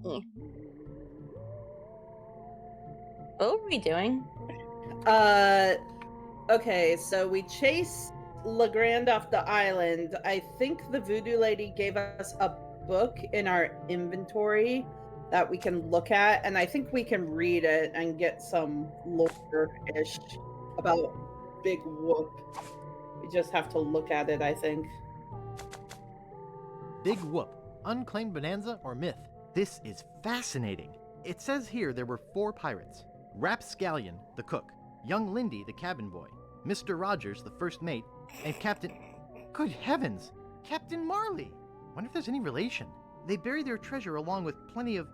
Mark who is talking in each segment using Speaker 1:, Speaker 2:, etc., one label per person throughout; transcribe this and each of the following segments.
Speaker 1: What were we doing?
Speaker 2: Okay, so we chased Legrand off the island. I think the voodoo lady gave us a book in our inventory that we can look at, and I think we can read it and get some lore-ish about Big Whoop. We just have to look at it, I think.
Speaker 3: Big Whoop, unclaimed bonanza or myth? This is fascinating. It says here there were 4 pirates. Rapscallion, the cook, young Lindy, the cabin boy, Mr. Rogers, the first mate, and Captain... Good heavens! Captain Marley! Wonder if there's any relation. They buried their treasure along with plenty of...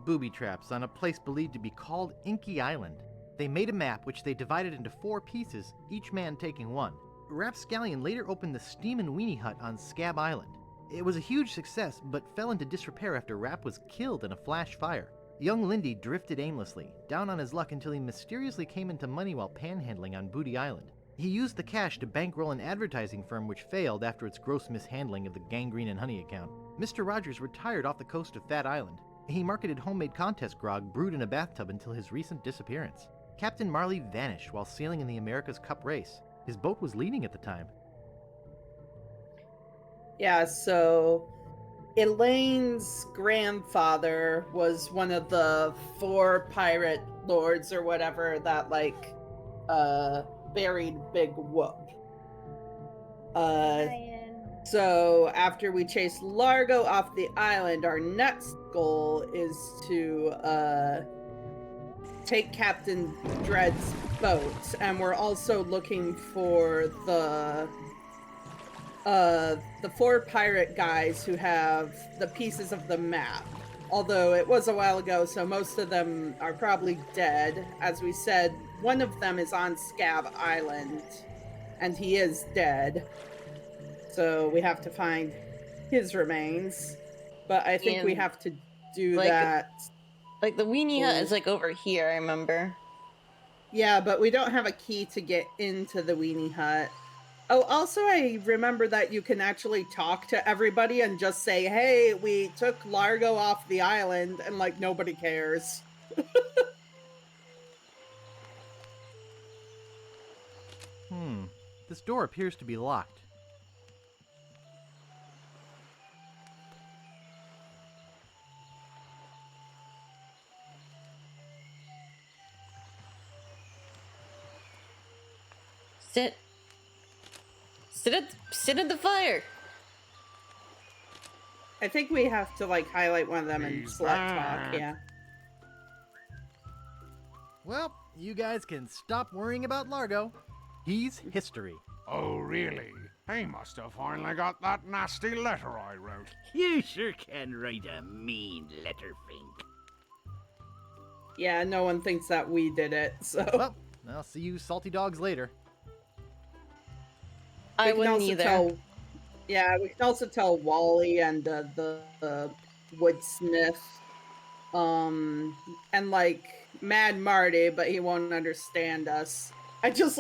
Speaker 3: booby traps on a place believed to be called Inky Island. They made a map which they divided into 4 pieces, each man taking one. Rapscallion later opened the Steam and Weenie Hut on Scab Island. It was a huge success, but fell into disrepair after Rap was killed in a flash fire. Young Lindy drifted aimlessly, down on his luck until he mysteriously came into money while panhandling on Booty Island. He used the cash to bankroll an advertising firm which failed after its gross mishandling of the gangrene and honey account. Mr. Rogers retired off the coast of Fat Island. He marketed homemade contest grog brewed in a bathtub until his recent disappearance. Captain Marley vanished while sailing in the America's Cup race. His boat was leading at the time.
Speaker 2: Yeah, so Elaine's grandfather was one of the 4 pirate lords or whatever that, buried Big Whoop. So after we chase Largo off the island, our next goal is to take Captain Dread's boat, and we're also looking for the 4 pirate guys who have the pieces of the map. Although it was a while ago, so most of them are probably dead. As we said, one of them is on Scab Island, and he is dead. So we have to find his remains. But I think we have to do that.
Speaker 1: Like, the Weenie Hut is, over here, I remember.
Speaker 2: Yeah, but we don't have a key to get into the Weenie Hut. Oh, also, I remember that you can actually talk to everybody and just say, hey, we took Largo off the island, and, nobody cares.
Speaker 3: This door appears to be locked.
Speaker 1: Sit at the fire.
Speaker 2: I think we have to, highlight one of them and select talk, yeah.
Speaker 3: Well, you guys can stop worrying about Largo. He's history.
Speaker 4: Oh, really? He must have finally got that nasty letter I wrote.
Speaker 5: You sure can write a mean letter, Fink.
Speaker 2: Yeah, no one thinks that we did it, so...
Speaker 3: Well, I'll see you salty dogs later.
Speaker 1: I wouldn't either.
Speaker 2: We can also tell Wally and the woodsmith, and Mad Marty, but he won't understand us. I just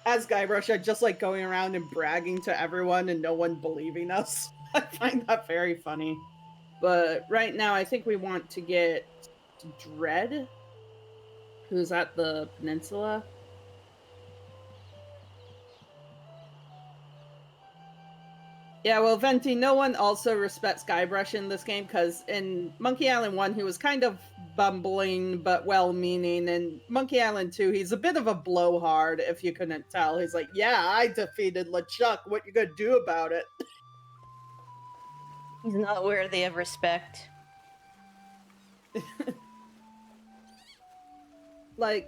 Speaker 2: as Guybrush, I just going around and bragging to everyone and no one believing us. I find that very funny. But right now, I think we want to get Dread, who's at the peninsula. Yeah, well, Venti, no one also respects Guybrush in this game, because in Monkey Island 1, he was kind of bumbling but well-meaning, and Monkey Island 2, he's a bit of a blowhard, if you couldn't tell. He's like, yeah, I defeated LeChuck, what you gonna do about it?
Speaker 1: He's not worthy of respect.
Speaker 2: I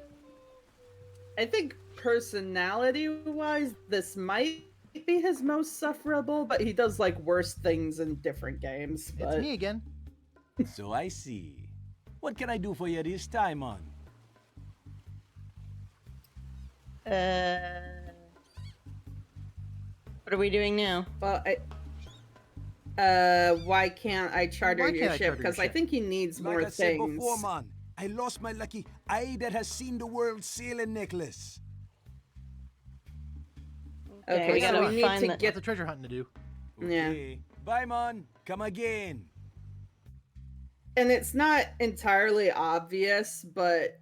Speaker 2: think personality-wise, this might be his most sufferable, but he does worse things in different games. But...
Speaker 3: It's me again.
Speaker 6: So I see. What can I do for you this time, on?
Speaker 1: What are we doing now?
Speaker 2: Well, why can't I charter your ship? Because I think he needs more
Speaker 6: like I said
Speaker 2: things.
Speaker 6: Before, man, I lost my lucky eye that has seen the world sailing necklace.
Speaker 2: Okay,
Speaker 1: we gotta
Speaker 2: we
Speaker 1: find
Speaker 2: need to get
Speaker 3: the treasure hunting to do.
Speaker 6: Okay.
Speaker 2: Yeah.
Speaker 6: Bye, man. Come again.
Speaker 2: And it's not entirely obvious, but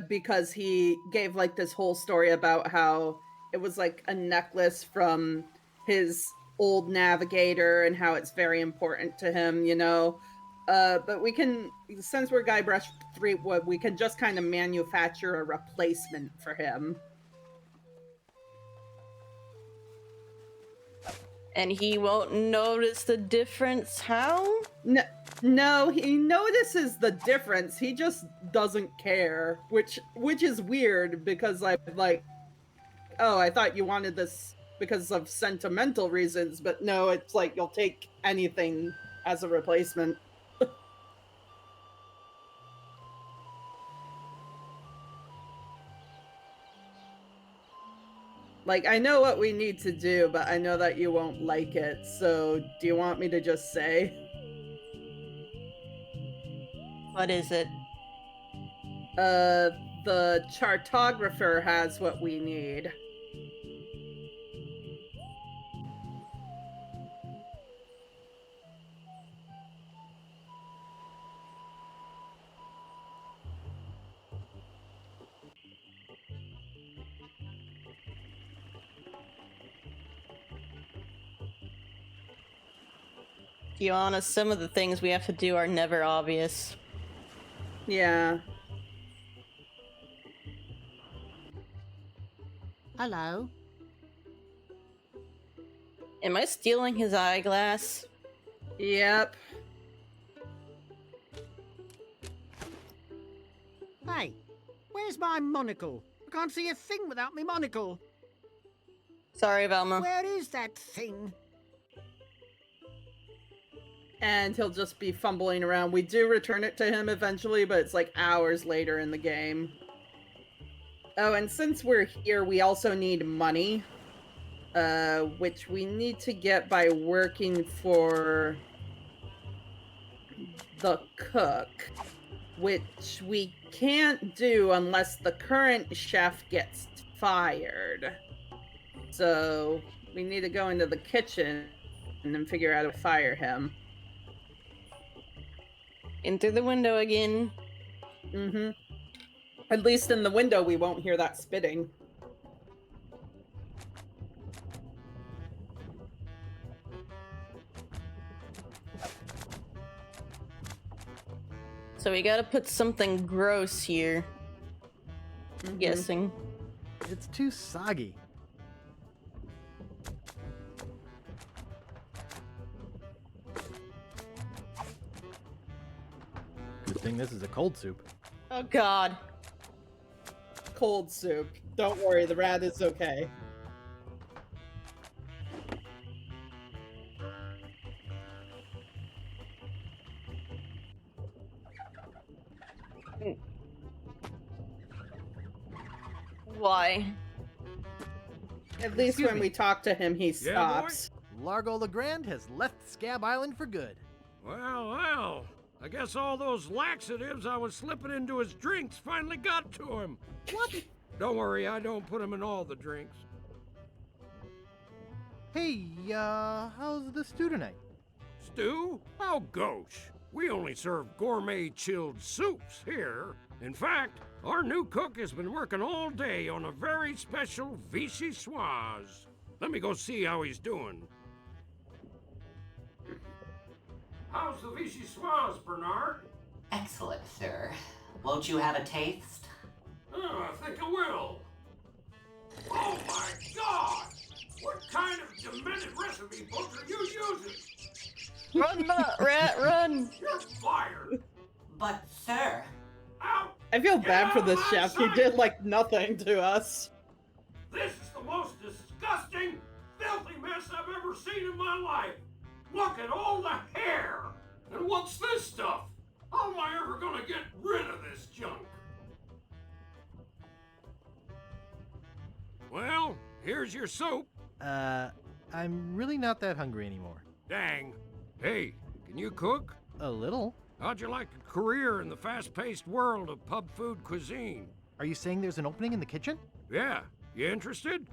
Speaker 2: because he gave like this whole story about how it was like a necklace from his old navigator and how it's very important to him, you know. But we can, since we're Guybrush 3, we can just kind of manufacture a replacement for him.
Speaker 1: And he won't notice the difference. How?
Speaker 2: No, he notices the difference. He just doesn't care, which is weird because I'm like, oh, I thought you wanted this because of sentimental reasons, but no, it's like you'll take anything as a replacement. Like, I know what we need to do, but I know that you won't like it, so do you want me to just say?
Speaker 1: What is it?
Speaker 2: The chartographer has what we need.
Speaker 1: To be honest, some of the things we have to do are never obvious.
Speaker 2: Yeah.
Speaker 7: Hello.
Speaker 1: Am I stealing his eyeglass?
Speaker 2: Yep.
Speaker 7: Hey, where's my monocle? I can't see a thing without my monocle.
Speaker 1: Sorry, Velma.
Speaker 7: Where is that thing?
Speaker 2: And he'll just be fumbling around. We do return it to him eventually, but it's like hours later in the game. Oh, and since we're here, we also need money. Which we need to get by working for the cook. Which we can't do unless the current chef gets fired. So we need to go into the kitchen and then figure out how to fire him.
Speaker 1: In through the window again.
Speaker 2: Mm-hmm. At least in the window we won't hear that spitting.
Speaker 1: So we gotta put something gross here. I'm guessing.
Speaker 3: It's too soggy. Good thing this is a cold soup.
Speaker 1: Oh god.
Speaker 2: Cold soup. Don't worry, the rat is okay.
Speaker 1: Why?
Speaker 2: At least
Speaker 3: Excuse
Speaker 2: when
Speaker 3: me.
Speaker 2: we talk to him, he stops.
Speaker 3: Largo Legrand has left Scab Island for good.
Speaker 4: Well, well. I guess all those laxatives I was slipping into his drinks finally got to him.
Speaker 7: What?
Speaker 4: Don't worry, I don't put him in all the drinks.
Speaker 3: Hey, how's the stew tonight?
Speaker 4: Stew? Oh, gauche. We only serve gourmet chilled soups here. In fact, our new cook has been working all day on a very special vichyssoise. Let me go see how he's doing. How's the vichyssoise, Bernard?
Speaker 8: Excellent, sir. Won't you have a taste?
Speaker 4: Oh, I think I will. Oh my God! What kind of demented recipe book are you using?
Speaker 1: Run, rat, run!
Speaker 4: You're fired.
Speaker 8: But, sir,
Speaker 4: Out!
Speaker 2: I feel bad for this
Speaker 4: Get out of
Speaker 2: chef.
Speaker 4: my
Speaker 2: He did
Speaker 4: sight!
Speaker 2: like nothing to us.
Speaker 4: This is the most disgusting, filthy mess I've ever seen in my life. Look at all the hair. And what's this stuff? How am I ever gonna get rid of this junk? Well, here's your soup.
Speaker 3: I'm really not that hungry anymore.
Speaker 4: Dang. Hey, can you cook?
Speaker 3: A little?
Speaker 4: How'd you like a career in the fast-paced world of pub food cuisine?
Speaker 3: Are you saying there's an opening in the kitchen?
Speaker 4: Yeah, you interested?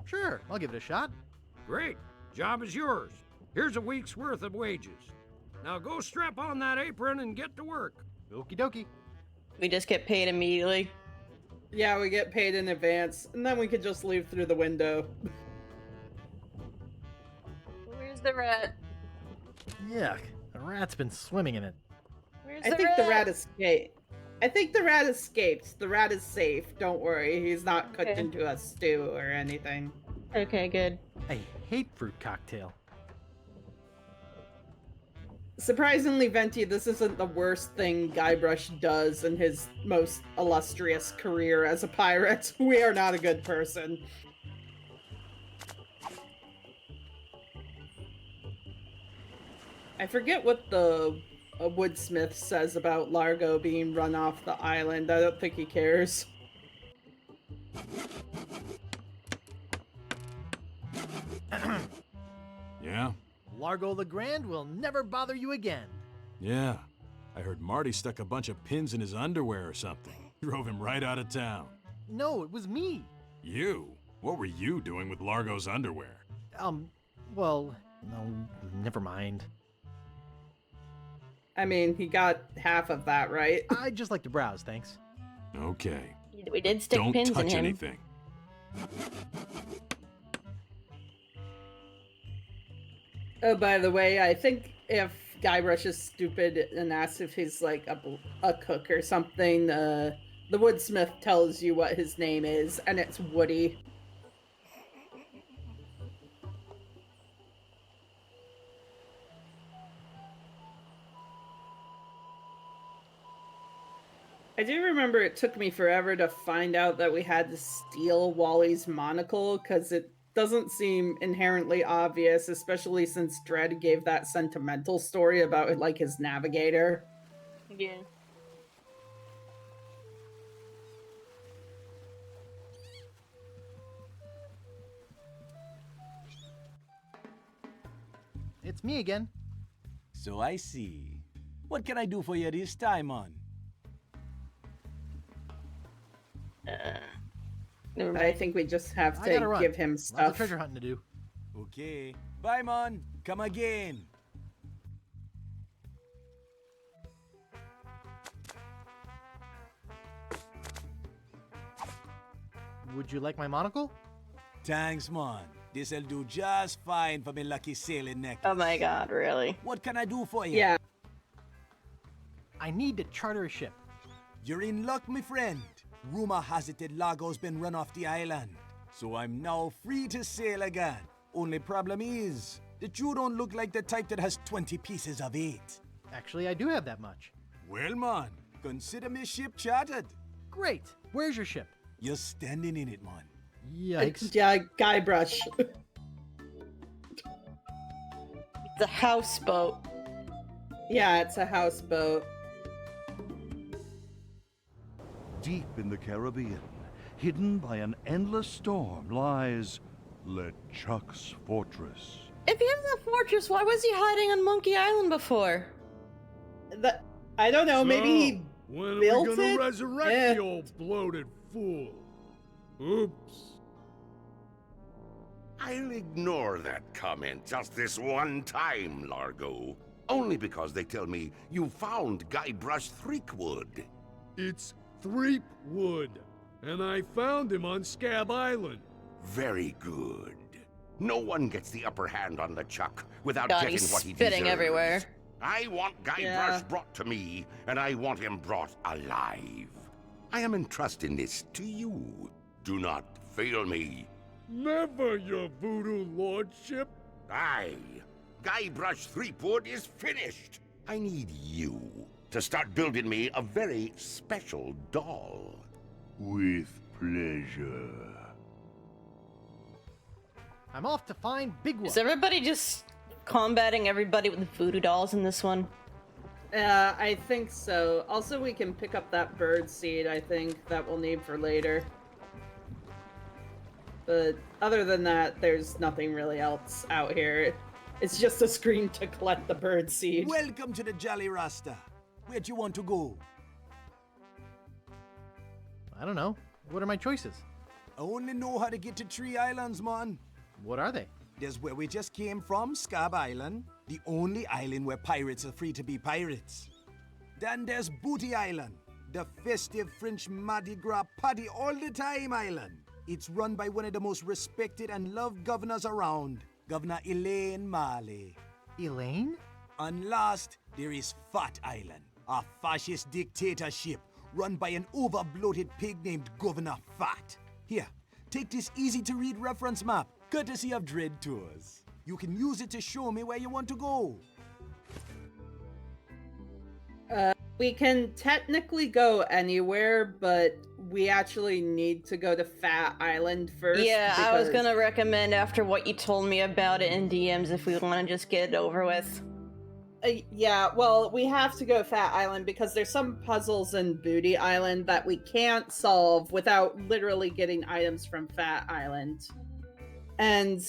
Speaker 3: Sure, I'll give it a shot.
Speaker 4: Great, job is yours. Here's a week's worth of wages. Now go strap on that apron and get to work.
Speaker 3: Okie dokie.
Speaker 1: We just get paid immediately.
Speaker 2: Yeah, we get paid in advance, and then we could just leave through the window.
Speaker 1: Where's the rat?
Speaker 3: Yuck. A rat's been swimming in it.
Speaker 1: Where's
Speaker 2: I
Speaker 1: the
Speaker 2: think
Speaker 1: rat?
Speaker 2: the rat escaped. I think the rat escaped. The rat is safe. Don't worry. He's not cooked
Speaker 1: Okay.
Speaker 2: into a stew or anything.
Speaker 1: Okay, good.
Speaker 3: I hate fruit cocktail.
Speaker 2: Surprisingly, Venti, this isn't the worst thing Guybrush does in his most illustrious career as a pirate. We are not a good person. I forget what the woodsmith says about Largo being run off the island. I don't think he cares.
Speaker 9: Yeah?
Speaker 3: Largo the Grand will never bother you again.
Speaker 9: Yeah. I heard Marty stuck a bunch of pins in his underwear or something. Drove him right out of town.
Speaker 3: No, it was me.
Speaker 9: You? What were you doing with Largo's underwear?
Speaker 3: Well, no, never mind.
Speaker 2: I mean, he got half of that, right?
Speaker 3: I'd just like to browse, thanks.
Speaker 9: Okay.
Speaker 1: We did stick
Speaker 9: Don't
Speaker 1: pins in
Speaker 9: touch
Speaker 1: him.
Speaker 9: anything.
Speaker 2: Oh, by the way, I think if Guybrush is stupid and asks if he's like a cook or something, the woodsmith tells you what his name is, and it's Woody. I do remember it took me forever to find out that we had to steal Wally's monocle, because it doesn't seem inherently obvious, especially since Dredd gave that sentimental story about like his navigator.
Speaker 1: Yeah.
Speaker 3: It's me again.
Speaker 6: So I see. What can I do for you this time, on?
Speaker 1: Never
Speaker 2: I
Speaker 1: mind.
Speaker 2: think we just have
Speaker 3: I gotta
Speaker 2: to
Speaker 3: run.
Speaker 2: give him
Speaker 3: Lots of
Speaker 2: stuff.
Speaker 3: treasure hunting to do.
Speaker 6: Okay. Bye, man. Come again.
Speaker 3: Would you like my monocle?
Speaker 6: Thanks, man. This'll do just fine for me lucky sailing necklace.
Speaker 1: Oh my god, really?
Speaker 6: What can I do for you?
Speaker 2: Yeah.
Speaker 3: I need to charter a ship.
Speaker 6: You're in luck, my friend. Rumor has it that Largo's been run off the island. So I'm now free to sail again. Only problem is that you don't look like the type that has 20 pieces of eight.
Speaker 3: Actually, I do have that much.
Speaker 6: Well, man, consider me ship chartered.
Speaker 3: Great. Where's your ship?
Speaker 6: You're standing in it, man.
Speaker 3: Yikes.
Speaker 2: Yeah, Guybrush.
Speaker 1: It's a houseboat.
Speaker 2: Yeah, it's a houseboat.
Speaker 10: Deep in the Caribbean, hidden by an endless storm, lies LeChuck's fortress.
Speaker 1: If he has a fortress, why was he hiding on Monkey Island before?
Speaker 2: I don't know, maybe he
Speaker 4: When are
Speaker 2: built
Speaker 4: we gonna
Speaker 2: it?
Speaker 4: resurrect
Speaker 2: Eh.
Speaker 4: the old bloated fool? Oops.
Speaker 11: I'll ignore that comment just this one time, Largo. Only because they tell me you found Guybrush Threepwood.
Speaker 4: It's Threepwood, and I found him on Scab Island.
Speaker 11: Very good. No one gets the upper hand on LeChuck without
Speaker 1: God,
Speaker 11: getting
Speaker 1: he's
Speaker 11: what he
Speaker 1: spitting
Speaker 11: deserves.
Speaker 1: everywhere.
Speaker 11: I want Guybrush
Speaker 2: Yeah.
Speaker 11: brought to me, and I want him brought alive. I am entrusting this to you. Do not fail me.
Speaker 4: Never, your voodoo lordship.
Speaker 11: Aye. Guybrush Threepwood is finished. I need you to start building me a very special doll.
Speaker 10: With pleasure.
Speaker 3: I'm off to find Big One.
Speaker 1: Is everybody just combating everybody with voodoo dolls in this one?
Speaker 2: I think so. Also, we can pick up that bird seed, I think, that we'll need for later. But other than that, there's nothing really else out here. It's just a screen to collect the bird seed.
Speaker 6: Welcome to the Jolly Rasta. Where do you want to go?
Speaker 3: I don't know. What are my choices?
Speaker 6: I only know how to get to Tree Islands, man.
Speaker 3: What are they?
Speaker 6: There's where we just came from, Scab Island, the only island where pirates are free to be pirates. Then there's Booty Island, the festive French Mardi Gras party all the time island. It's run by one of the most respected and loved governors around, Governor Elaine Marley.
Speaker 3: Elaine?
Speaker 6: And last, there is Fat Island, a fascist dictatorship run by an over-bloated pig named Governor Fat. Here, take this easy-to-read reference map, courtesy of Dread Tours. You can use it to show me where you want to go.
Speaker 2: We can technically go anywhere, but we actually need to go to Fat Island first.
Speaker 1: Yeah, I was gonna recommend after what you told me about it in DMs if we want to just get it over with.
Speaker 2: Yeah, well, we have to go Fat Island because there's some puzzles in Booty Island that we can't solve without literally getting items from Fat Island. And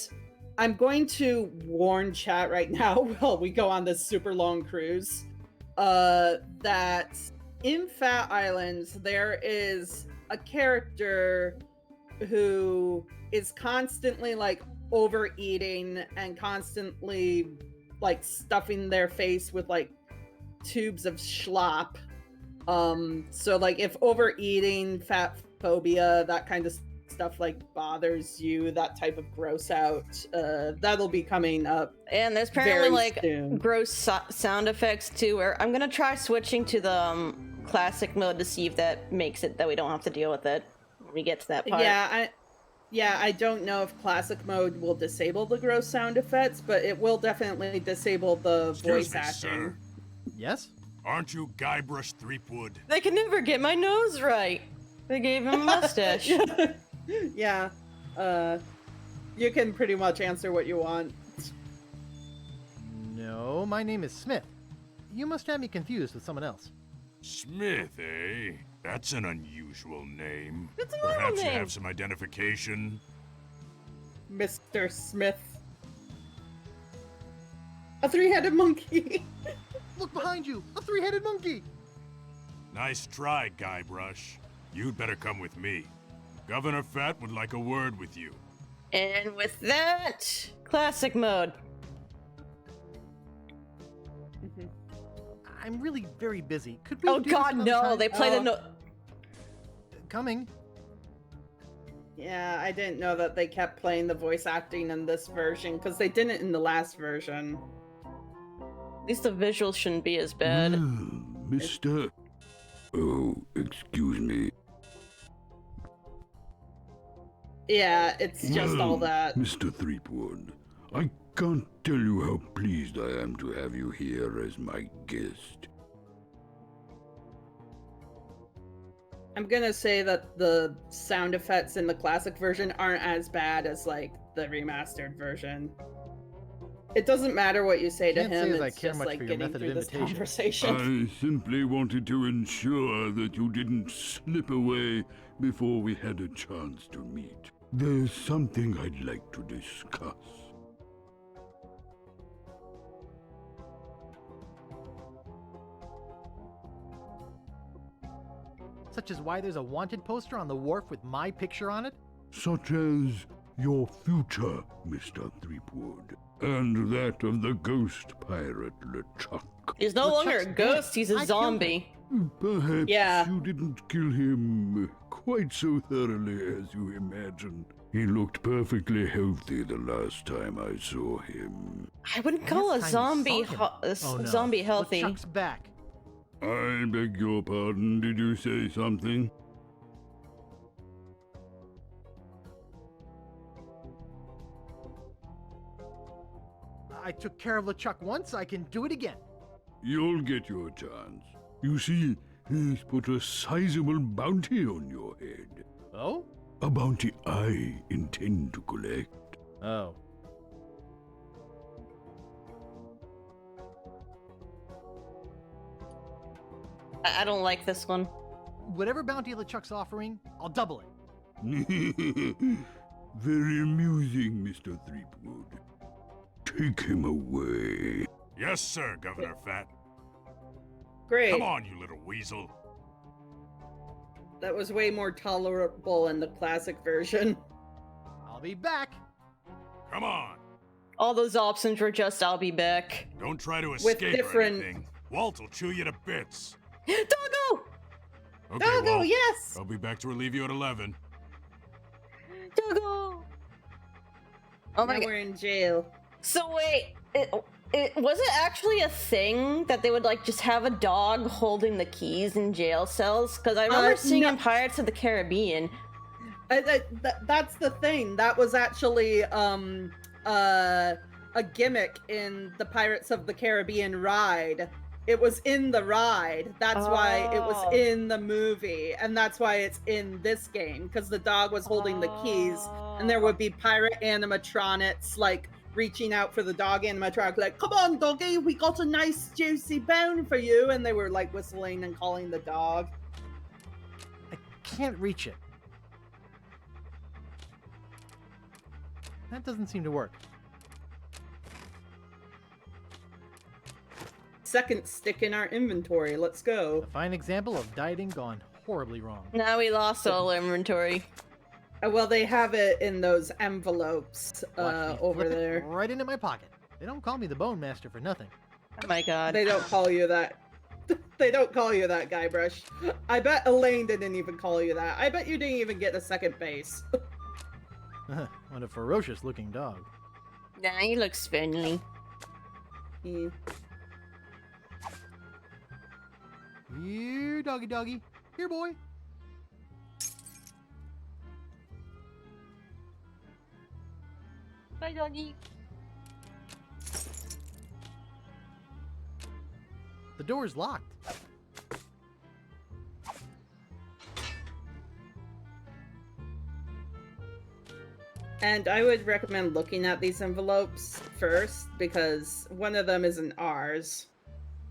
Speaker 2: I'm going to warn chat right now while we go on this super long cruise, that in Fat Island, there is a character who is constantly like overeating and constantly like stuffing their face with like tubes of schlop. So like if overeating, fat phobia, that kind of stuff like bothers you, that type of gross out, that'll be coming up.
Speaker 1: And there's apparently
Speaker 2: very
Speaker 1: like
Speaker 2: soon.
Speaker 1: gross sound effects too, where I'm gonna try switching to the classic mode to see if that makes it that we don't have to deal with it when we get to that part.
Speaker 2: Yeah, I don't know if classic mode will disable the gross sound effects, but it will definitely disable the voice acting.
Speaker 9: Sir.
Speaker 3: Yes?
Speaker 9: Aren't you Guybrush Threepwood?
Speaker 1: They can never get my nose right. They gave him a mustache.
Speaker 2: Yeah, you can pretty much answer what you want.
Speaker 3: No, my name is Smith. You must have me confused with someone else.
Speaker 9: Smith, eh? That's an unusual name.
Speaker 1: It's a normal
Speaker 9: Perhaps you
Speaker 1: name.
Speaker 9: have some identification?
Speaker 2: Mr. Smith. A three-headed monkey.
Speaker 3: Look behind you! A three-headed monkey!
Speaker 9: Nice try, Guybrush. You'd better come with me. Governor Fat would like a word with you.
Speaker 1: And with that, classic mode.
Speaker 3: I'm really very busy. Could we
Speaker 1: Oh
Speaker 3: do this
Speaker 1: god,
Speaker 3: another
Speaker 1: no!
Speaker 3: time?
Speaker 1: They play the no.
Speaker 3: Coming.
Speaker 2: Yeah, I didn't know that they kept playing the voice acting in this version, because they didn't in the last version.
Speaker 1: At least the visuals shouldn't be as bad.
Speaker 12: Well, Mr. Oh, excuse me.
Speaker 2: Yeah, it's just all that.
Speaker 12: Mr. Threepwood, I can't tell you how pleased I am to have you here as my guest.
Speaker 2: I'm gonna say that the sound effects in the classic version aren't as bad as like the remastered version. It doesn't matter what you say to
Speaker 3: Can't say
Speaker 2: him,
Speaker 3: as I
Speaker 2: it's
Speaker 3: care
Speaker 2: just
Speaker 3: much
Speaker 2: like
Speaker 3: for your
Speaker 2: getting
Speaker 3: method
Speaker 2: through
Speaker 3: of
Speaker 2: this
Speaker 3: imitation.
Speaker 2: conversation.
Speaker 12: I simply wanted to ensure that you didn't slip away before we had a chance to meet. There's something I'd like to discuss.
Speaker 3: Such as why there's a wanted poster on the wharf with my picture on it?
Speaker 12: Such as your future, Mr. Threepwood, and that of the ghost pirate LeChuck.
Speaker 1: He's no longer a ghost, he's a zombie.
Speaker 12: Perhaps
Speaker 2: Yeah.
Speaker 12: you didn't kill him quite so thoroughly as you imagined. He looked perfectly healthy the last time I saw him.
Speaker 1: I wouldn't call a
Speaker 3: Last time
Speaker 1: zombie
Speaker 3: you saw him. Oh, no.
Speaker 1: zombie healthy.
Speaker 3: LeChuck's back.
Speaker 12: I beg your pardon, did you say something?
Speaker 3: I took care of LeChuck once, I can do it again.
Speaker 12: You'll get your chance. You see, he's put a sizable bounty on your head.
Speaker 3: Oh?
Speaker 12: A bounty I intend to collect.
Speaker 3: Oh.
Speaker 1: I don't like this one.
Speaker 3: Whatever bounty LeChuck's offering, I'll double it.
Speaker 12: Very amusing, Mr. Threepwood. Take him away.
Speaker 9: Yes, sir, Governor Fat.
Speaker 2: Great.
Speaker 9: Come on, you little weasel.
Speaker 2: That was way more tolerable in the classic version.
Speaker 3: I'll be back.
Speaker 9: Come on.
Speaker 1: All those options were just I'll be back.
Speaker 9: Don't try to
Speaker 2: With
Speaker 9: escape or
Speaker 2: different-
Speaker 9: anything. Walt will chew you to bits.
Speaker 1: Doggo!
Speaker 9: Okay,
Speaker 2: Doggo,
Speaker 9: Walt.
Speaker 2: yes!
Speaker 9: I'll be back to relieve you at 11.
Speaker 1: Doggo! Oh my
Speaker 2: Now
Speaker 1: god.
Speaker 2: we're in jail.
Speaker 1: So wait, it was it actually a thing that they would like just have a dog holding the keys in jail cells? Because I remember seeing
Speaker 2: no.
Speaker 1: in Pirates of the Caribbean.
Speaker 2: That's the thing. That was actually a gimmick in the Pirates of the Caribbean ride. It was in the ride. That's why it was
Speaker 1: Oh.
Speaker 2: in the movie, and that's why it's in this game, because the dog was holding the keys, and there would be pirate animatronics like reaching out for the dog animatronic, like, "Come on, doggy, we got a nice juicy bone for you," and they were like whistling and calling the dog.
Speaker 3: I can't reach it. That doesn't seem to work.
Speaker 2: Second stick in our inventory. Let's go.
Speaker 3: A fine example of dieting gone horribly wrong.
Speaker 1: Now we lost all our inventory.
Speaker 2: Well, they have it in those envelopes
Speaker 3: Watch me
Speaker 2: over
Speaker 3: flip it
Speaker 2: there.
Speaker 3: right into my pocket. They don't call me the Bone Master for nothing.
Speaker 1: Oh my god.
Speaker 2: They don't call you that. They don't call you that, Guybrush. I bet Elaine didn't even call you that. I bet you didn't even get to second base.
Speaker 3: What a ferocious looking dog.
Speaker 1: Nah, he looks friendly.
Speaker 2: Yeah.
Speaker 3: Here, doggy doggy. Here, boy.
Speaker 1: Bye, doggy.
Speaker 3: The door's locked.
Speaker 2: And I would recommend looking at these envelopes first, because one of them isn't ours.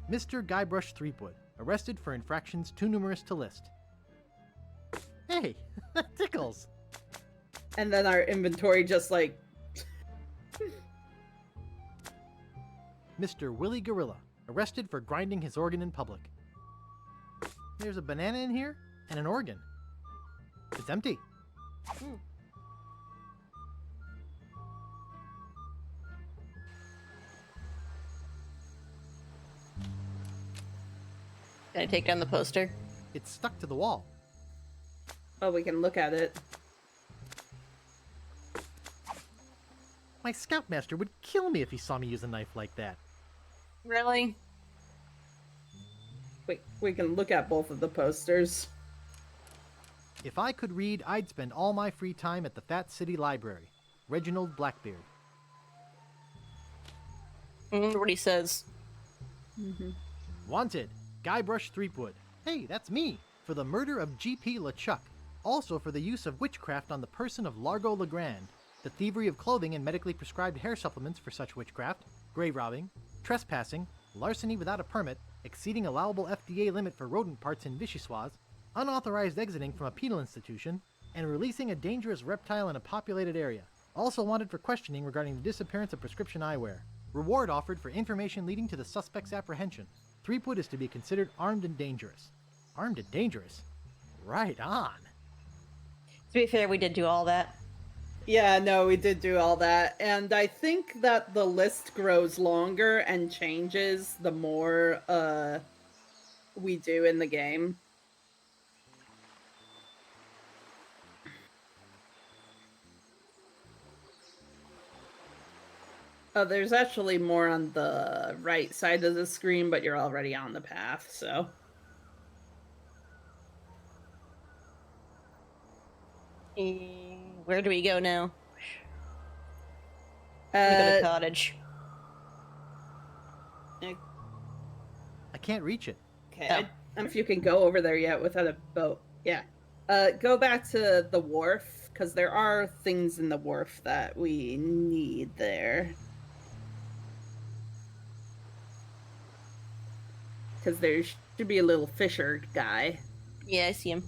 Speaker 3: Mr. Guybrush Threepwood, arrested for infractions too numerous to list. Hey, that tickles.
Speaker 2: And then our inventory just like...
Speaker 3: Mr. Willy Gorilla, arrested for grinding his organ in public. There's a banana in here and an organ. It's empty.
Speaker 1: Can I take down the poster?
Speaker 3: It's stuck to the wall.
Speaker 2: Oh, we can look at it.
Speaker 3: My scoutmaster would kill me if he saw me use a knife like that.
Speaker 1: Really?
Speaker 2: We can look at both of the posters.
Speaker 3: If I could read, I'd spend all my free time at the Fat City Library. Reginald Blackbeard.
Speaker 1: What he says.
Speaker 3: Wanted, Guybrush Threepwood. Hey, that's me! For the murder of G.P. LeChuck. Also for the use of witchcraft on the person of Largo Legrand. The thievery of clothing and medically prescribed hair supplements for such witchcraft. Grave robbing. Trespassing. Larceny without a permit. Exceeding allowable FDA limit for rodent parts in Vichyssoise. Unauthorized exiting from a penal institution. And releasing a dangerous reptile in a populated area. Also wanted for questioning regarding the disappearance of prescription eyewear. Reward offered for information leading to the suspect's apprehension. Threepwood is to be considered armed and dangerous. Armed and dangerous? Right on.
Speaker 1: To be fair, we did do all that.
Speaker 2: Yeah, no, we did do all that. And I think that the list grows longer and changes the more we do in the game. Oh, there's actually more on the right side of the screen, but you're already on the path, so...
Speaker 1: Where do we go now? We go to the cottage.
Speaker 3: I can't reach it.
Speaker 2: Okay, I don't know if you can go over there yet without a boat. Yeah. Go back to the wharf, because there are things in the wharf that we need there. Because there should be a little fisher guy.
Speaker 1: Yeah, I see him.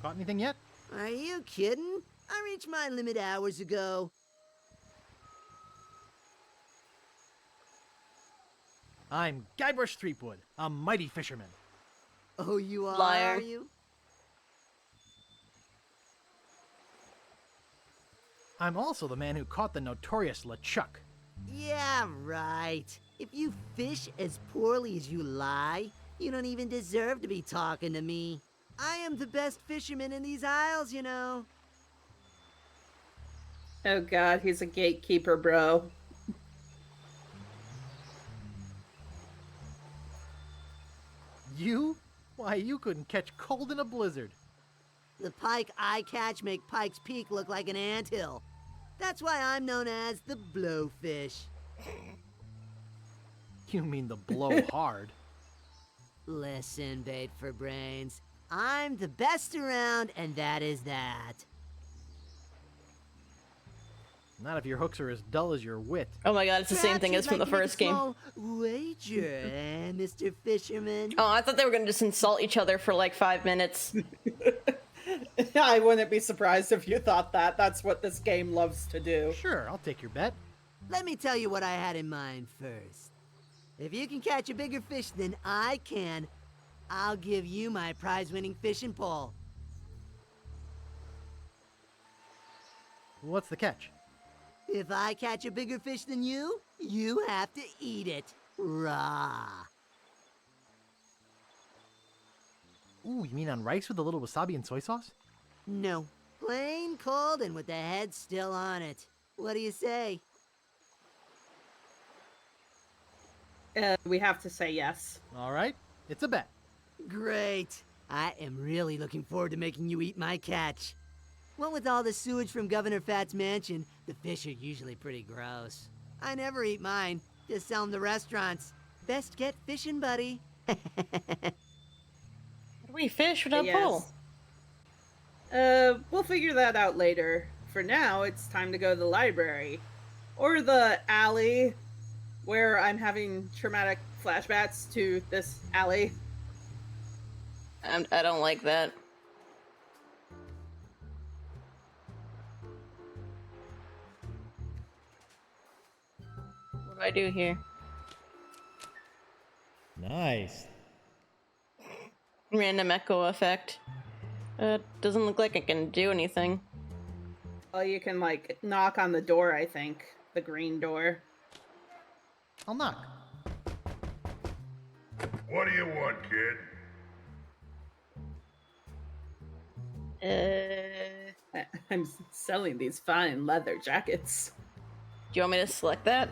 Speaker 3: Got anything yet?
Speaker 13: Are you kidding? I reached my limit hours ago.
Speaker 3: I'm Guybrush Threepwood, a mighty fisherman.
Speaker 13: Oh, you are,
Speaker 1: Liar.
Speaker 13: are you?
Speaker 3: I'm also the man who caught the notorious LeChuck.
Speaker 13: Yeah, right. If you fish as poorly as you lie, you don't even deserve to be talking to me. I am the best fisherman in these isles, you know.
Speaker 2: Oh god, he's a gatekeeper, bro.
Speaker 3: You? Why, you couldn't catch cold in a blizzard.
Speaker 13: The pike I catch make Pike's Peak look like an anthill. That's why I'm known as the blowfish.
Speaker 3: You mean the blow hard.
Speaker 13: Listen, bait for brains. I'm the best around, and that is that.
Speaker 3: Not if your hooks are as dull as your wit.
Speaker 1: Oh my god, it's the same thing as from the first game.
Speaker 13: Wager, Mr. Fisherman.
Speaker 1: Oh, I thought they were gonna just insult each other for like 5 minutes.
Speaker 2: I wouldn't be surprised if you thought that. That's what this game loves to do.
Speaker 3: Sure, I'll take your bet.
Speaker 13: Let me tell you what I had in mind first. If you can catch a bigger fish than I can, I'll give you my prize-winning fishing pole.
Speaker 3: What's the catch?
Speaker 13: If I catch a bigger fish than you, you have to eat it raw.
Speaker 3: Ooh, you mean on rice with a little wasabi and soy sauce?
Speaker 13: No, plain cold and with the head still on it. What do you say?
Speaker 2: We have to say yes.
Speaker 3: All right, it's a bet.
Speaker 13: Great. I am really looking forward to making you eat my catch. What with all the sewage from Governor Fat's mansion, the fish are usually pretty gross. I never eat mine, just sell them to restaurants. Best get fishing, buddy.
Speaker 1: How do we fish without
Speaker 2: Yes.
Speaker 1: pole?
Speaker 2: We'll figure that out later. For now, it's time to go to the library. Or the alley, where I'm having traumatic flashbacks to this alley.
Speaker 1: I don't like that. What do I do here?
Speaker 3: Nice.
Speaker 1: Random echo effect. Doesn't look like I can do anything.
Speaker 2: Well, you can, like, knock on the door, I think. The green door.
Speaker 3: I'll knock.
Speaker 9: What do you want, kid?
Speaker 2: I'm selling these fine leather jackets.
Speaker 1: Do you want me to select that?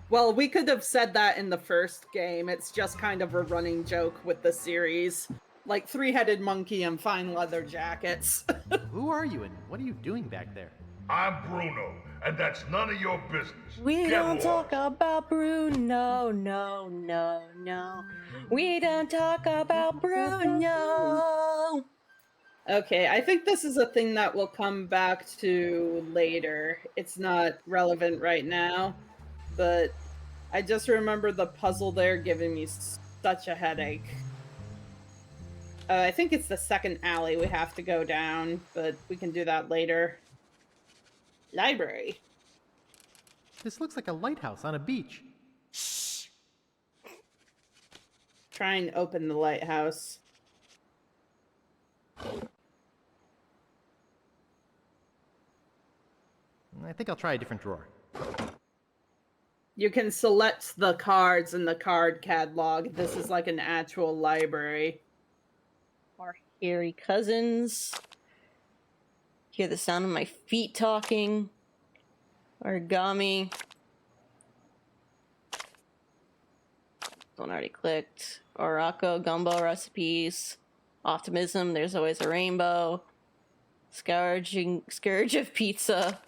Speaker 2: Well, we could have said that in the first game. It's just kind of a running joke with the series. Like three-headed monkey and fine leather jackets.
Speaker 3: Who are you and what are you doing back there?
Speaker 9: I'm Bruno, and that's none of your business.
Speaker 1: We
Speaker 9: Get
Speaker 1: don't
Speaker 9: lost.
Speaker 1: talk about Bruno, no, no, no. We don't talk about Bruno.
Speaker 2: Okay, I think this is a thing that we'll come back to later. It's not relevant right now, but I just remember the puzzle there giving me such a headache. I think it's the second alley we have to go down, but we can do that later. Library.
Speaker 3: This looks like a lighthouse on a beach.
Speaker 2: Shh. Try and open the lighthouse.
Speaker 3: I think I'll try a different drawer.
Speaker 2: You can select the cards in the card catalog. This is like an actual library.
Speaker 1: Our hairy cousins. Hear the sound of my feet talking. Origami. One already clicked. Orako, gumbo recipes. Optimism, there's always a rainbow. Scourge of pizza.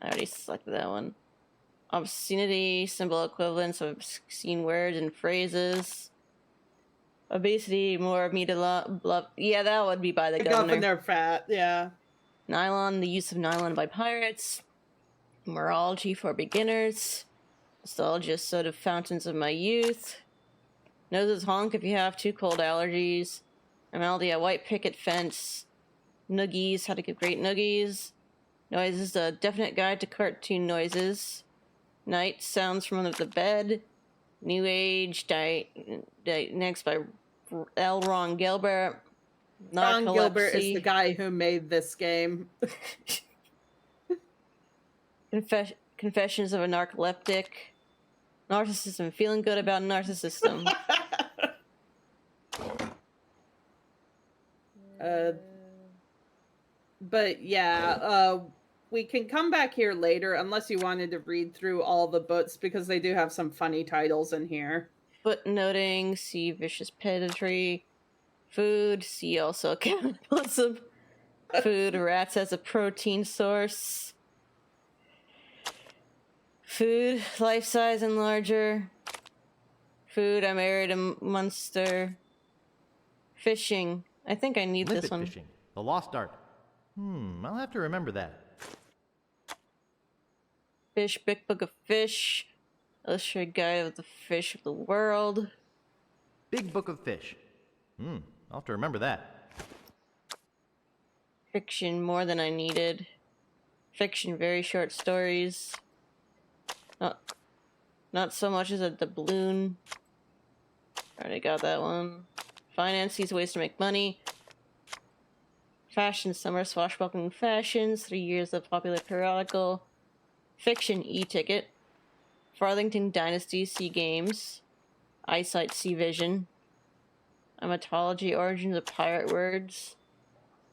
Speaker 1: I already selected that one. Obscenity, symbol equivalents of obscene words and phrases. Obesity, more me to love. Yeah, that would be by the governor.
Speaker 2: Governor Fat, yeah.
Speaker 1: Nylon, the use of nylon by pirates. Morology for beginners. Nostalgia, soda fountains of my youth. Noses honk if you have too cold allergies. Amaldia, white picket fence. Noogies, how to get great noogies. Noises, a definite guide to cartoon noises. Night, sounds from under the bed. New Age, next by L. Ron Gilbert.
Speaker 2: Ron Gilbert is the guy who made this game.
Speaker 1: Confessions of a Narcoleptic. Narcissism. Feeling good about narcissism.
Speaker 2: But yeah, we can come back here later unless you wanted to read through all the books because they do have some funny titles in here.
Speaker 1: Footnoting. See vicious pedantry. Food. See also cannibalism. Food. Rats as a protein source. Food. Life size and larger. Food. I married a monster. Fishing. I think I need
Speaker 3: Limpet
Speaker 1: this one.
Speaker 3: fishing. The lost art. I'll have to remember that.
Speaker 1: Fish, Big Book of Fish, Illustrated Guide of the Fish of the World.
Speaker 3: Big Book of Fish. I'll have to remember that.
Speaker 1: Fiction, More Than I Needed. Fiction, Very Short Stories. Not so much as a doubloon. Already got that one. Finance, These Ways to Make Money. Fashion, Summer Swashbuckling Fashions, 3 years of popular periodical. Fiction, E-Ticket. Farthington Dynasty, See Games. Eyesight, See Vision. Amatology, Origins of Pirate Words.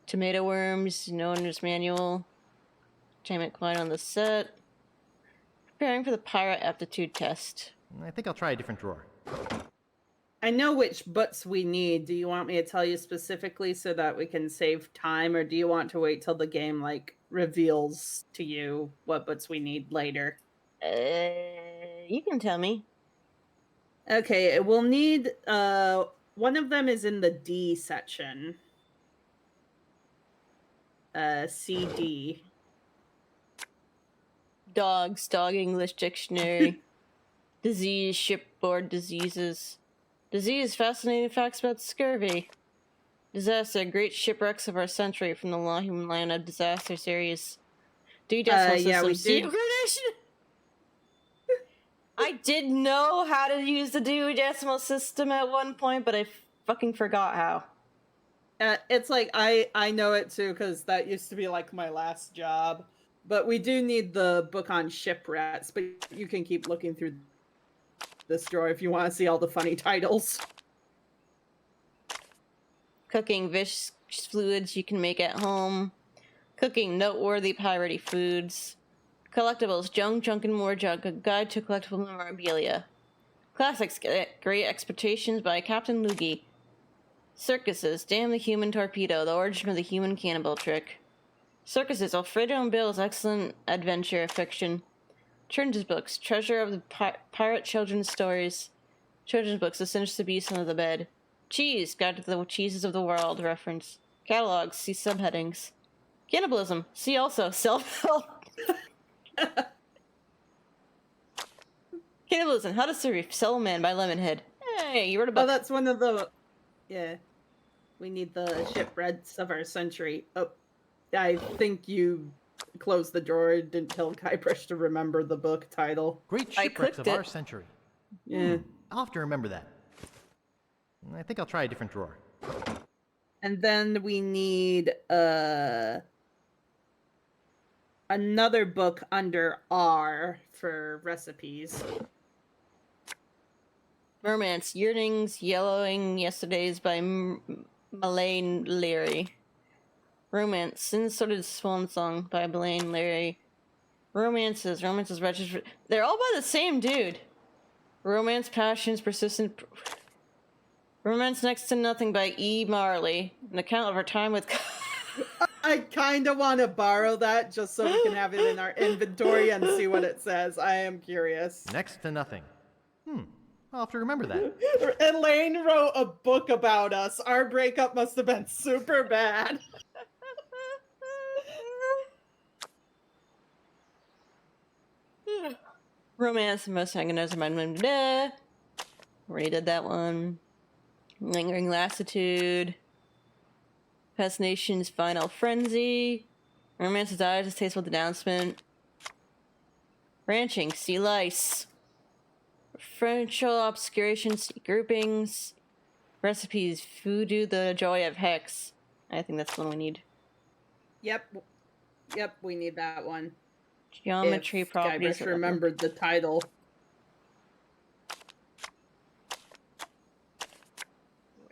Speaker 1: Tomato Worms, No Owner's Manual. Entertainment Client on the Set. Preparing for the Pirate Aptitude Test.
Speaker 3: I think I'll try a different drawer.
Speaker 2: I know which books we need. Do you want me to tell you specifically so that we can save time, or do you want to wait till the game like reveals to you what books we need later?
Speaker 1: You can tell me.
Speaker 2: Okay, we'll need one of them is in the D section. CD.
Speaker 1: Dogs, Dog English Dictionary. Disease, Shipboard Diseases. Disease, Fascinating Facts About Scurvy. Disaster, Great Shipwrecks of Our Century from the Long Line of Disaster series. D Decimal
Speaker 2: yeah, we
Speaker 1: System.
Speaker 2: did.
Speaker 1: I did know how to use the Dewey Decimal System at one point, but I fucking forgot how.
Speaker 2: It's like I know it too because that used to be like my last job. But we do need the book on shipwrecks. But you can keep looking through this drawer if you want to see all the funny titles.
Speaker 1: Cooking, viscous fluids you can make at home. Cooking, noteworthy piratey foods. Collectibles, Junk, Junk, and More Junk, a guide to collectible memorabilia. Classics, Great Expectations by Captain Loogie. Circuses, Damn the Human Torpedo, the origin of the human cannibal trick. Circuses, Alfredo and Bill's excellent adventure fiction. Children's books, Treasure of the Pirate Children's Stories. Children's books, The Sinister Beast Under the Bed. Cheese, Guide to the Cheeses of the World reference. Catalogs, see subheadings. Cannibalism, see also self-help. Cannibalism, How to Sell a Man by Lemonhead. Hey, you wrote a book.
Speaker 2: Oh, that's one of the... Yeah. We need the shipwrecks of our century. Oh, I think you closed the drawer. Didn't tell Guybrush to remember the book title.
Speaker 3: Great Shipwrecks of Our Century.
Speaker 2: Yeah.
Speaker 3: I'll have to remember that. I think I'll try a different drawer.
Speaker 2: And then we need another book under R for recipes.
Speaker 1: Romance, Yearnings, Yellowing Yesterdays by Malaine Leary. Romance, Sin-Sorted Swan Song by Blaine Leary. Romances, Registered... They're all by the same dude. Romance, Passions, Persistent... Romance Next to Nothing by E. Marley. An account of her time with...
Speaker 2: I kind of want to borrow that just so we can have it in our inventory and see what it says. I am curious.
Speaker 3: Next to Nothing. I'll have to remember that.
Speaker 2: Elaine wrote a book about us. Our breakup must have been super bad.
Speaker 1: Romance, Most Sanguinous Mind. Already did that one. Lingering Lassitude. Fascination's Final Frenzy. Romance's Eyes, A Tasteful Denouncement. Ranching, See Lice. Referential Obscuration, See Groupings. Recipes, Voodoo, The Joy of Hex. I think that's the one we need.
Speaker 2: Yep, we need that one.
Speaker 1: Geometry
Speaker 2: if
Speaker 1: properties.
Speaker 2: Guybrush remembered the title.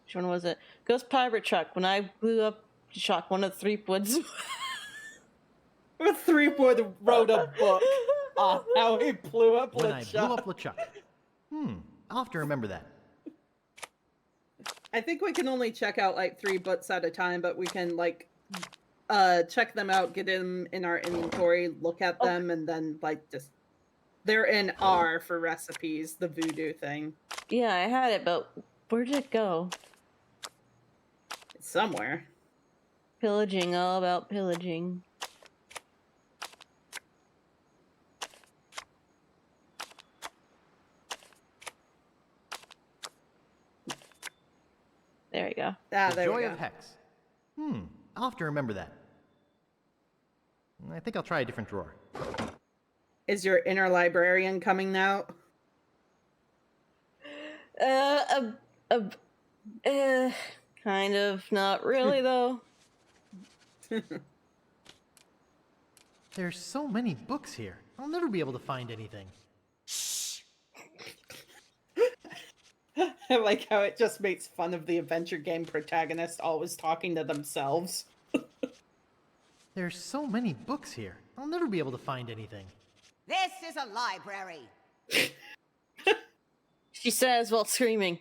Speaker 1: Which one was it? Ghost Pirate Truck. When I blew up Shock, one of Threepwood's.
Speaker 2: Threepwood wrote a book on how he blew up
Speaker 3: When I blew
Speaker 2: LeChuck.
Speaker 3: up LeChuck. I'll have to remember that.
Speaker 2: I think we can only check out like 3 books at a time, but we can like check them out, get them in our inventory, look at them, and then like just they're in R for recipes, the voodoo thing.
Speaker 1: Yeah, I had it, but where did it go?
Speaker 2: It's somewhere.
Speaker 1: Pillaging, all about pillaging. There we go.
Speaker 2: Ah,
Speaker 3: The
Speaker 2: there
Speaker 3: Joy
Speaker 2: we go.
Speaker 3: of Hex. I'll have to remember that. I think I'll try a different drawer.
Speaker 2: Is your inner librarian coming out?
Speaker 1: Kind of. Not really, though.
Speaker 3: There's so many books here. I'll never be able to find anything.
Speaker 2: I like how it just makes fun of the adventure game protagonist always talking to themselves.
Speaker 3: There's so many books here. I'll never be able to find anything.
Speaker 14: This is a library.
Speaker 1: She says while screaming.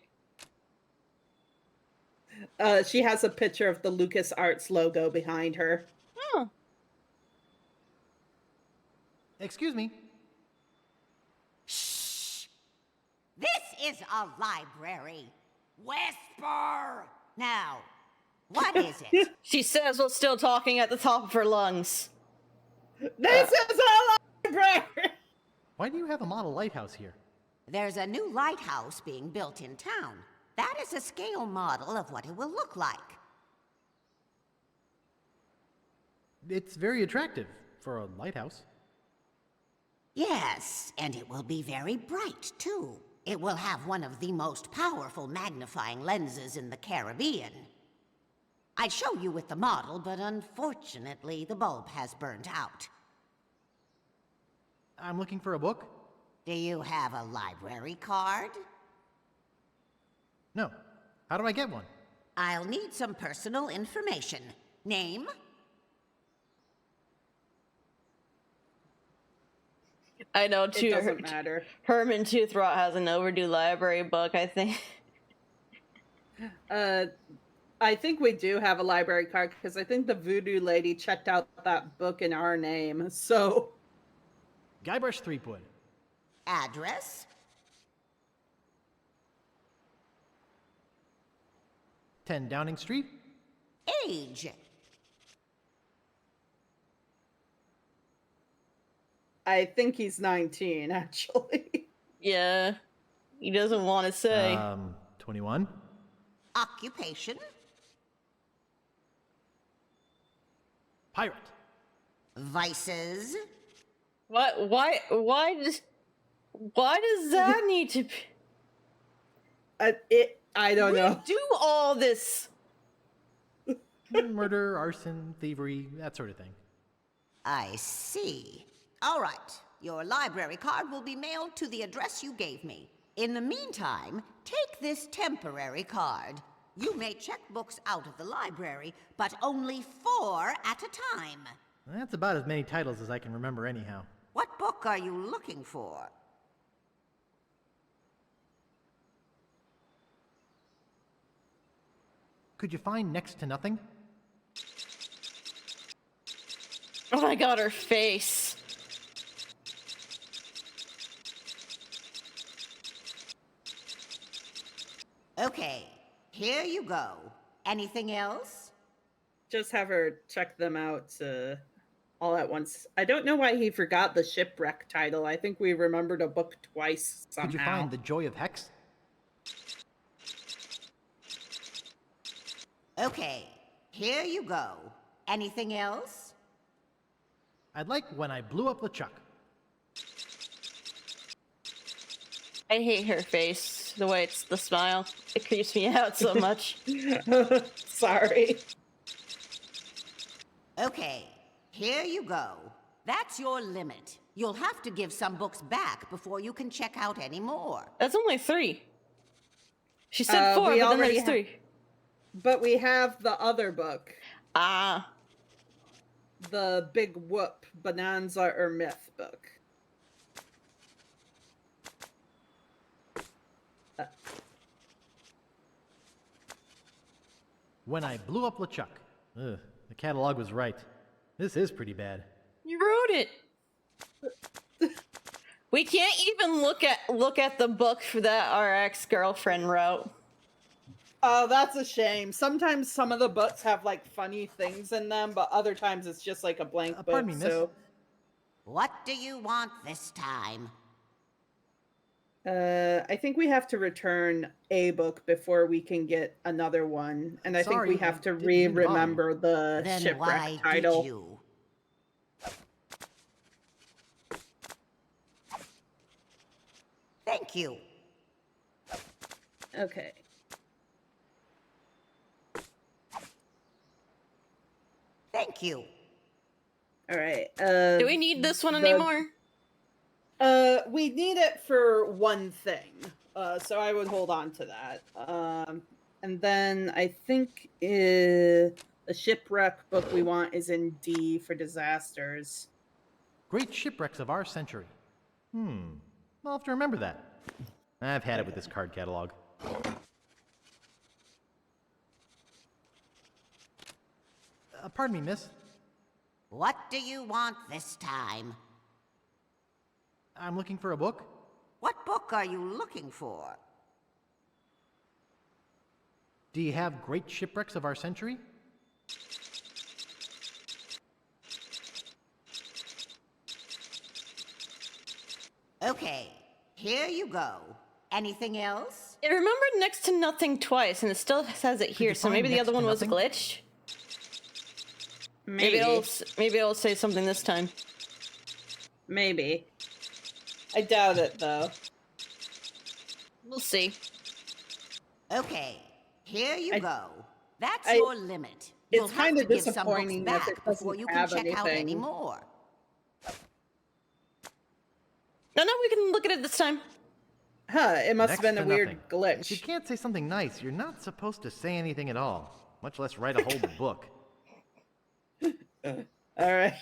Speaker 2: She has a picture of the LucasArts logo behind her.
Speaker 1: Oh.
Speaker 3: Excuse me.
Speaker 14: This is a library. Whisper! Now, what is it?
Speaker 1: She says while still talking at the top of her lungs.
Speaker 2: This is a library!
Speaker 3: Why do you have a model lighthouse here?
Speaker 14: There's a new lighthouse being built in town. That is a scale model of what it will look like.
Speaker 3: It's very attractive for a lighthouse.
Speaker 14: Yes, and it will be very bright, too. It will have one of the most powerful magnifying lenses in the Caribbean. I'd show you with the model, but unfortunately, the bulb has burnt out.
Speaker 3: I'm looking for a book.
Speaker 14: Do you have a library card?
Speaker 3: No. How do I get one?
Speaker 14: I'll need some personal information. Name?
Speaker 1: I know, too.
Speaker 2: It doesn't matter.
Speaker 1: Herman Toothrot has an overdue library book, I think.
Speaker 2: I think we do have a library card, because I think the voodoo lady checked out that book in our name, so...
Speaker 3: Guybrush Threepwood.
Speaker 14: Address?
Speaker 3: 10 Downing Street.
Speaker 14: Age?
Speaker 2: I think he's 19, actually.
Speaker 1: Yeah. He doesn't want to say.
Speaker 3: 21.
Speaker 14: Occupation?
Speaker 3: Pirate.
Speaker 14: Vices?
Speaker 1: What? Why does that need to be?
Speaker 2: I don't know.
Speaker 1: Do all this.
Speaker 3: Murder, arson, thievery, that sort of thing.
Speaker 14: I see. All right. Your library card will be mailed to the address you gave me. In the meantime, take this temporary card. You may check books out of the library, but only 4 at a time.
Speaker 3: That's about as many titles as I can remember anyhow.
Speaker 14: What book are you looking for?
Speaker 3: Could you find Next to Nothing?
Speaker 1: Oh my god, her face.
Speaker 14: Okay, here you go. Anything else?
Speaker 2: Just have her check them out all at once. I don't know why he forgot the shipwreck title. I think we remembered a book twice somehow.
Speaker 3: Could you find The Joy of Hex?
Speaker 14: Okay, here you go. Anything else?
Speaker 3: I'd like When I Blew Up LeChuck.
Speaker 1: I hate her face. The way it's the smile. It creeps me out so much.
Speaker 2: Sorry.
Speaker 14: Okay, here you go. That's your limit. You'll have to give some books back before you can check out any more.
Speaker 1: That's only 3. She said 4,
Speaker 2: we
Speaker 1: but then
Speaker 2: already
Speaker 1: there's 3.
Speaker 2: But we have the other book.
Speaker 1: Ah.
Speaker 2: The Big Whoop, Bonanza or Myth book.
Speaker 3: When I blew up LeChuck. Ugh, the catalog was right. This is pretty bad.
Speaker 1: You wrote it. We can't even look at the book that our ex-girlfriend wrote.
Speaker 2: Oh, that's a shame. Sometimes some of the books have like funny things in them, but other times it's just like a blank book.
Speaker 3: Pardon me, miss.
Speaker 2: So,
Speaker 14: What do you want this time?
Speaker 2: I think we have to return a book before we can get another one, and I think we have to remember the
Speaker 14: Then
Speaker 2: shipwreck
Speaker 14: why
Speaker 2: title.
Speaker 14: did you? Thank you.
Speaker 2: Okay.
Speaker 14: Thank you.
Speaker 2: All right.
Speaker 1: Do we need this one anymore?
Speaker 2: We need it for one thing. So I would hold on to that. And then I think the shipwreck book we want is in D for disasters.
Speaker 3: Great shipwrecks of our century. I'll have to remember that. I've had it with this card catalog. Pardon me, miss.
Speaker 14: What do you want this time?
Speaker 3: I'm looking for a book.
Speaker 14: What book are you looking for?
Speaker 3: Do you have Great Shipwrecks of Our Century?
Speaker 14: Okay, here you go. Anything else?
Speaker 1: It remembered next to nothing twice, and it still says it here, so maybe the other one was glitched? Maybe it'll say something this time.
Speaker 2: Maybe. I doubt it, though.
Speaker 1: We'll see.
Speaker 14: Okay, here you go. That's your limit. You'll
Speaker 2: It's
Speaker 14: have
Speaker 2: kind
Speaker 14: to
Speaker 2: of
Speaker 14: give some books
Speaker 2: disappointing that
Speaker 14: back
Speaker 2: it
Speaker 14: before
Speaker 2: doesn't
Speaker 14: you can
Speaker 2: have
Speaker 14: check out any
Speaker 2: anything.
Speaker 14: more.
Speaker 1: No, we can look at it this time.
Speaker 2: Huh, it must have
Speaker 3: Next
Speaker 2: been a
Speaker 3: to
Speaker 2: weird
Speaker 3: nothing.
Speaker 2: glitch.
Speaker 3: If you can't say something nice, you're not supposed to say anything at all, much less write a whole book.
Speaker 2: Alright.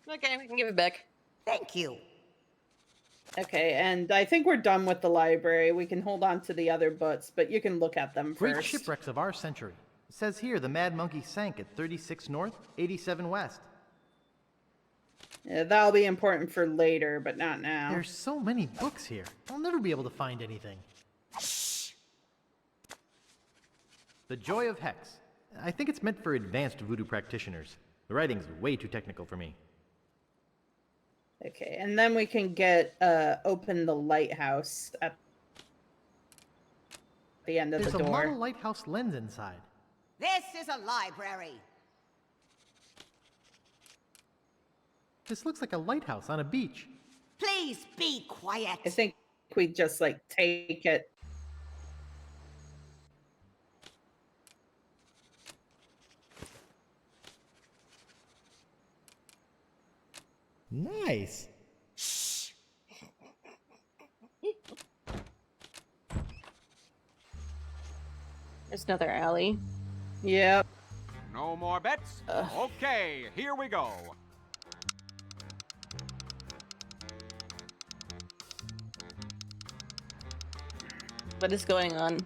Speaker 1: Okay, we can give it back.
Speaker 14: Thank you.
Speaker 2: Okay, and I think we're done with the library. We can hold on to the other books, but you can look at them
Speaker 3: Great
Speaker 2: first.
Speaker 3: shipwrecks of our century. It says here the Mad Monkey sank at 36 North, 87 West.
Speaker 2: Yeah, that'll be important for later, but not now.
Speaker 3: There's so many books here. I'll never be able to find anything. The Joy of Hex. I think it's meant for advanced voodoo practitioners. The writing's way too technical for me.
Speaker 2: Okay, and then we can get open the lighthouse at the end of
Speaker 3: There's
Speaker 2: the
Speaker 3: a
Speaker 2: door.
Speaker 3: model lighthouse lens inside.
Speaker 14: This is a library.
Speaker 3: This looks like a lighthouse on a beach.
Speaker 14: Please be quiet.
Speaker 2: I think we just like take it.
Speaker 3: Nice.
Speaker 1: There's another alley.
Speaker 2: Yep.
Speaker 15: No more bets? Okay, here we go.
Speaker 1: What is going on?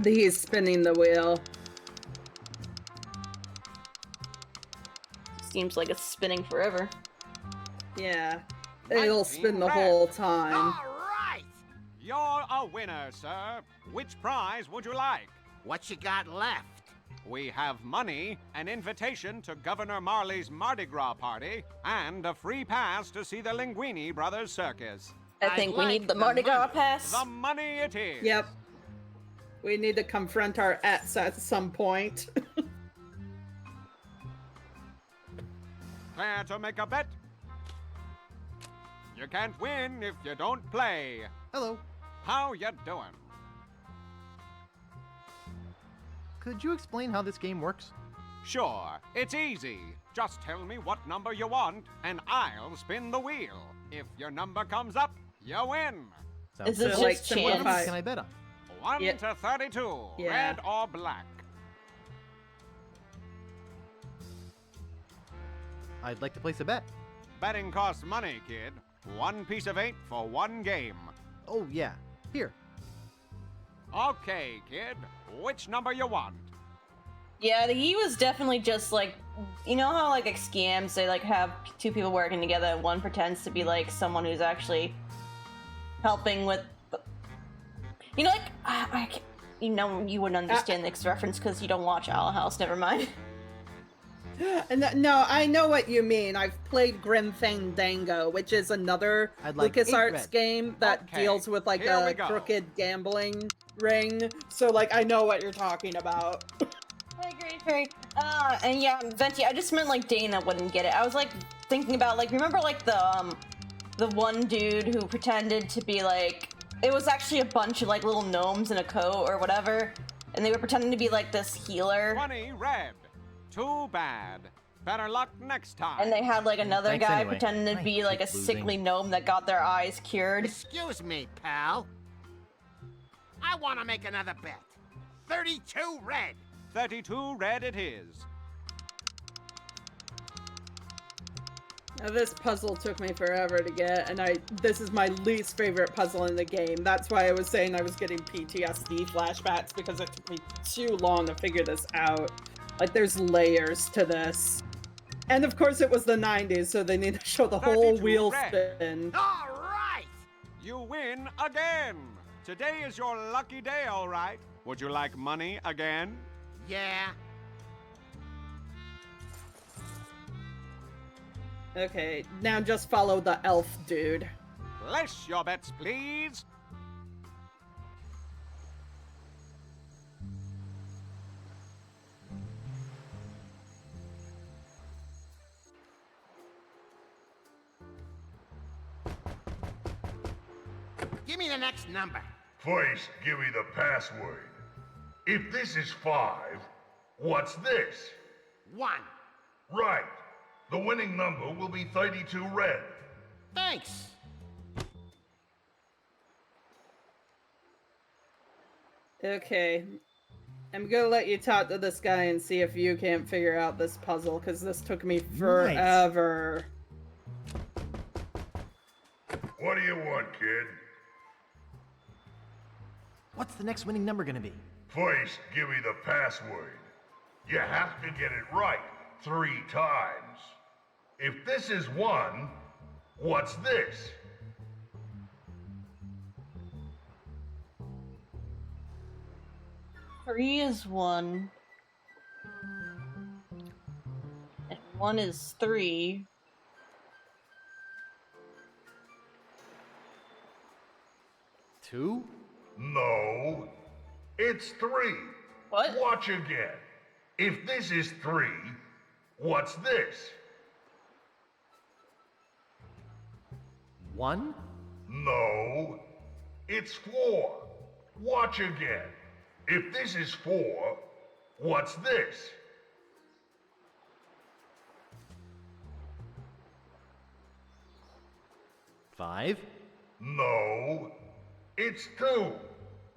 Speaker 2: He's spinning the wheel.
Speaker 1: Seems like it's spinning forever.
Speaker 2: Yeah. It'll spin the whole time.
Speaker 15: All right! You're a winner, sir. Which prize would you like?
Speaker 5: What you got left?
Speaker 15: We have money, an invitation to Governor Marley's Mardi Gras party, and a free pass to see the Linguini Brothers Circus.
Speaker 1: I think we need the Mardi Gras pass.
Speaker 15: The money it is.
Speaker 2: Yep. We need to confront our ex at some point.
Speaker 15: Care to make a bet? You can't win if you don't play.
Speaker 3: Hello.
Speaker 15: How you doing?
Speaker 3: Could you explain how this game works?
Speaker 15: Sure, it's easy. Just tell me what number you want, and I'll spin the wheel. If your number comes up, you win.
Speaker 1: Is this
Speaker 2: So, like,
Speaker 1: just
Speaker 2: simplify-
Speaker 1: chance?
Speaker 3: What can I bet on?
Speaker 15: 1
Speaker 2: Yeah.
Speaker 15: to 32,
Speaker 2: Yeah.
Speaker 15: red or black.
Speaker 3: I'd like to place a bet.
Speaker 15: Betting costs money, kid. 1 piece of 8 for 1 game.
Speaker 3: Oh, yeah. Here.
Speaker 15: Okay, kid. Which number you want?
Speaker 1: Yeah, he was definitely just like, you know how like scams, they like have two people working together and one pretends to be like someone who's actually helping with, you know, like I can't, you know, you wouldn't understand this reference because you don't watch Owl House. Never mind.
Speaker 2: No, I know what you mean. I've played Grim Fandango, which is another
Speaker 3: I'd like 8
Speaker 2: LucasArts
Speaker 3: red.
Speaker 2: game that
Speaker 15: Okay,
Speaker 2: deals with like
Speaker 15: here we
Speaker 2: a
Speaker 15: go.
Speaker 2: crooked gambling ring. So like I know what you're talking about.
Speaker 1: I agree. And yeah, Venti, I just meant like Dana wouldn't get it. I was like thinking about like, remember like the one dude who pretended to be like, it was actually a bunch of like little gnomes in a coat or whatever, and they were pretending to be like this healer.
Speaker 15: 20 red. Too bad. Better luck next time.
Speaker 1: And they had like another
Speaker 3: Thanks
Speaker 1: guy
Speaker 3: anyway.
Speaker 1: pretending to
Speaker 3: I
Speaker 1: be like a
Speaker 3: hate losing.
Speaker 1: sickly gnome that got their eyes cured.
Speaker 5: Excuse me, pal. I want to make another bet. 32 red.
Speaker 15: 32 red it is.
Speaker 2: Now, this puzzle took me forever to get, and this is my least favorite puzzle in the game. That's why I was saying I was getting PTSD flashbacks, because it took me too long to figure this out. Like, there's layers to this. And of course it was the 90s, so they need to show the whole
Speaker 15: 32
Speaker 2: wheel
Speaker 15: red.
Speaker 2: spin.
Speaker 5: All right.
Speaker 15: You win again. Today is your lucky day, all right. Would you like money again?
Speaker 5: Yeah.
Speaker 2: Okay, now just follow the elf dude.
Speaker 15: Place your bets, please.
Speaker 5: Give me the next number.
Speaker 10: First, give me the password. If this is 5, what's this?
Speaker 5: 1.
Speaker 10: Right. The winning number will be 32 red.
Speaker 5: Thanks.
Speaker 2: Okay. I'm gonna let you talk to this guy and see if you can't figure out this puzzle, because this took me forever.
Speaker 10: What do you want, kid?
Speaker 3: What's the next winning number gonna be?
Speaker 10: First, give me the password. You have to get it right 3 times. If this is 1, what's this?
Speaker 1: Three is 1. And 1 is 3.
Speaker 3: Two?
Speaker 10: No, it's 3.
Speaker 1: What?
Speaker 10: Watch again. If this is 3, what's this?
Speaker 3: 1?
Speaker 10: No, it's 4. Watch again. If this is 4, what's this?
Speaker 3: Five?
Speaker 10: No, it's 2.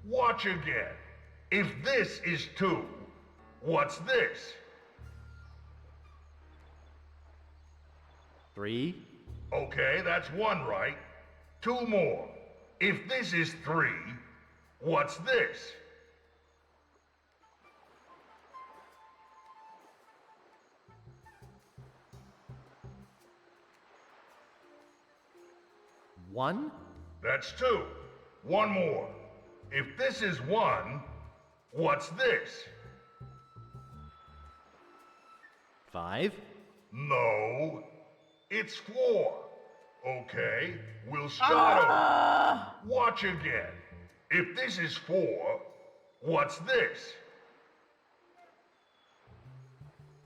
Speaker 10: Watch again. If this is 2, what's this?
Speaker 3: 3?
Speaker 10: Okay, that's 1 right. 2 more. If this is 3, what's this?
Speaker 3: 1?
Speaker 10: That's 2. 1 more. If this is 1, what's this?
Speaker 3: 5?
Speaker 10: No, it's 4. Okay, we'll start over. Watch again. If this is 4, what's this?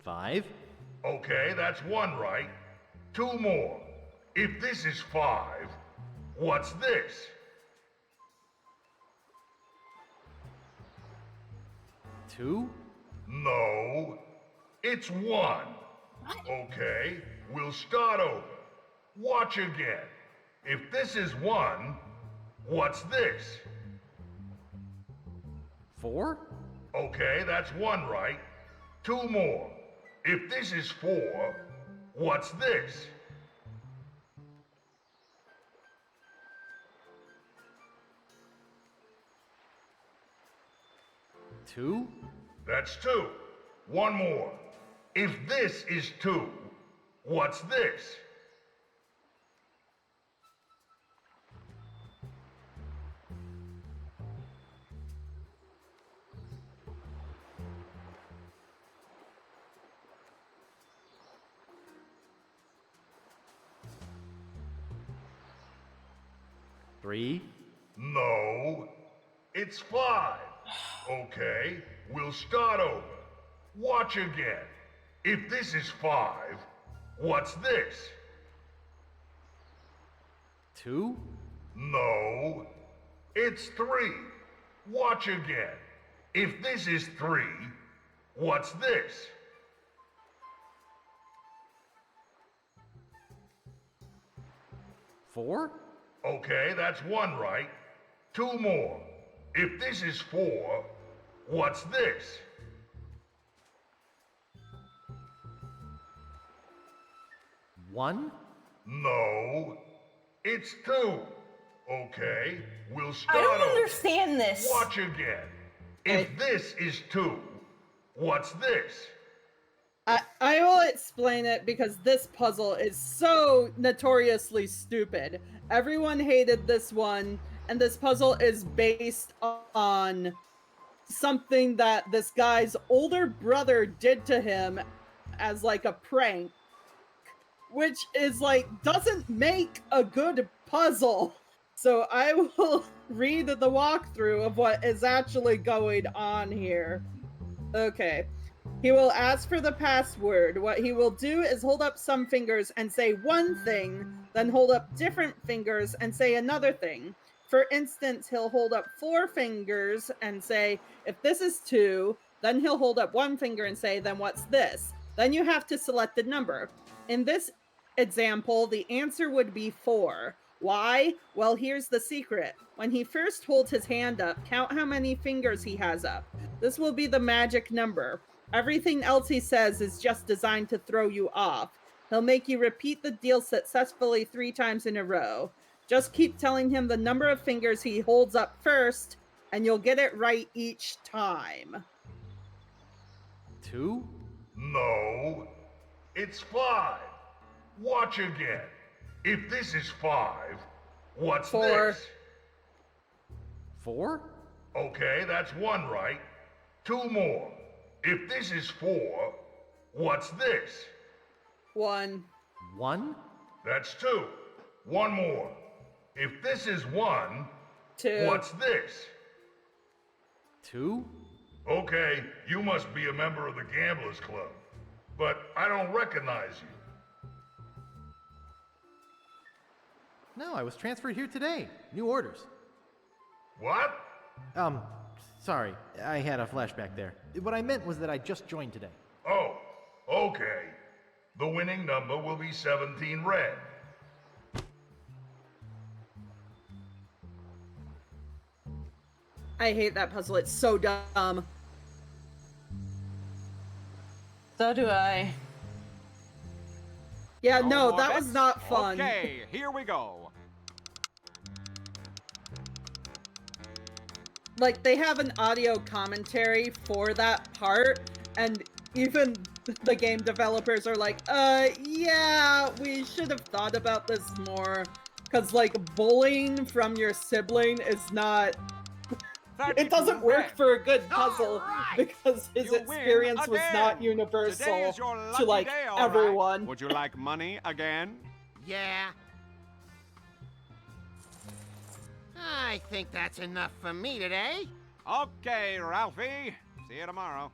Speaker 3: 5?
Speaker 10: Okay, that's 1 right. 2 more. If this is 5, what's this?
Speaker 3: 2?
Speaker 10: No, It's 1. Okay, we'll start over. Watch again. If this is 1, what's this?
Speaker 3: 4?
Speaker 10: Okay, that's 1 right. 2 more. If this is 4, what's this?
Speaker 3: 2?
Speaker 10: That's 2. 1 more. If this is 2, what's this?
Speaker 3: 3?
Speaker 10: No, it's 5. Okay, we'll start over. Watch again. If this is 5, what's this?
Speaker 3: 2?
Speaker 10: No, it's 3. Watch again. If this is 3, what's this?
Speaker 3: 4?
Speaker 10: Okay, that's 1 right. 2 more. If this is 4, what's this?
Speaker 3: 1?
Speaker 10: No, it's 2. Okay, we'll start
Speaker 1: I don't
Speaker 10: over.
Speaker 1: understand this.
Speaker 10: Watch again. If this is 2, what's this?
Speaker 2: I will explain it because this puzzle is so notoriously stupid. Everyone hated this one, and this puzzle is based on something that this guy's older brother did to him as like a prank, which is like, doesn't make a good puzzle. So I will read the walkthrough of what is actually going on here. Okay. He will ask for the password. What he will do is hold up some fingers and say one thing, then hold up different fingers and say another thing. For instance, he'll hold up 4 fingers and say, if this is 2, then he'll hold up 1 finger and say, then what's this? Then you have to select the number. In this example, the answer would be 4. Why? Well, here's the secret. When he first holds his hand up, count how many fingers he has up. This will be the magic number. Everything else he says is just designed to throw you off. He'll make you repeat the deal successfully 3 times in a row. Just keep telling him the number of fingers he holds up first, and you'll get it right each time.
Speaker 3: 2?
Speaker 10: No, it's 5. Watch again. If this is 5, what's
Speaker 2: 4.
Speaker 10: this?
Speaker 3: 4?
Speaker 10: Okay, that's 1 right. 2 more. If this is 4, what's this?
Speaker 2: 1.
Speaker 3: 1?
Speaker 10: That's 2. 1 more. If this is 1,
Speaker 2: 2.
Speaker 10: what's this?
Speaker 3: 2?
Speaker 10: Okay, you must be a member of the Gamblers Club, but I don't recognize you.
Speaker 3: No, I was transferred here today. New orders.
Speaker 10: What?
Speaker 3: Sorry, I had a flashback there. What I meant was that I just joined today.
Speaker 10: Oh, okay. The winning number will be 17 red.
Speaker 2: I hate that puzzle. It's so dumb.
Speaker 1: So do I.
Speaker 2: Yeah,
Speaker 15: No
Speaker 2: no,
Speaker 15: more
Speaker 2: that
Speaker 15: bets?
Speaker 2: was not fun.
Speaker 15: Okay, here we go.
Speaker 2: Like, they have an audio commentary for that part, and even the game developers are like, yeah, we should have thought about this more. Because, like, bullying from your sibling is not... It doesn't work for a good puzzle, because his
Speaker 15: You win
Speaker 2: experience was not
Speaker 15: again.
Speaker 2: universal
Speaker 15: Today is your
Speaker 2: to,
Speaker 15: lucky
Speaker 2: like,
Speaker 15: day, all right.
Speaker 2: everyone.
Speaker 15: Would you like money again?
Speaker 5: Yeah. I think that's enough for me today.
Speaker 15: Okay, Ralphie. See you tomorrow.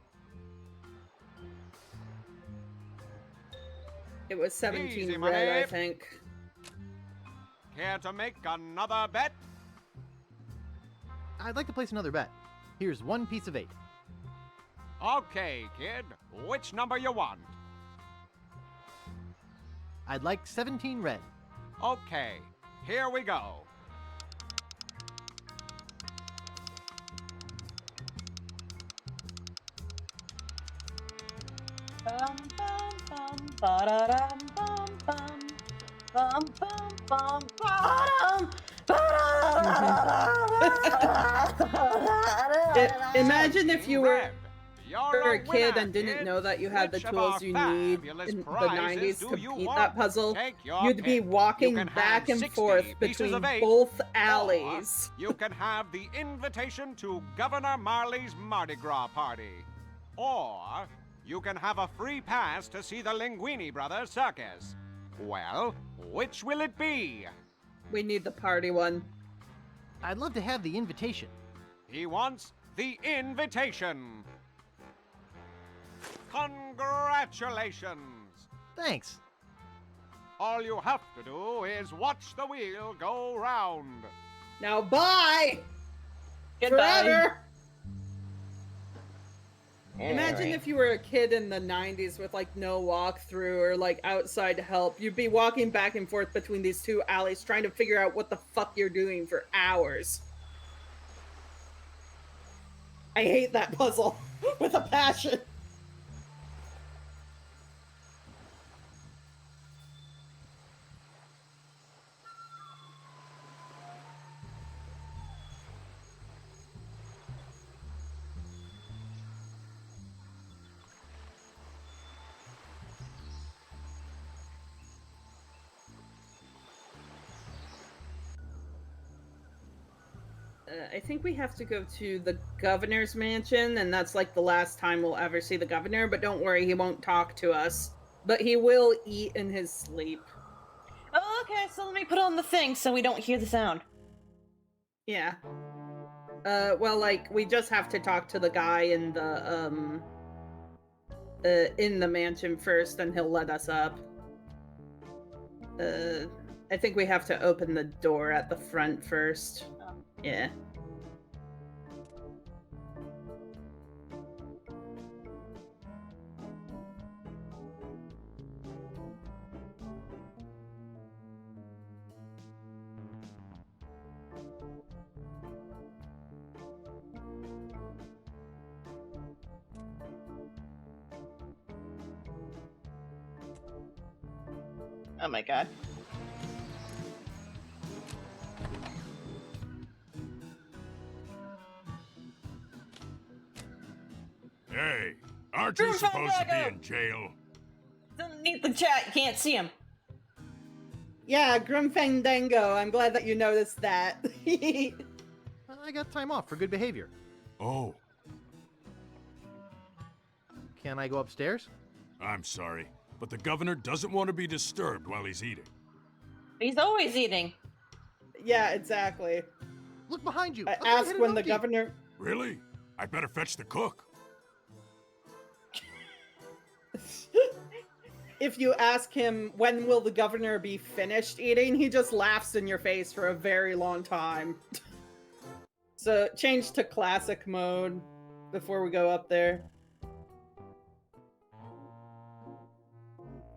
Speaker 2: It was 17
Speaker 15: Easy
Speaker 2: red, I
Speaker 15: money.
Speaker 2: think.
Speaker 15: Care to make another bet?
Speaker 3: I'd like to place another bet. Here's 1 piece of 8.
Speaker 15: Okay, kid. Which number you want?
Speaker 3: I'd like 17 red.
Speaker 15: Okay, here we go.
Speaker 1: Bum bum bum ba-da-dum bum bum bum bum bum ba-dum
Speaker 2: Imagine if you were
Speaker 15: You're
Speaker 2: a kid and didn't
Speaker 15: kid.
Speaker 2: know that you had the
Speaker 15: Which of
Speaker 2: tools
Speaker 15: our
Speaker 2: you need
Speaker 15: fabulous
Speaker 2: in the
Speaker 15: prizes
Speaker 2: 90s
Speaker 15: do
Speaker 2: to
Speaker 15: you
Speaker 2: beat
Speaker 15: want?
Speaker 2: that puzzle.
Speaker 15: Take your
Speaker 2: You'd be
Speaker 15: pick.
Speaker 2: walking
Speaker 15: You can
Speaker 2: back
Speaker 15: have
Speaker 2: and
Speaker 15: 60
Speaker 2: forth
Speaker 15: pieces
Speaker 2: between
Speaker 15: of 8,
Speaker 2: both
Speaker 15: or
Speaker 2: alleys.
Speaker 15: you can have the invitation to Governor Marley's Mardi Gras party. Or you can have a free pass to see the Linguini Brothers circus. Well, which will it be?
Speaker 2: We need the party one.
Speaker 3: I'd love to have the invitation.
Speaker 15: He wants the invitation. Congratulations!
Speaker 3: Thanks.
Speaker 15: All you have to do is watch the wheel go round.
Speaker 2: Now bye!
Speaker 1: Goodbye.
Speaker 2: Forever! Imagine
Speaker 1: Anyway.
Speaker 2: if you were a kid in the 90s with like no walkthrough or like outside help. You'd be walking back and forth between these two alleys trying to figure out what the fuck you're doing for hours. I hate that puzzle with a passion. I think we have to go to the governor's mansion, and that's like the last time we'll ever see the governor, but don't worry, he won't talk to us. But he will eat in his sleep.
Speaker 1: Oh, okay, so let me put on the thing so we don't hear the sound.
Speaker 2: Yeah. Well, like, we just have to talk to the guy in the mansion first, and he'll let us up. I think we have to open the door at the front first. Yeah.
Speaker 1: Oh my god.
Speaker 9: Hey, aren't you supposed to be in jail?
Speaker 1: Underneath the chat, you can't see him.
Speaker 2: Yeah, Grim Fandango, I'm glad that you noticed that.
Speaker 3: I got time off for good behavior.
Speaker 9: Oh,
Speaker 3: Can I go upstairs?
Speaker 9: I'm sorry, but the governor doesn't want to be disturbed while he's eating.
Speaker 1: He's always eating.
Speaker 2: Yeah, exactly.
Speaker 3: Look behind you.
Speaker 2: Ask when the governor...
Speaker 9: Really? I better fetch the cook.
Speaker 2: If you ask him, when will the governor be finished eating, he just laughs in your face for a very long time. So, change to classic mode before we go up there.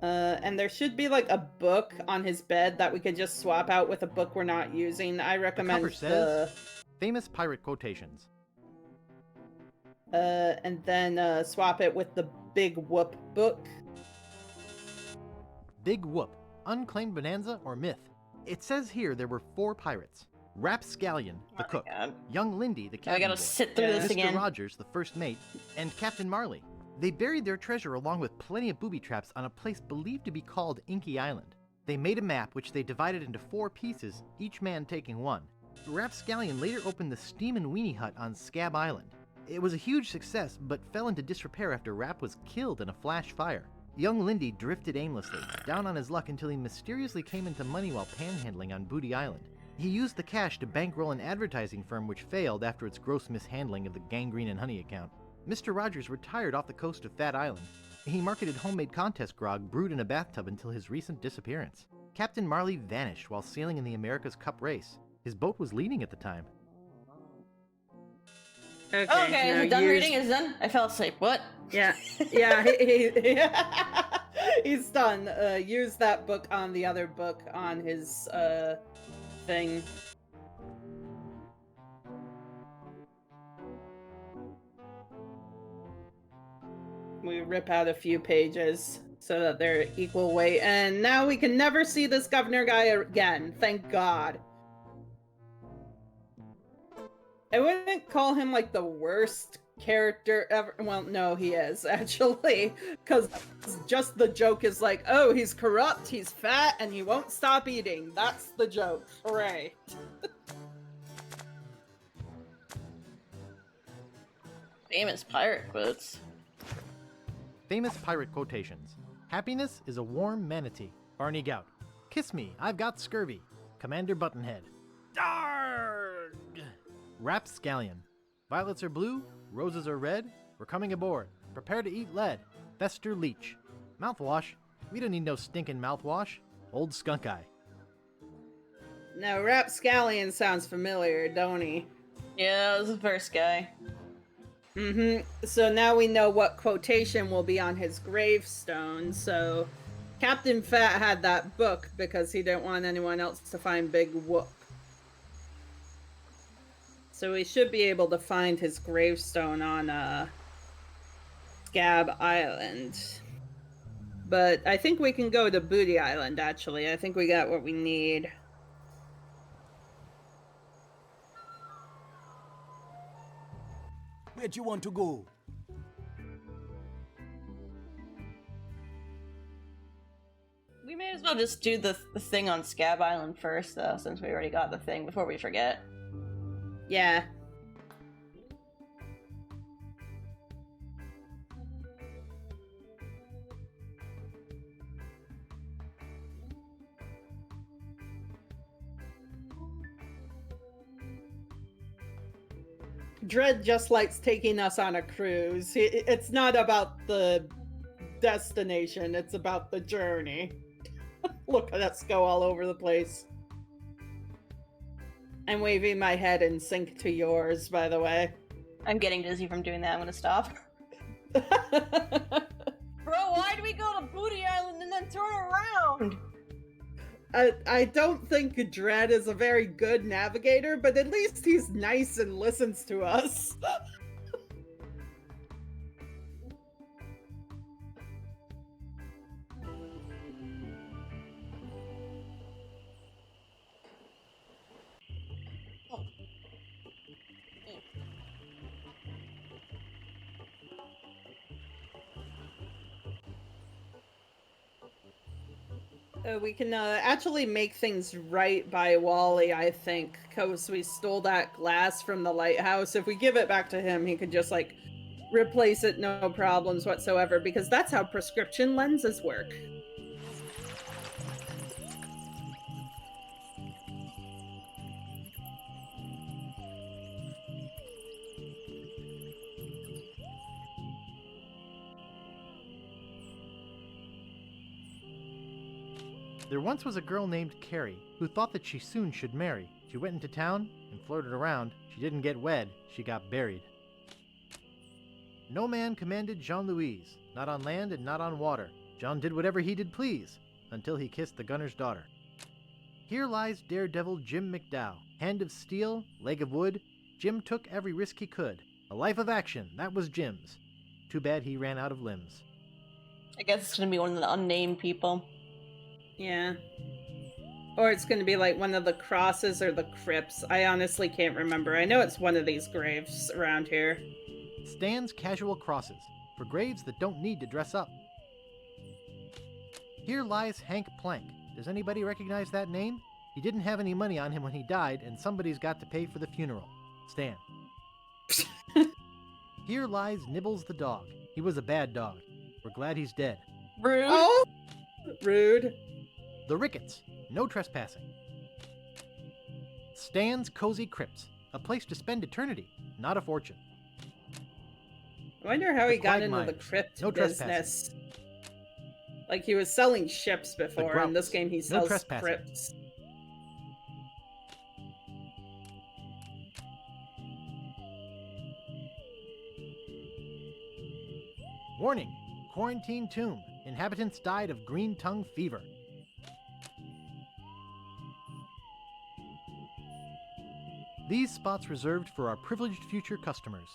Speaker 2: And there should be like a book on his bed that we could just swap out with a book we're not using. I recommend
Speaker 3: The cover says, famous pirate quotations.
Speaker 2: and then swap it with the Big Whoop book.
Speaker 3: Big Whoop, Unclaimed Bonanza or Myth. It says here there were 4 pirates. Rapscallion, the cook. Young Lindy, the cabin
Speaker 1: gotta
Speaker 3: boy.
Speaker 1: sit through this
Speaker 3: Mr.
Speaker 1: again.
Speaker 3: Rogers, the first mate. And Captain Marley. They buried their treasure along with plenty of booby traps on a place believed to be called Inky Island. They made a map which they divided into 4 pieces, each man taking one. Rapscallion later opened the Steam and Weenie Hut on Scab Island. It was a huge success, but fell into disrepair after Rap was killed in a flash fire. Young Lindy drifted aimlessly, down on his luck until he mysteriously came into money while panhandling on Booty Island. He used the cash to bankroll an advertising firm which failed after its gross mishandling of the Gangrene and Honey account. Mr. Rogers retired off the coast of Fat Island. He marketed homemade contest grog brewed in a bathtub until his recent disappearance. Captain Marley vanished while sailing in the America's Cup race. His boat was leading at the time.
Speaker 1: Okay,
Speaker 2: now
Speaker 1: done
Speaker 2: use-
Speaker 1: reading is done. I fell asleep. What?
Speaker 2: Yeah, he's done. Use that book on the other book on his thing. We rip out a few pages so that they're equal weight, and now we can never see this governor guy again. Thank God. I wouldn't call him like the worst character ever. Well, no, he is actually, because just the joke is like, oh, he's corrupt, he's fat, and he won't stop eating. That's the joke. Hooray.
Speaker 1: Famous pirate quotes.
Speaker 3: Famous pirate quotations. Happiness is a warm manatee. Barney Gout. Kiss me, I've got scurvy. Commander Buttonhead. Darg! Rapscallion. Violets are blue, roses are red. We're coming aboard. Prepare to eat lead. Fester Leech. Mouthwash. We don't need no stinking mouthwash. Old Skunk Eye.
Speaker 2: Now, Rapscallion sounds familiar, don't he?
Speaker 1: Yeah, that was the first guy.
Speaker 2: So now we know what quotation will be on his gravestone. So Captain Fat had that book because he didn't want anyone else to find Big Whoop. So we should be able to find his gravestone on Scab Island. But I think we can go to Booty Island, actually. I think we got what we need.
Speaker 6: Where do you want to go?
Speaker 1: We may as well just do the thing on Scab Island first, though, since we already got the thing, before we forget.
Speaker 2: Yeah. Dredd just likes taking us on a cruise. It's not about the destination, it's about the journey. Look at us go all over the place. I'm waving my head in sync to yours, by the way.
Speaker 1: I'm getting dizzy from doing that. I'm gonna stop. Bro, why do we go to Booty Island and then turn around?
Speaker 2: I don't think Dredd is a very good navigator, but at least he's nice and listens to us. We can actually make things right by Wally, I think, because we stole that glass from the lighthouse. If we give it back to him, he could just, like, replace it, no problems whatsoever, because that's how prescription lenses work.
Speaker 3: There once was a girl named Carrie who thought that she soon should marry. She went into town and flirted around. She didn't get wed, she got buried. No man commanded Jean-Louise, not on land and not on water. John did whatever he did please, until he kissed the gunner's daughter. Here lies daredevil Jim McDowell, hand of steel, leg of wood. Jim took every risk he could. A life of action, that was Jim's. Too bad he ran out of limbs.
Speaker 1: I guess it's gonna be one of the unnamed people.
Speaker 2: Yeah. Or it's going to be like one of the crosses or the crypts. I honestly can't remember. I know it's one of these graves around here.
Speaker 3: Stands casual crosses, for graves that don't need to dress up. Here lies Hank Plank. Does anybody recognize that name? He didn't have any money on him when he died, and somebody's got to pay for the funeral. Stan. Here lies Nibbles the dog. He was a bad dog. We're glad he's dead.
Speaker 1: Rude.
Speaker 2: Oh! Rude.
Speaker 3: The Ricketts. No trespassing. Stan's Cozy Crypts. A place to spend eternity, not a fortune.
Speaker 2: I wonder how he got into the
Speaker 3: Quagmires.
Speaker 2: crypt
Speaker 3: No
Speaker 2: business. Like, he was selling ships before, in this
Speaker 3: Grouts.
Speaker 2: game he
Speaker 3: No
Speaker 2: sells
Speaker 3: trespassing.
Speaker 2: crypts.
Speaker 3: Warning, quarantine tomb. Inhabitants died of green tongue fever. These spots reserved for our privileged future customers.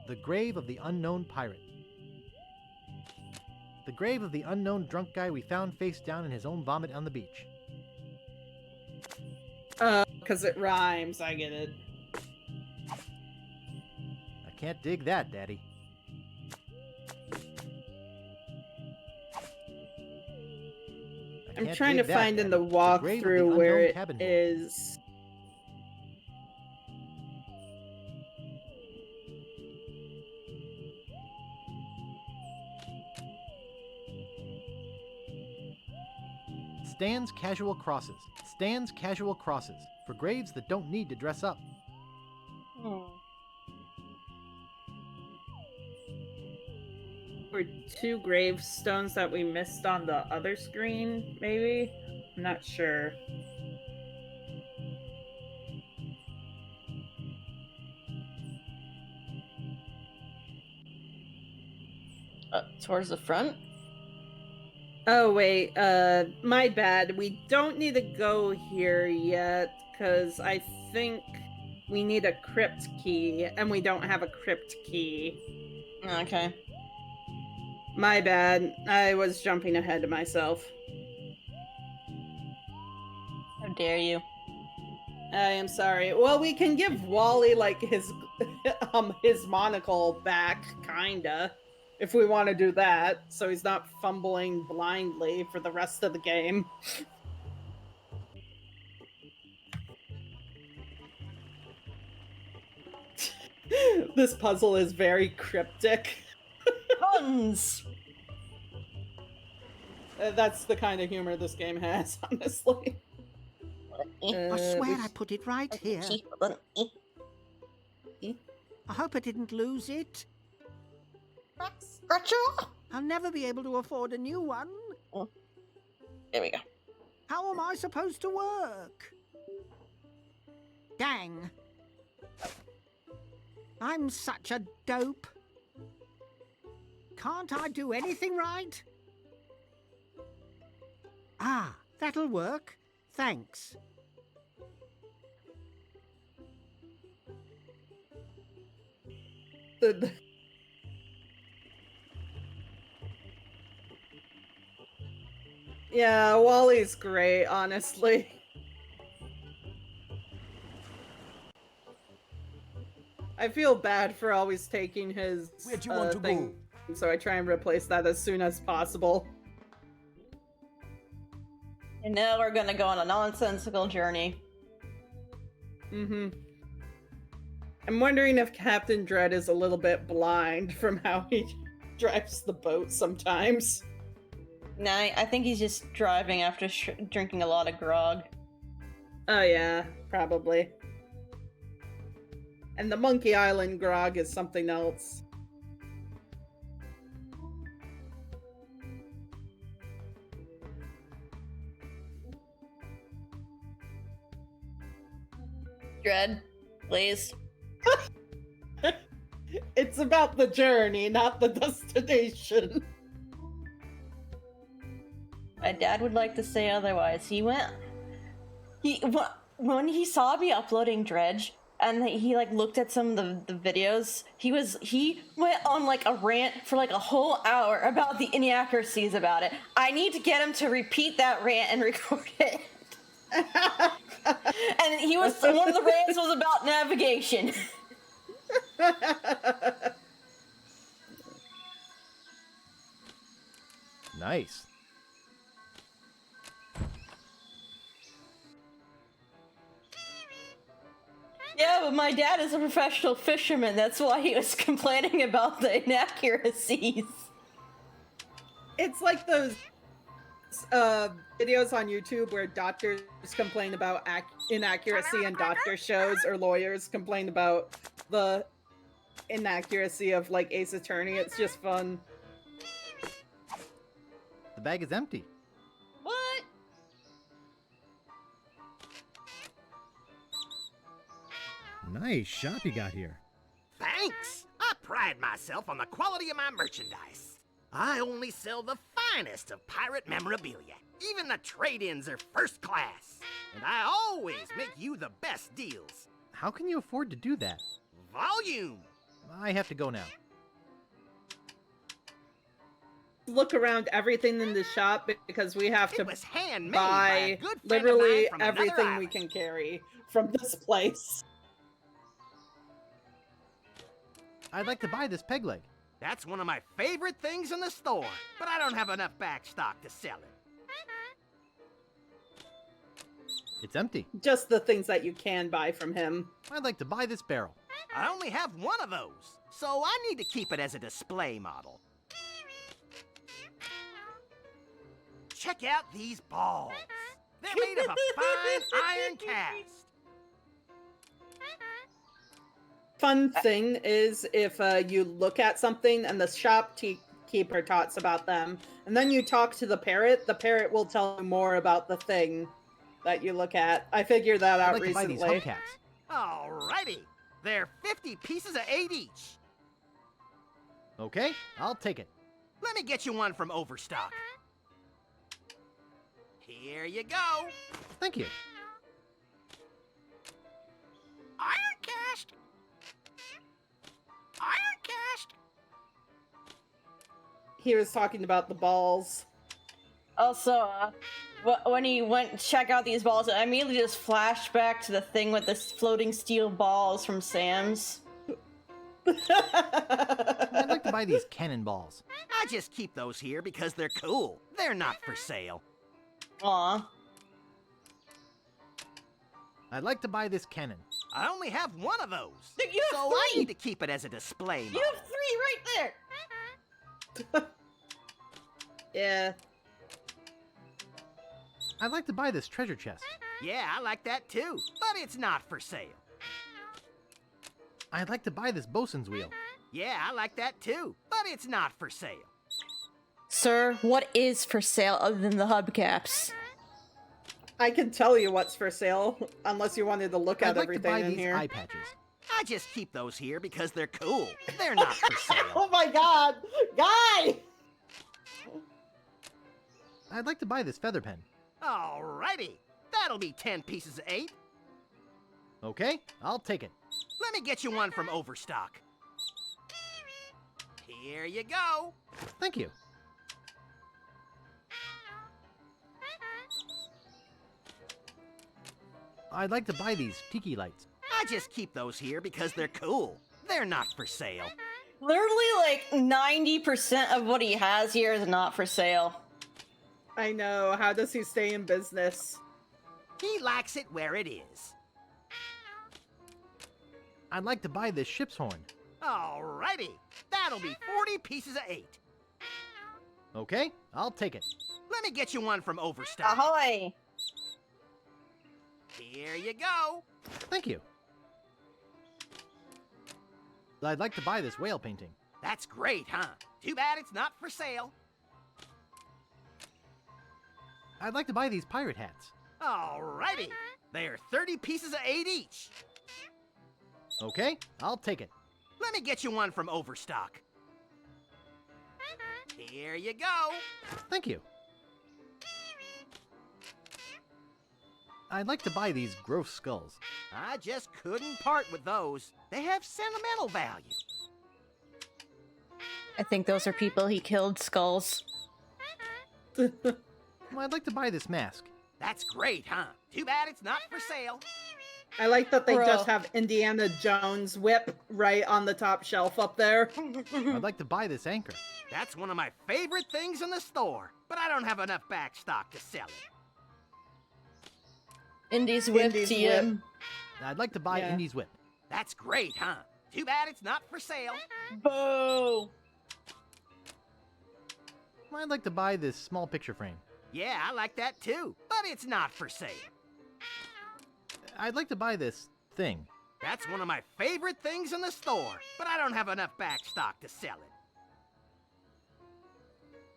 Speaker 3: The grave of the unknown pirate. The grave of the unknown drunk guy we found face down in his own vomit on the beach.
Speaker 2: Because it rhymes, I get it.
Speaker 3: I can't dig that, Daddy.
Speaker 2: I'm trying to find in the walkthrough where it is.
Speaker 3: Stands casual crosses. Stands casual crosses. For graves that don't need to dress up.
Speaker 2: Or 2 gravestones that we missed on the other screen, maybe? I'm not sure.
Speaker 1: Towards the front?
Speaker 2: Oh, wait, my bad. We don't need to go here yet, because I think we need a crypt key, and we don't have a crypt key.
Speaker 1: Okay.
Speaker 2: My bad. I was jumping ahead of myself.
Speaker 1: How dare you?
Speaker 2: I am sorry. Well, we can give Wally, like, his monocle back, kinda. If we want to do that, so he's not fumbling blindly for the rest of the game. This puzzle is very cryptic.
Speaker 1: Puns!
Speaker 2: That's the kind of humor this game has, honestly.
Speaker 7: I swear I put it right here. I hope I didn't lose it. I'll never be able to afford a new one.
Speaker 1: There we go.
Speaker 7: How am I supposed to work? Dang. I'm such a dope. Can't I do anything right? Ah, that'll work. Thanks.
Speaker 2: Yeah, Wally's great, honestly. I feel bad for always taking his
Speaker 6: Where'd you want to
Speaker 2: thing, so I try and replace that as soon as possible.
Speaker 1: And now we're gonna go on a nonsensical journey.
Speaker 2: Mm-hmm. I'm wondering if Captain Dread is a little bit blind from how he drives the boat sometimes.
Speaker 1: Nah, I think he's just driving after drinking a lot of grog.
Speaker 2: Oh yeah, probably. And the Monkey Island grog is something else.
Speaker 1: Dread, please.
Speaker 2: It's about the journey, not the destination.
Speaker 1: My dad would like to say otherwise. When he saw me uploading Dredge, and he like looked at some of the videos, he went on like a rant for like a whole hour about the inaccuracies about it. I need to get him to repeat that rant and record it. And one of the rants was about navigation.
Speaker 3: Nice.
Speaker 1: Yeah, but my dad is a professional fisherman. That's why he was complaining about the inaccuracies.
Speaker 2: It's like those videos on YouTube where doctors complain about inaccuracy in doctor shows, or lawyers complain about the inaccuracy of like Ace Attorney. It's just fun.
Speaker 3: The bag is empty.
Speaker 1: What?
Speaker 3: Nice shop you got here.
Speaker 5: Thanks. pride myself on the quality of my merchandise. I only sell the finest of pirate memorabilia. Even the trade-ins are first class. And I always make you the best deals.
Speaker 3: How can you afford to do that?
Speaker 5: Volume!
Speaker 3: I have to go now.
Speaker 2: Look around everything in the shop because we have to
Speaker 5: was handmade by a
Speaker 2: buy
Speaker 5: good friend of
Speaker 2: literally
Speaker 5: mine from another
Speaker 2: everything we
Speaker 5: island.
Speaker 2: can carry from this place.
Speaker 3: I'd like to buy this peg leg.
Speaker 5: That's one of my favorite things in the store, but I don't have enough back stock to sell it.
Speaker 3: It's empty.
Speaker 2: Just the things that you can buy from him.
Speaker 3: I'd like to buy this barrel.
Speaker 5: I only have one of those, so I need to keep it as a display model. Check out these balls. They're made of a fine iron cast.
Speaker 2: Fun thing is if you look at something and the shopkeeper talks about them, and then you talk to the parrot will tell you more about the thing that you look at. I figured that out
Speaker 3: I'd like
Speaker 2: recently.
Speaker 3: to buy these hubcaps.
Speaker 5: Alrighty. They're 50 pieces of 8 each.
Speaker 3: Okay, I'll take it.
Speaker 5: Let me get you one from Overstock. Here you go.
Speaker 3: Thank you.
Speaker 5: Iron cast. Iron cast.
Speaker 2: He was talking about the balls.
Speaker 1: Also, when he went to check out these balls, I immediately just flashed back to the thing with the floating steel balls from Sam's.
Speaker 3: I'd like to buy these cannonballs.
Speaker 5: I just keep those here because they're cool. They're not for sale.
Speaker 1: Aw.
Speaker 3: I'd like to buy this cannon.
Speaker 5: I only have one of those.
Speaker 1: You have
Speaker 5: so
Speaker 1: three.
Speaker 5: I need to keep it as a display model.
Speaker 1: You have 3 right there!
Speaker 2: Yeah.
Speaker 3: I'd like to buy this treasure chest.
Speaker 5: Yeah, I like that too, but it's not for sale.
Speaker 3: I'd like to buy this bosun's wheel.
Speaker 5: Yeah, I like that too, but it's not for sale.
Speaker 1: Sir, what is for sale other than the hubcaps?
Speaker 2: I can tell you what's for sale, unless you wanted to look
Speaker 3: I'd
Speaker 2: at
Speaker 3: like to
Speaker 2: everything
Speaker 3: buy
Speaker 2: in
Speaker 3: these
Speaker 2: here.
Speaker 3: eye patches.
Speaker 5: I just keep those here because they're cool. They're not for sale.
Speaker 2: Oh my god! Guy!
Speaker 3: I'd like to buy this feather pen.
Speaker 5: Alrighty. That'll be 10 pieces of 8.
Speaker 3: Okay, I'll take it.
Speaker 5: Let me get you one from Overstock. Here you go.
Speaker 3: Thank you. I'd like to buy these tiki lights.
Speaker 5: I just keep those here because they're cool. They're not for sale.
Speaker 1: Literally, like, 90% of what he has here is not for sale.
Speaker 2: I know. How does he stay in business?
Speaker 5: He likes it where it is.
Speaker 3: I'd like to buy this ship's horn.
Speaker 5: Alrighty. That'll be 40 pieces of 8.
Speaker 3: Okay, I'll take it.
Speaker 5: Let me get you one from Overstock.
Speaker 1: Ahoy!
Speaker 5: Here you go.
Speaker 3: Thank you. I'd like to buy this whale painting.
Speaker 5: That's great, huh? Too bad it's not for sale.
Speaker 3: I'd like to buy these pirate hats.
Speaker 5: Alrighty. They're 30 pieces of 8 each.
Speaker 3: Okay, I'll take it.
Speaker 5: Let me get you one from Overstock. Here you go.
Speaker 3: Thank you. I'd like to buy these gross skulls.
Speaker 5: I just couldn't part with those. They have sentimental value.
Speaker 1: I think those are people he killed, skulls.
Speaker 3: Well, I'd like to buy this mask.
Speaker 5: That's great, huh? Too bad it's not for sale.
Speaker 2: I like that they
Speaker 1: Bro.
Speaker 2: just have Indiana Jones whip right on the top shelf up there.
Speaker 3: I'd like to buy this anchor.
Speaker 5: That's one of my favorite things in the store, but I don't have enough back stock to sell it.
Speaker 1: Indy's whip
Speaker 2: Indy's
Speaker 1: to you.
Speaker 2: whip.
Speaker 3: I'd like to buy
Speaker 2: Yeah.
Speaker 3: Indy's whip.
Speaker 5: That's great, huh? Too bad it's not for sale.
Speaker 1: Boo!
Speaker 3: I'd like to buy this small picture frame.
Speaker 5: Yeah, I like that too, but it's not for sale.
Speaker 3: I'd like to buy this thing.
Speaker 5: That's one of my favorite things in the store, but I don't have enough back stock to sell it.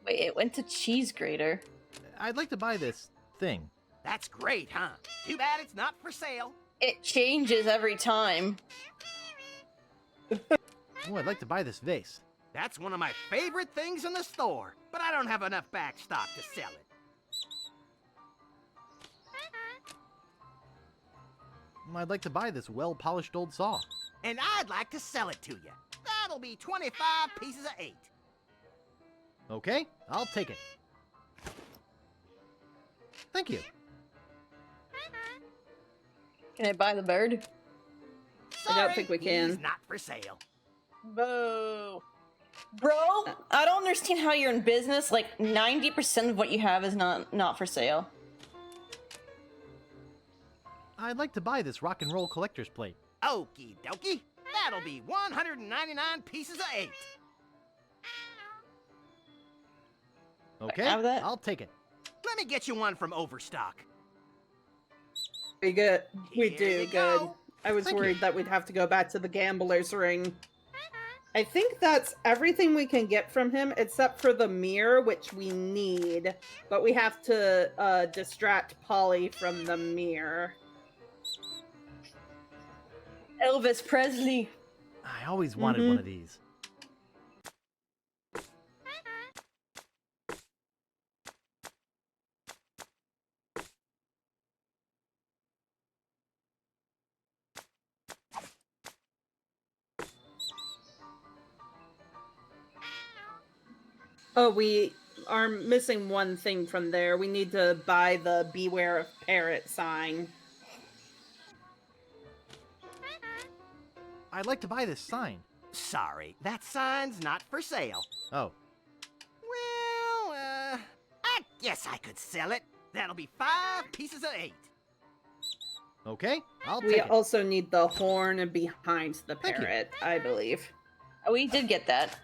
Speaker 1: Wait, it went to cheese grater.
Speaker 3: I'd like to buy this thing.
Speaker 5: That's great, huh? Too bad it's not for sale.
Speaker 1: It changes every time.
Speaker 3: Oh, I'd like to buy this vase.
Speaker 5: That's one of my favorite things in the store, but I don't have enough back stock to sell it.
Speaker 3: I'd like to buy this well-polished old saw.
Speaker 5: And I'd like to sell it to you. That'll be 25 pieces of 8.
Speaker 3: Okay, I'll take it. Thank you.
Speaker 1: Can I buy the bird?
Speaker 5: Sorry,
Speaker 2: I don't think we can.
Speaker 5: He's not for sale.
Speaker 1: Boo. Bro, I don't understand how you're in business. Like 90% of what you have is not for sale.
Speaker 3: I'd like to buy this rock and roll collector's plate.
Speaker 5: Okie dokie. That'll be 199 pieces of 8.
Speaker 3: Okay,
Speaker 1: Have that?
Speaker 3: I'll take it.
Speaker 5: Let me get you one from Overstock.
Speaker 2: We good. We
Speaker 5: Here
Speaker 2: do
Speaker 5: you
Speaker 2: good.
Speaker 5: go.
Speaker 2: I was
Speaker 3: Thank
Speaker 2: worried
Speaker 3: you.
Speaker 2: that we'd have to go back to the gambler's ring. I think that's everything we can get from him, except for the mirror, which we need. But we have to distract Polly from the mirror.
Speaker 1: Elvis Presley.
Speaker 3: I always wanted one of these.
Speaker 2: Oh, we are missing one thing from there. We need to buy the Beware of Parrot sign.
Speaker 3: I'd like to buy this sign.
Speaker 5: Sorry, that sign's not for sale.
Speaker 3: Oh,
Speaker 5: Well, I guess I could sell it. That'll be 5 pieces of 8.
Speaker 3: okay, I'll
Speaker 2: We
Speaker 3: take it.
Speaker 2: also need the horn behind the
Speaker 3: Thank you.
Speaker 2: parrot, I believe.
Speaker 1: Oh, we did get that.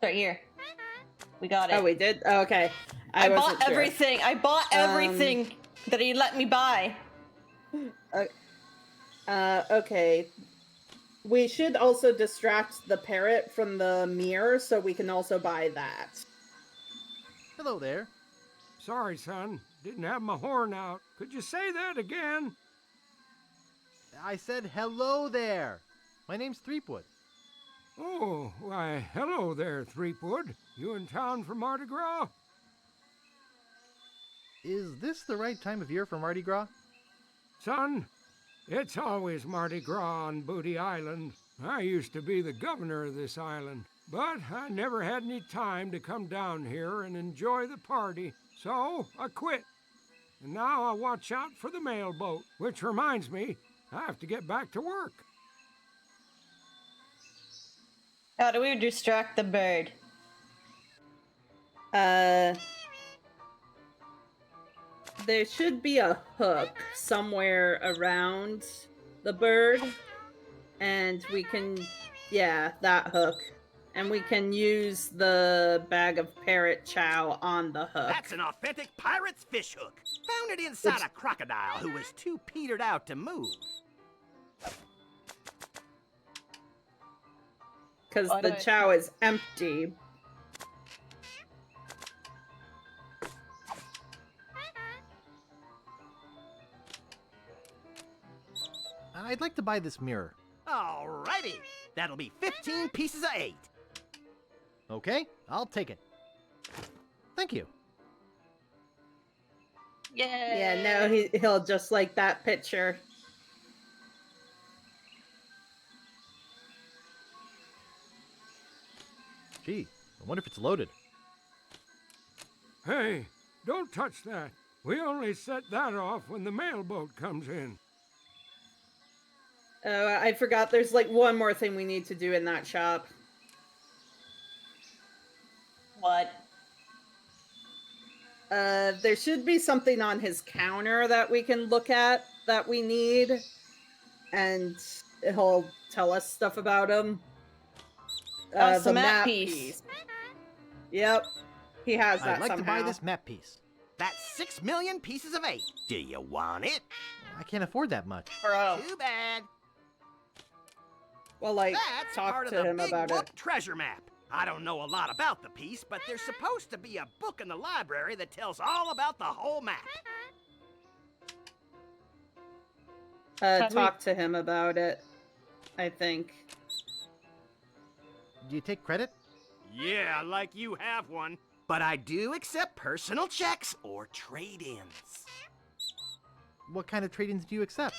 Speaker 1: Right here. We got it.
Speaker 2: Oh, we did? Oh, okay.
Speaker 1: I
Speaker 2: wasn't
Speaker 1: bought
Speaker 2: sure.
Speaker 1: everything. I bought everything that he let me buy.
Speaker 2: Okay. We should also distract the parrot from the mirror, so we can also buy that.
Speaker 3: Hello there.
Speaker 4: Sorry, son. Didn't have my horn out. Could you say that again?
Speaker 3: I said hello there. My name's Threepwood.
Speaker 4: Oh, why, hello there, Threepwood. You in town for Mardi Gras?
Speaker 3: Is this the right time of year for Mardi Gras?
Speaker 4: Son, it's always Mardi Gras on Booty Island. I used to be the governor of this island, but I never had any time to come down here and enjoy the party, so I quit. And now I watch out for the mail boat, which reminds me, I have to get back to work.
Speaker 1: How do we distract the bird?
Speaker 2: There should be a hook somewhere around the bird, and we can, yeah, that hook. And we can use the bag of parrot chow on the hook.
Speaker 5: That's an authentic pirate's fish hook. Found it inside a crocodile who was too petered out to move.
Speaker 2: Because the chow is empty.
Speaker 3: I'd like to buy this mirror.
Speaker 5: Alrighty. That'll be 15 pieces of 8.
Speaker 3: Okay, I'll take it. Thank you.
Speaker 1: Yay!
Speaker 2: Yeah, no, he'll just like that picture.
Speaker 3: Gee, I wonder if it's loaded.
Speaker 4: Hey, don't touch that. We only set that off when the mailboat comes in.
Speaker 2: Oh, I forgot there's like one more thing we need to do in that shop.
Speaker 1: What?
Speaker 2: There should be something on his counter that we can look at that we need. And he'll tell us stuff about him.
Speaker 1: It's
Speaker 2: the
Speaker 1: a map
Speaker 2: piece.
Speaker 1: piece.
Speaker 2: Yep. He has that
Speaker 3: I'd like
Speaker 2: somehow.
Speaker 3: to buy this map piece.
Speaker 5: That's 6 million pieces of 8. Do you want it?
Speaker 3: I can't afford that much.
Speaker 1: Bro.
Speaker 5: Too bad.
Speaker 2: Well, like,
Speaker 5: That's
Speaker 2: talk
Speaker 5: part of
Speaker 2: to
Speaker 5: the
Speaker 2: him
Speaker 5: big
Speaker 2: about
Speaker 5: book
Speaker 2: it.
Speaker 5: treasure map. I don't know a lot about the piece, but there's supposed to be a book in the library that tells all about the whole map.
Speaker 2: talk to him about it, I think.
Speaker 3: Do you take credit?
Speaker 5: Yeah, like you have one. But I do accept personal checks or trade-ins.
Speaker 3: What kind of trade-ins do you accept?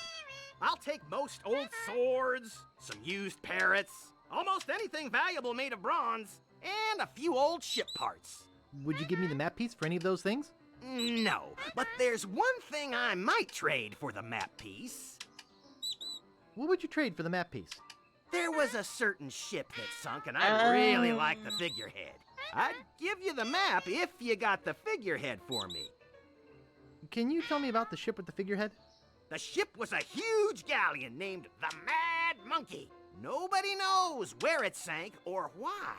Speaker 5: I'll take most old swords, some used parrots, almost anything valuable made of bronze, and a few old ship parts.
Speaker 3: Would you give me the map piece for any of those things?
Speaker 5: No, but there's one thing I might trade for the map piece.
Speaker 3: What would you trade for the map piece?
Speaker 5: There was a certain ship that sunk, and I really like the figurehead. I'd give you the map if you got the figurehead for me.
Speaker 3: Can you tell me about the ship with the figurehead?
Speaker 5: The ship was a huge galleon named the Mad Monkey. Nobody knows where it sank or why.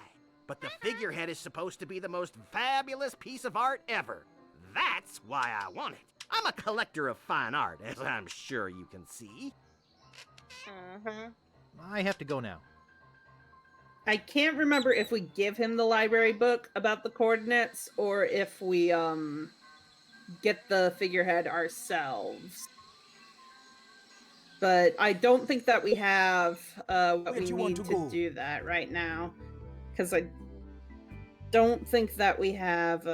Speaker 5: But the figurehead is supposed to be the most fabulous piece of art ever. That's why I want it. I'm a collector of fine art, as I'm sure you can see.
Speaker 3: I have to go now.
Speaker 2: I can't remember if we give him the library book about the coordinates or if we get the figurehead ourselves. But I don't think that we have what we need to do that right now. Because I don't think that we have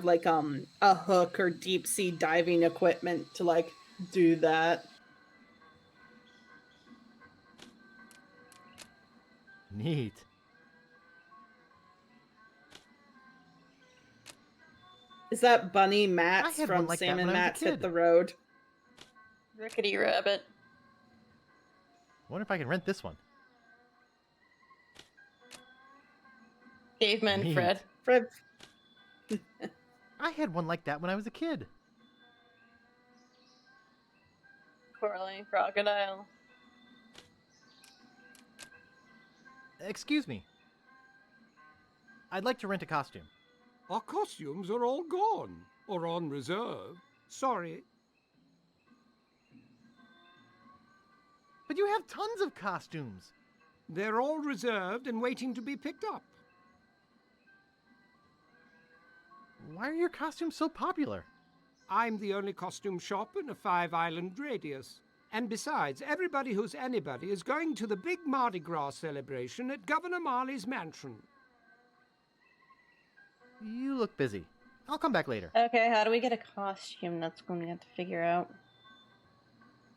Speaker 2: like a hook or deep sea diving equipment to like do that.
Speaker 3: Neat.
Speaker 2: Is that Bunny Mats
Speaker 3: had
Speaker 2: from
Speaker 3: one like that
Speaker 2: Sam
Speaker 3: when
Speaker 2: and
Speaker 3: I was a
Speaker 2: Matt's Hit
Speaker 3: kid.
Speaker 2: the Road?
Speaker 1: Rickety Rabbit.
Speaker 3: Wonder if I can rent this one.
Speaker 1: Caveman
Speaker 3: Neat.
Speaker 1: Fred.
Speaker 2: Fred.
Speaker 3: I had one like that when I was a kid.
Speaker 1: Coraline Crocodile.
Speaker 3: Excuse me. I'd like to rent a costume.
Speaker 4: Our costumes are all gone, or on reserve. Sorry.
Speaker 3: But you have tons of costumes.
Speaker 4: They're all reserved and waiting to be picked up.
Speaker 3: Why are your costumes so popular?
Speaker 4: I'm the only costume shop in a 5-island radius. And besides, everybody who's anybody is going to the big Mardi Gras celebration at Governor Marley's mansion.
Speaker 3: You look busy. I'll come back later.
Speaker 1: Okay, how do we get a costume? That's what we have to figure out.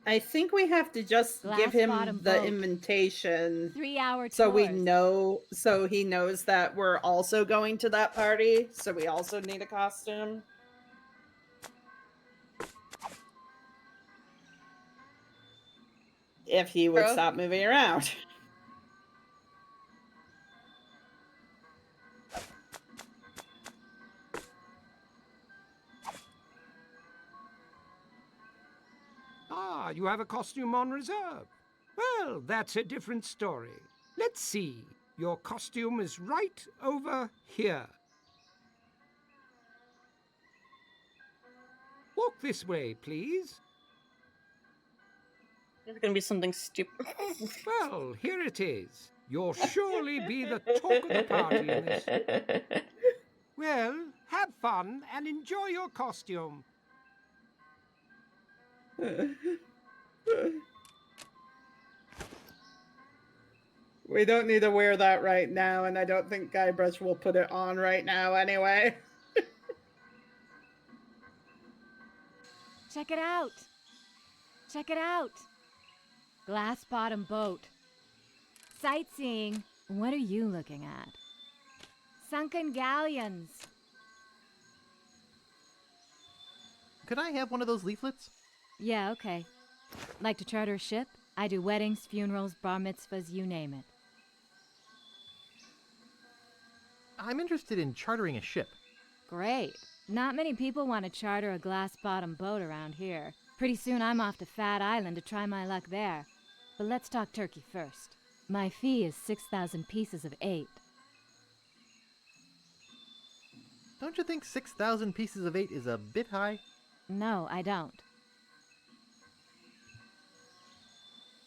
Speaker 2: I think we have to just give him
Speaker 16: Glass-bottom
Speaker 2: the
Speaker 16: boat.
Speaker 2: invitation
Speaker 16: 3-hour tours.
Speaker 2: so we know, so he knows that we're also going to that party, so we also need a costume. If he would
Speaker 1: Bro.
Speaker 2: stop moving around.
Speaker 4: Ah, you have a costume on reserve. Well, that's a different story. Let's see. Your costume is right over here. Walk this way, please.
Speaker 1: There's gonna be something stupid.
Speaker 4: Well, here it is. You'll surely be the talk of the party in this. Well, have fun and enjoy your costume.
Speaker 2: We don't need to wear that right now, and I don't think Guybrush will put it on right now anyway.
Speaker 16: Check it out. Check it out. Glass bottom boat. Sightseeing. What are you looking at? Sunken galleons.
Speaker 3: Could I have one of those leaflets?
Speaker 16: Yeah, okay. Like to charter a ship? I do weddings, funerals, bar mitzvahs, you name it.
Speaker 3: I'm interested in chartering a ship.
Speaker 16: Great. Not many people want to charter a glass-bottom boat around here. Pretty soon I'm off to Fat Island to try my luck there. But let's talk turkey first. My fee is 6,000 pieces of 8.
Speaker 3: Don't you think 6,000 pieces of 8 is a bit high?
Speaker 16: No, I don't.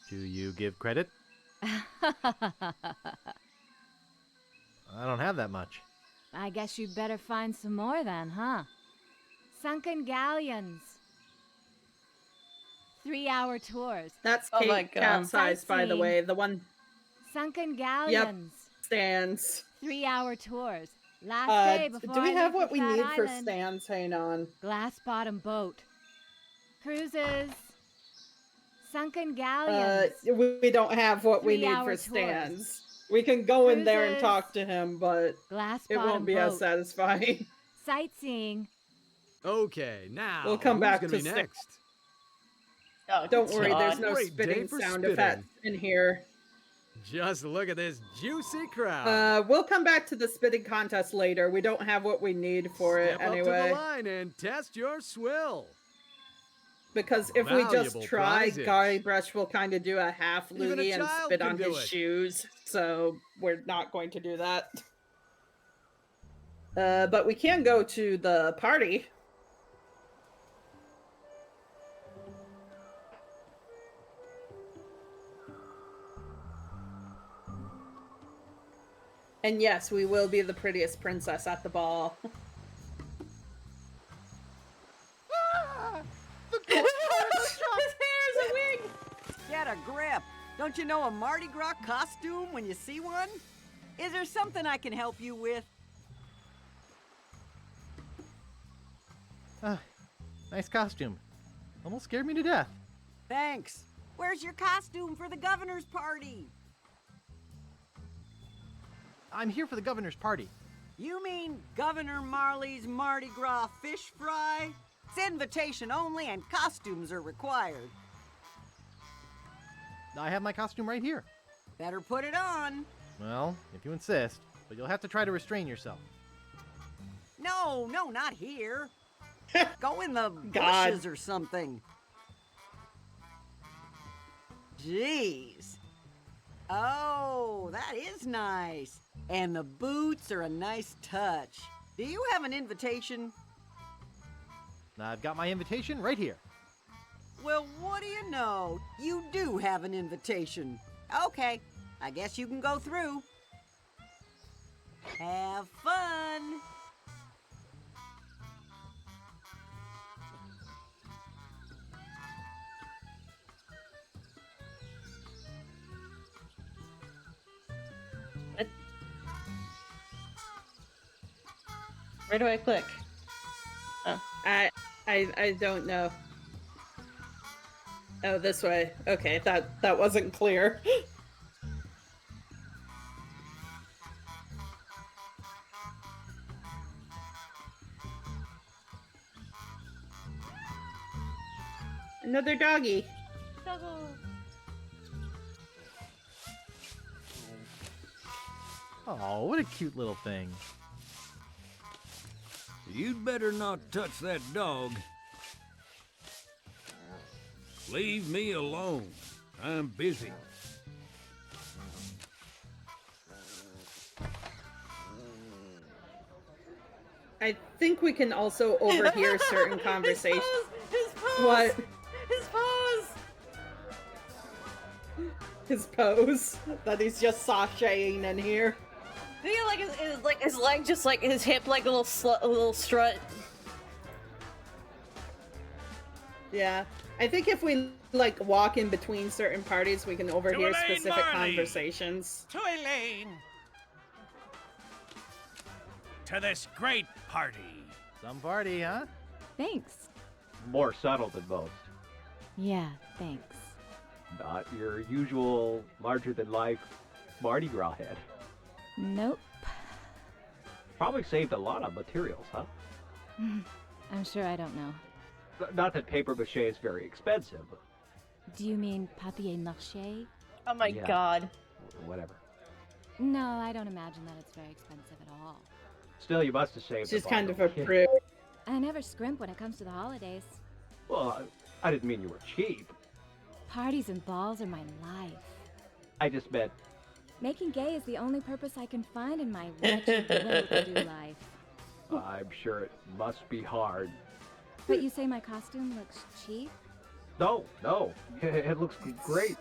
Speaker 3: Do you give credit? I don't have that much.
Speaker 16: I guess you'd better find some more then, huh? Sunken galleons. 3-hour tours.
Speaker 2: That's
Speaker 1: Oh my
Speaker 2: Kate
Speaker 1: God.
Speaker 2: Capsize, by the
Speaker 16: Sightseeing.
Speaker 2: way. The one
Speaker 16: Sunken galleons.
Speaker 2: stands.
Speaker 16: 3-hour tours. Last day before
Speaker 2: Do we
Speaker 16: I
Speaker 2: have
Speaker 16: leave
Speaker 2: what
Speaker 16: for
Speaker 2: we
Speaker 16: Fat
Speaker 2: need for
Speaker 16: Island.
Speaker 2: stands? Hang on.
Speaker 16: Glass bottom boat. Cruises. Sunken galleons.
Speaker 2: We don't have what we need
Speaker 16: 3-hour
Speaker 2: for
Speaker 16: tours.
Speaker 2: stands. We can go in there and
Speaker 16: Cruises.
Speaker 2: talk to him, but
Speaker 16: Glass
Speaker 2: it
Speaker 16: bottom
Speaker 2: won't be
Speaker 16: boat.
Speaker 2: as satisfying.
Speaker 16: Sightseeing.
Speaker 6: Okay, now
Speaker 2: We'll come
Speaker 6: who's
Speaker 2: back
Speaker 6: gonna
Speaker 2: to
Speaker 6: be
Speaker 2: sta-
Speaker 6: next?
Speaker 1: Oh,
Speaker 2: Don't worry, there's
Speaker 1: God.
Speaker 2: no
Speaker 6: Great day
Speaker 2: spitting
Speaker 6: for
Speaker 2: sound
Speaker 6: spitting.
Speaker 2: effects in here.
Speaker 6: Just look at this juicy crowd.
Speaker 2: We'll come back to the spitting contest later. We don't have what we need for it
Speaker 6: Step up to
Speaker 2: anyway.
Speaker 6: the line and test your swill.
Speaker 2: Because if we just
Speaker 6: Valuable
Speaker 2: try,
Speaker 6: prizes.
Speaker 2: Guybrush will kind of do a half
Speaker 6: Even a
Speaker 2: loogie and
Speaker 6: child
Speaker 2: spit
Speaker 6: can
Speaker 2: on
Speaker 6: do
Speaker 2: his
Speaker 6: it.
Speaker 2: shoes. So we're not going to do that. But we can go to the party. And yes, we will be the prettiest princess at the ball.
Speaker 1: His hair is a wig!
Speaker 17: Get a grip. Don't you know a Mardi Gras costume when you see one? Is there something I can help you with?
Speaker 3: Nice costume. Almost scared me to death.
Speaker 17: Thanks. Where's your costume for the governor's party?
Speaker 3: I'm here for the governor's party.
Speaker 17: You mean Governor Marley's Mardi Gras fish fry? It's invitation only and costumes are required.
Speaker 3: I have my costume right here.
Speaker 17: Better put it on.
Speaker 3: Well, if you insist, but you'll have to try to restrain yourself.
Speaker 17: No, not here. Go in the
Speaker 2: God.
Speaker 17: bushes or something. Jeez. Oh, that is nice. And the boots are a nice touch. Do you have an invitation?
Speaker 3: I've got my invitation right here.
Speaker 17: Well, what do you know? You do have an invitation. Okay, I guess you can go through. Have fun.
Speaker 1: Where do I click? Oh.
Speaker 2: I don't know. Oh, this way. Okay, that wasn't clear. Another doggy.
Speaker 3: Oh, what a cute little thing.
Speaker 12: You'd better not touch that dog. Leave me alone. I'm busy.
Speaker 2: I think we can also overhear certain conversations.
Speaker 1: His pose!
Speaker 2: What?
Speaker 1: His pose!
Speaker 2: His pose that he's just sashaying in here.
Speaker 1: Yeah, like his leg, just like his hip, like a little strut.
Speaker 2: Yeah, I think if we like walk in between certain parties, we can overhear
Speaker 4: Elaine
Speaker 2: specific
Speaker 4: Marley.
Speaker 2: conversations.
Speaker 4: To Elaine! To this great party!
Speaker 3: Some party, huh?
Speaker 16: Thanks.
Speaker 18: More subtle than most.
Speaker 16: Yeah, thanks.
Speaker 18: Not your usual larger-than-life Mardi Gras head.
Speaker 16: Nope.
Speaker 18: Probably saved a lot of materials, huh?
Speaker 16: I'm sure I don't know.
Speaker 18: Not that paper mache is very expensive.
Speaker 16: Do you mean papier-mâché?
Speaker 1: Oh my
Speaker 18: Yeah.
Speaker 1: god.
Speaker 18: Whatever.
Speaker 16: No, I don't imagine that it's very expensive at all.
Speaker 18: Still, you must have saved
Speaker 2: She's
Speaker 18: a
Speaker 2: kind
Speaker 18: bundle.
Speaker 2: of a prude.
Speaker 16: I never scrimp when it comes to the holidays.
Speaker 18: Well, I didn't mean you were cheap.
Speaker 16: Parties and balls are my life.
Speaker 18: I just meant
Speaker 16: Making gay is the only purpose I can find in my wretched, well-to-do life.
Speaker 18: I'm sure it must be hard.
Speaker 16: But you say my costume looks cheap?
Speaker 18: No, it looks great.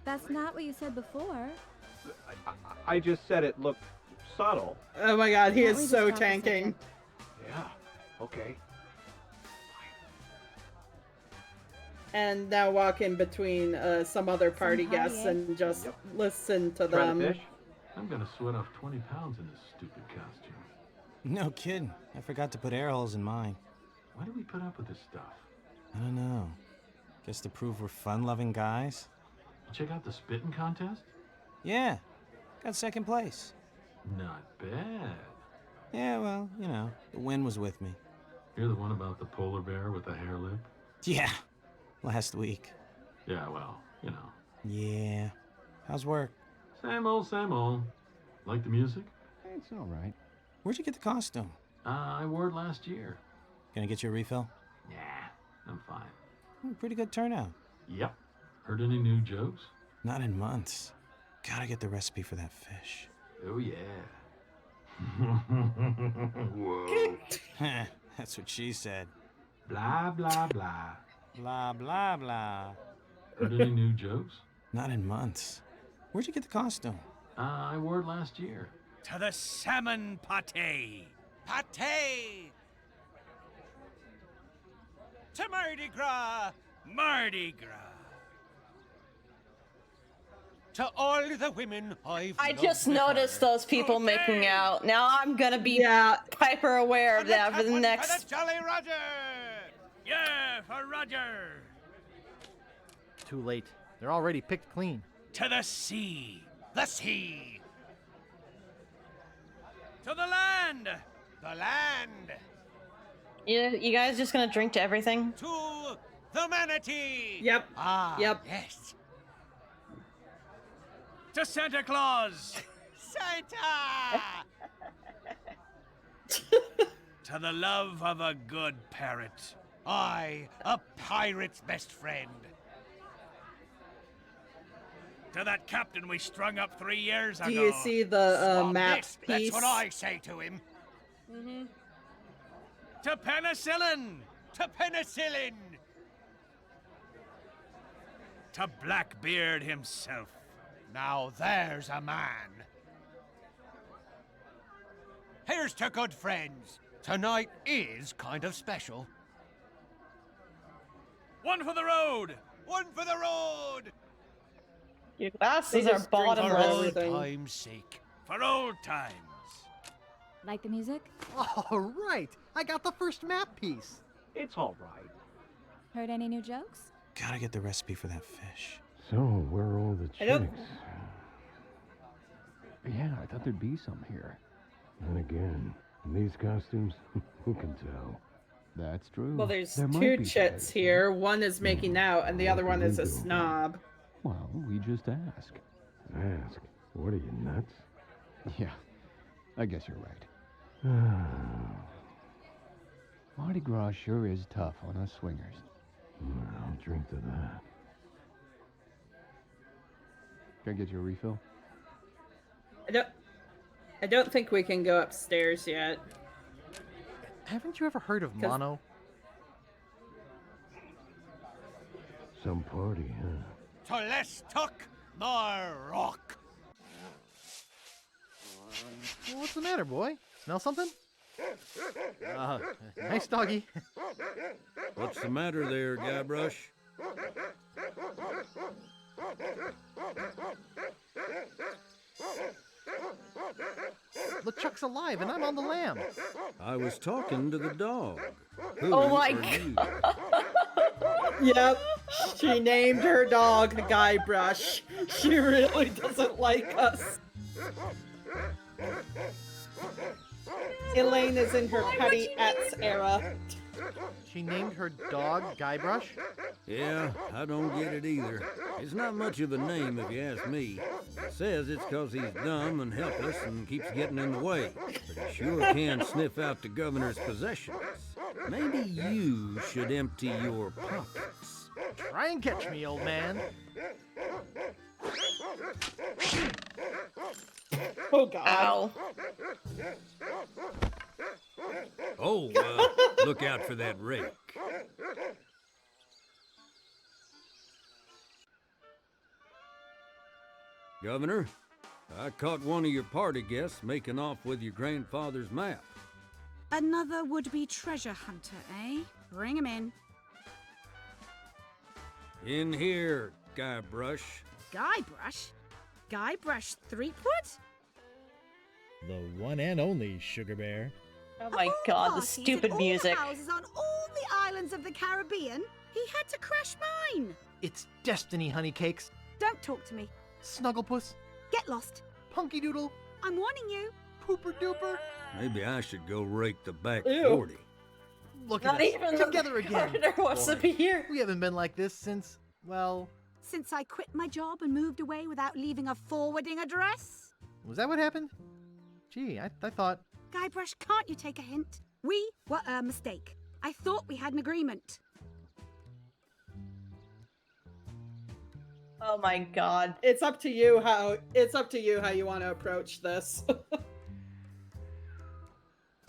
Speaker 16: That's not what you said before.
Speaker 18: I just said it looked subtle.
Speaker 2: Oh my god, he
Speaker 16: Can't we
Speaker 2: is
Speaker 16: just
Speaker 2: so
Speaker 16: drop the
Speaker 2: tanking.
Speaker 16: subject?
Speaker 18: Yeah, okay.
Speaker 2: and now walk in between some other party guests and just listen to
Speaker 18: Try
Speaker 2: them.
Speaker 18: the fish?
Speaker 19: I'm gonna sweat off 20 pounds in this stupid costume.
Speaker 3: No kidding. I forgot to put air holes in mine.
Speaker 19: Why do we put up with this stuff?
Speaker 3: I don't know. Guess to prove we're fun-loving guys?
Speaker 19: Check out the spitting contest?
Speaker 3: Yeah. Got second place.
Speaker 19: Not bad.
Speaker 3: Yeah, well, you know, the wind was with me.
Speaker 19: You're the one about the polar bear with the hair lip?
Speaker 3: Yeah. Last week.
Speaker 19: Yeah, well, you know.
Speaker 3: Yeah. How's work?
Speaker 19: Same old, same old. Like the music?
Speaker 20: It's all right.
Speaker 3: Where'd you get the costume?
Speaker 19: I wore it last year.
Speaker 3: Gonna get you a refill?
Speaker 19: Nah, I'm fine.
Speaker 3: Pretty good turnout.
Speaker 19: Yep. Heard any new jokes?
Speaker 3: Not in months. Gotta get the recipe for that fish.
Speaker 19: Oh, yeah.
Speaker 3: Whoa. That's what she said.
Speaker 19: Blah, blah, blah.
Speaker 3: Blah, blah, blah.
Speaker 19: Heard any new jokes?
Speaker 3: Not in months. Where'd you get the costume?
Speaker 19: I wore it last year.
Speaker 5: To the salmon pate. Pate! To Mardi Gras! Mardi Gras! To all the women
Speaker 1: I just noticed those people making out. Now I'm gonna be hyper aware of that for the next.
Speaker 5: For the Jolly Roger! Yeah, for Roger!
Speaker 3: Too late. They're already picked clean.
Speaker 5: To the sea! The sea! To the land! The land!
Speaker 1: You guys just gonna drink to everything?
Speaker 5: To the manatee!
Speaker 2: Yep.
Speaker 5: Ah,
Speaker 2: yep.
Speaker 5: Yes. To Santa Claus! Santa! To the love of a good parrot. I, a pirate's best friend. To that captain we strung up 3 years ago.
Speaker 2: Do you see the map
Speaker 5: This,
Speaker 2: piece?
Speaker 5: That's what I say to him. To penicillin! To penicillin! To Blackbeard himself. Now there's a man. Here's to good friends. Tonight is kind of special. One for the road! One for the road!
Speaker 1: Your glasses are bottom
Speaker 5: For old
Speaker 1: everything.
Speaker 5: time's sake. For old times.
Speaker 16: Like the music?
Speaker 3: All right. I got the first map piece.
Speaker 18: It's all right.
Speaker 16: Heard any new jokes?
Speaker 3: Gotta get the recipe for that fish.
Speaker 20: So, where are all the
Speaker 2: I don't-
Speaker 20: chicks? Yeah, I thought there'd be some here. And again, in these costumes, who can tell? That's true.
Speaker 2: Well, there's
Speaker 20: There might
Speaker 2: two
Speaker 20: be
Speaker 2: chits
Speaker 20: some.
Speaker 2: here. One is making out, and the other one is a snob.
Speaker 20: Well, we just ask. Ask? What are you, nuts? Yeah, I guess you're right. Mardi Gras sure is tough on us swingers. I'll drink to that. Can I get you a refill?
Speaker 2: I don't think we can go upstairs yet.
Speaker 3: Haven't you ever heard of
Speaker 2: 'Cause-
Speaker 3: mono?
Speaker 20: Some party, huh?
Speaker 5: To less tuck, more rock.
Speaker 3: What's the matter, boy? Smell something? Nice doggy.
Speaker 21: What's the matter there, Guybrush?
Speaker 3: LeChuck's alive and I'm on the lam.
Speaker 21: I was talking to the dog. Who
Speaker 1: Oh my
Speaker 21: are you?
Speaker 2: Yep, she named her dog Guybrush. She really doesn't like us. Elaine is in her petty Ets era.
Speaker 3: She named her dog Guybrush?
Speaker 21: Yeah, I don't get it either. It's not much of a name if you ask me. Says it's 'cause he's dumb and helpless and keeps getting in the way. But he sure can sniff out the governor's possessions. Maybe you should empty your pockets.
Speaker 3: Try and catch me, old man.
Speaker 2: Oh god.
Speaker 1: Ow.
Speaker 21: Oh, look out for that rake. Governor, I caught one of your party guests making off with your grandfather's map.
Speaker 22: Another would-be treasure hunter, eh? Bring him in.
Speaker 21: In here, Guybrush.
Speaker 8: Guybrush? Guybrush Threepwood?
Speaker 3: The one and only Sugar Bear.
Speaker 1: Oh my god, the
Speaker 8: Parties
Speaker 1: stupid
Speaker 8: at
Speaker 1: music.
Speaker 8: All the houses on all the islands of the Caribbean? He had to crash mine.
Speaker 3: It's destiny, honey cakes.
Speaker 8: Don't talk to me.
Speaker 3: Snugglepuss.
Speaker 8: Get lost.
Speaker 3: Punky Doodle.
Speaker 8: I'm warning you.
Speaker 3: Pooper Duper.
Speaker 21: Maybe I should go rake the back
Speaker 1: Ew.
Speaker 21: 40.
Speaker 3: Look
Speaker 1: Not
Speaker 3: at us,
Speaker 1: even the
Speaker 3: together again.
Speaker 1: gardener wants to be here.
Speaker 3: We haven't been like this since, well...
Speaker 8: Since I quit my job and moved away without leaving a forwarding address?
Speaker 3: Was that what happened? Gee, I thought...
Speaker 8: Guybrush, can't you take a hint? We were a mistake. I thought we had an agreement.
Speaker 1: Oh my god.
Speaker 2: It's up to you how you want to approach this.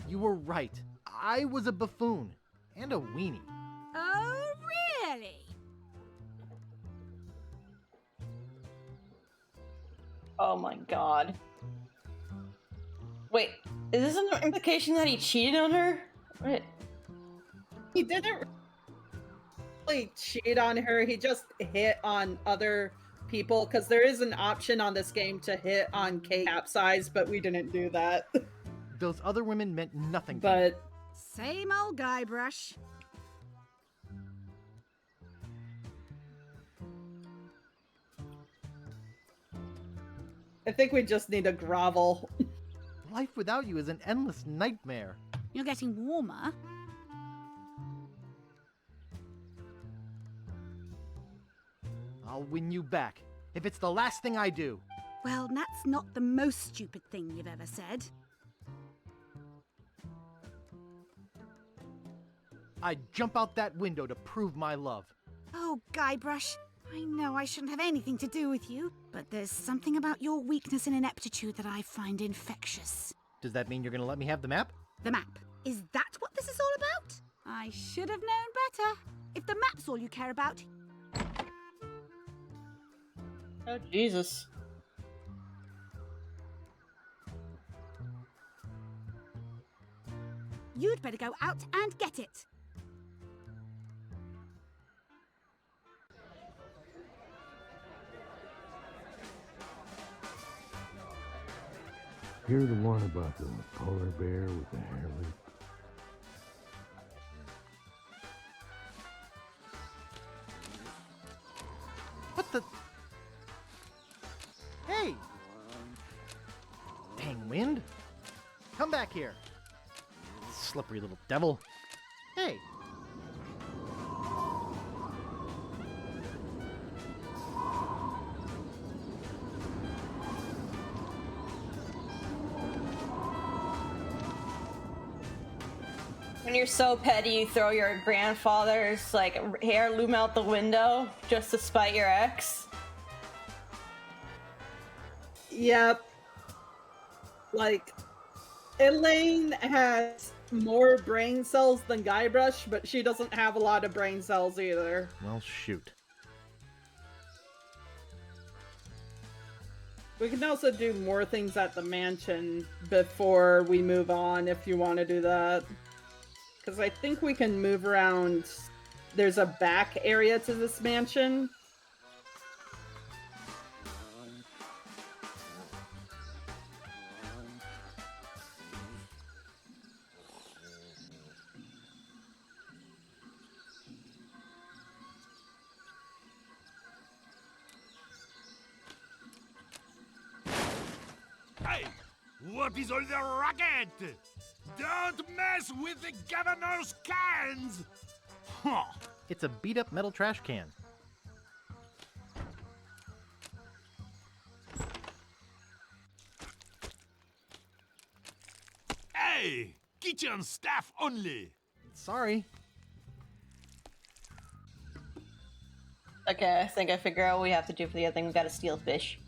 Speaker 3: You were right. I was a buffoon. And a weenie.
Speaker 8: Oh, really?
Speaker 1: Oh my god. Wait, is this an implication that he cheated on her? What?
Speaker 2: He didn't really cheat on her, he just hit on other people, because there is an option on this game to hit on Kate Capsize, but we didn't do that.
Speaker 3: Those other women meant nothing to
Speaker 2: But...
Speaker 3: me.
Speaker 8: Same old Guybrush.
Speaker 2: I think we just need to grovel.
Speaker 3: Life without you is an endless nightmare.
Speaker 8: You're getting warmer.
Speaker 3: I'll win you back, if it's the last thing I do.
Speaker 8: Well, that's not the most stupid thing you've ever said.
Speaker 3: I'd jump out that window to prove my love.
Speaker 8: Oh, Guybrush, I know I shouldn't have anything to do with you, but there's something about your weakness and ineptitude that I find infectious.
Speaker 3: Does that mean you're gonna let me have the map?
Speaker 8: The map. Is that what this is all about? I should have known better. If the map's all you care about...
Speaker 1: Oh, Jesus.
Speaker 8: You'd better go out and get it.
Speaker 20: You're the one about the polar bear with the hair loop.
Speaker 3: What the... Hey! Dang wind! Come back here! Slippery little devil. Hey!
Speaker 1: When you're so petty, you throw your grandfather's, like, heirloom out the window just to spite your ex?
Speaker 2: Yep. Like, Elaine has more brain cells than Guybrush, but she doesn't have a lot of brain cells either.
Speaker 3: Well, shoot.
Speaker 2: We can also do more things at the mansion before we move on, if you want to do that. Because I think we can move around. There's a back area to this mansion.
Speaker 9: Hey! What is all the racket? Don't mess with the governor's cans! Huh.
Speaker 3: It's a beat-up metal trash can.
Speaker 9: Hey! Kitchen staff only!
Speaker 3: Sorry.
Speaker 1: Okay, I think I figure out what we have to do for the other thing. We gotta steal fish.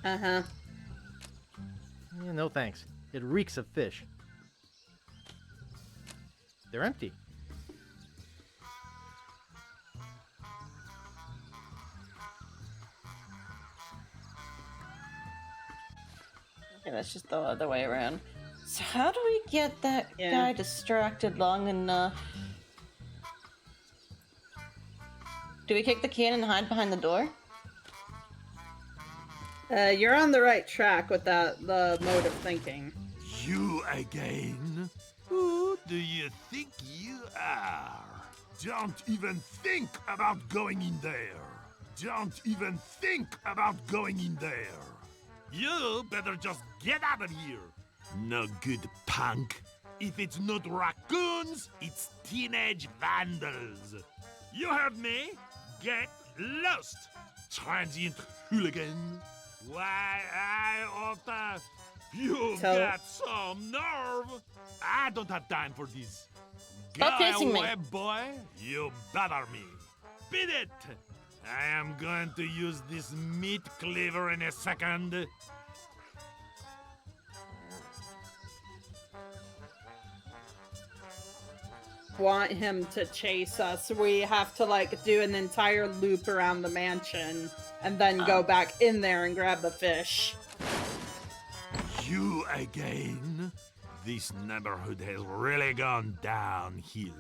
Speaker 2: Uh-huh.
Speaker 3: Yeah, no thanks. It reeks of fish. They're empty.
Speaker 1: Okay, that's just the other way around. So how do we get that guy distracted long enough? Do we kick the can and hide behind the door?
Speaker 2: You're on the right track with the mode of thinking.
Speaker 9: You again? Who do you think you are? Don't even think about going in there. Don't even think about going in there. You better just get out of here. No good, punk. If it's not raccoons, it's teenage vandals. You heard me? Get lost, transient hooligan. Why, Otto, you've got some nerve. I don't have time for this. Go
Speaker 1: Stop chasing me.
Speaker 9: away, boy. You bother me. Beat it. I am going to use this meat cleaver in a second.
Speaker 2: Want him to chase us, we have to like do an entire loop around the mansion and then go back in there and grab the fish.
Speaker 9: You again? This neighborhood has really gone downhill.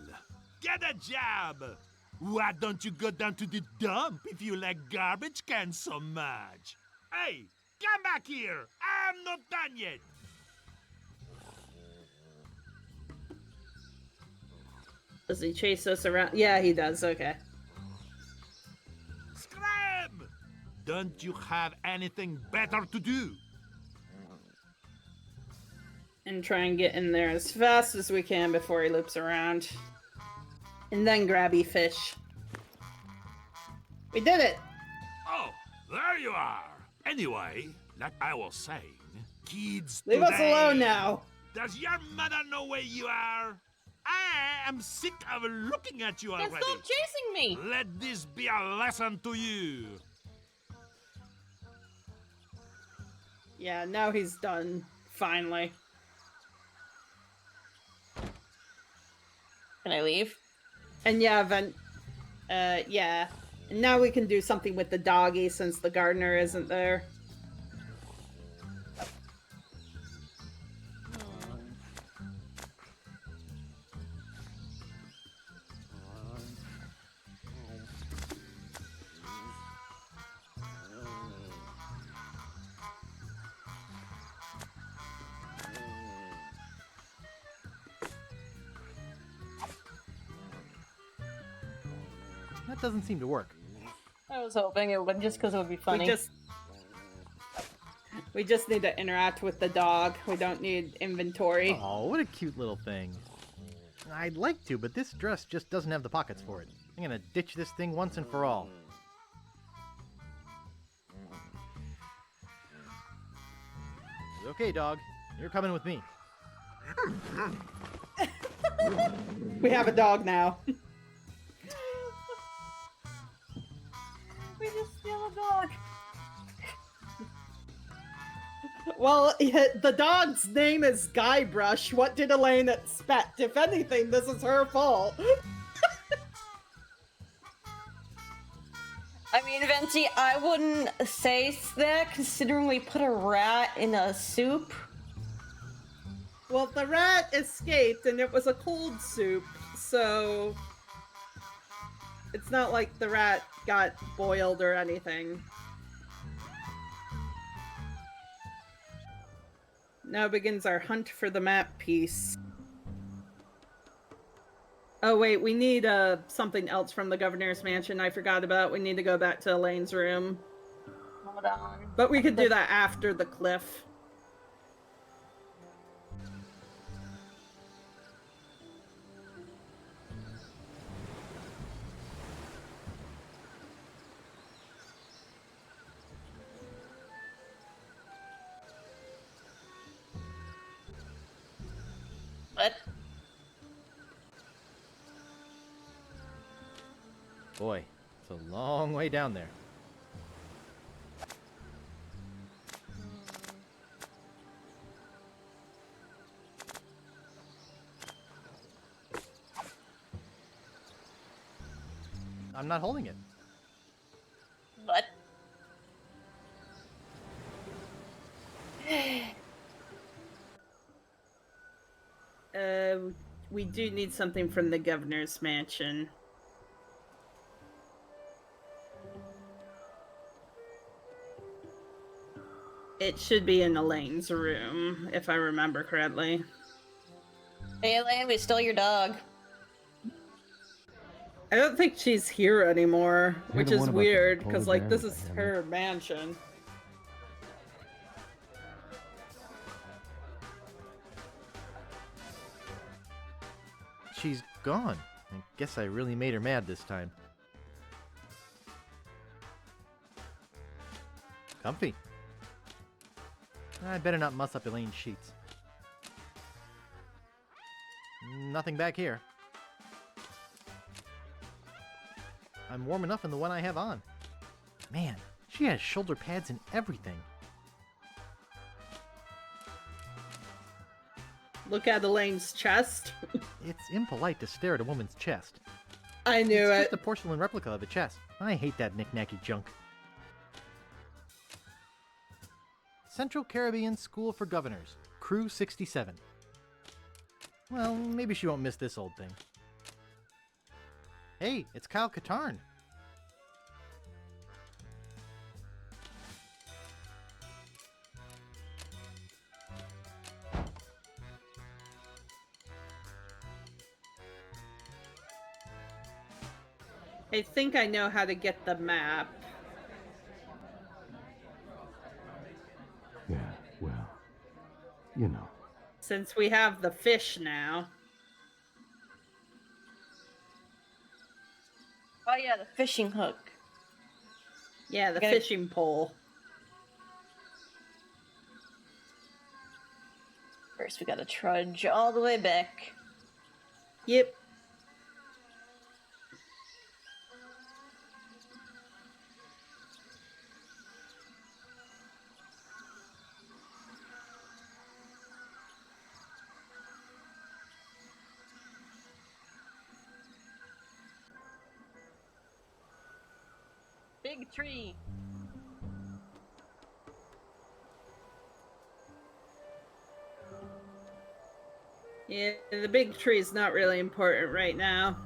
Speaker 9: Get a job! Why don't you go down to the dump if you like garbage cans so much? Hey, come back here! I'm not done yet!
Speaker 2: Does he chase us around? Yeah, he does. Okay.
Speaker 9: Scram! Don't you have anything better to do?
Speaker 2: And try and get in there as fast as we can before he loops around. And then grabby fish. We did it!
Speaker 9: Oh, there you are! Anyway, like I was saying, kids
Speaker 2: Leave us
Speaker 9: today-
Speaker 2: alone now!
Speaker 9: Does your mother know where you are? I am sick of looking at you
Speaker 1: Then
Speaker 9: already.
Speaker 1: stop chasing me!
Speaker 9: Let this be a lesson to you.
Speaker 2: Yeah, now he's done. Finally.
Speaker 1: Can I leave?
Speaker 2: And yeah, yeah. And now we can do something with the doggy since the gardener isn't there.
Speaker 3: That doesn't seem to work.
Speaker 1: I was hoping it would, just because it would be funny.
Speaker 2: We just need to interact with the dog. We don't need inventory.
Speaker 3: Oh, what a cute little thing. I'd like to, but this dress just doesn't have the pockets for it. I'm gonna ditch this thing once and for all. Okay, dog. You're coming with me.
Speaker 2: We have a dog now.
Speaker 1: We just steal a dog.
Speaker 2: Well, the dog's name is Guybrush. What did Elaine expect? If anything, this is her fault.
Speaker 1: I mean, Venti, I wouldn't say that, considering we put a rat in a soup.
Speaker 2: Well, the rat escaped, and it was a cold soup, so... It's not like the rat got boiled or anything. Now begins our hunt for the map piece. Oh wait, we need something else from the governor's mansion I forgot about. We need to go back to Elaine's room.
Speaker 1: Hold on.
Speaker 2: But we could do that after the cliff.
Speaker 1: What?
Speaker 3: Boy, it's a long way down there. I'm not holding it.
Speaker 1: What?
Speaker 2: We do need something from the governor's mansion. It should be in Elaine's room, if I remember correctly.
Speaker 1: Hey, Elaine, we stole your dog.
Speaker 2: I don't think she's here anymore,
Speaker 20: You're
Speaker 2: which
Speaker 20: the
Speaker 2: is
Speaker 20: one about the
Speaker 2: weird,
Speaker 20: polar
Speaker 2: because, like,
Speaker 20: bear
Speaker 2: this
Speaker 20: with
Speaker 2: is
Speaker 20: the hammer.
Speaker 2: her mansion.
Speaker 3: She's gone. I guess I really made her mad this time. Comfy. I better not muss up Elaine's sheets. Nothing back here. I'm warm enough in the one I have on. Man, she has shoulder pads and everything.
Speaker 2: Look at Elaine's chest.
Speaker 3: It's impolite to stare at a woman's chest.
Speaker 2: I knew
Speaker 3: It's
Speaker 2: it.
Speaker 3: just a porcelain replica of a chest. I hate that knick-knacky junk. Central Caribbean School for Governors, Crew 67. Well, maybe she won't miss this old thing. Hey, it's Kyle Katarn.
Speaker 2: I think I know how to get the map.
Speaker 20: Yeah, well, you know.
Speaker 2: Since we have the fish now.
Speaker 1: Oh yeah, the fishing hook.
Speaker 2: Yeah, the
Speaker 1: Gotta-
Speaker 2: fishing pole.
Speaker 1: First, we gotta trudge all the way back.
Speaker 2: Yep.
Speaker 1: Big tree.
Speaker 2: Yeah, the big tree is not really important right now.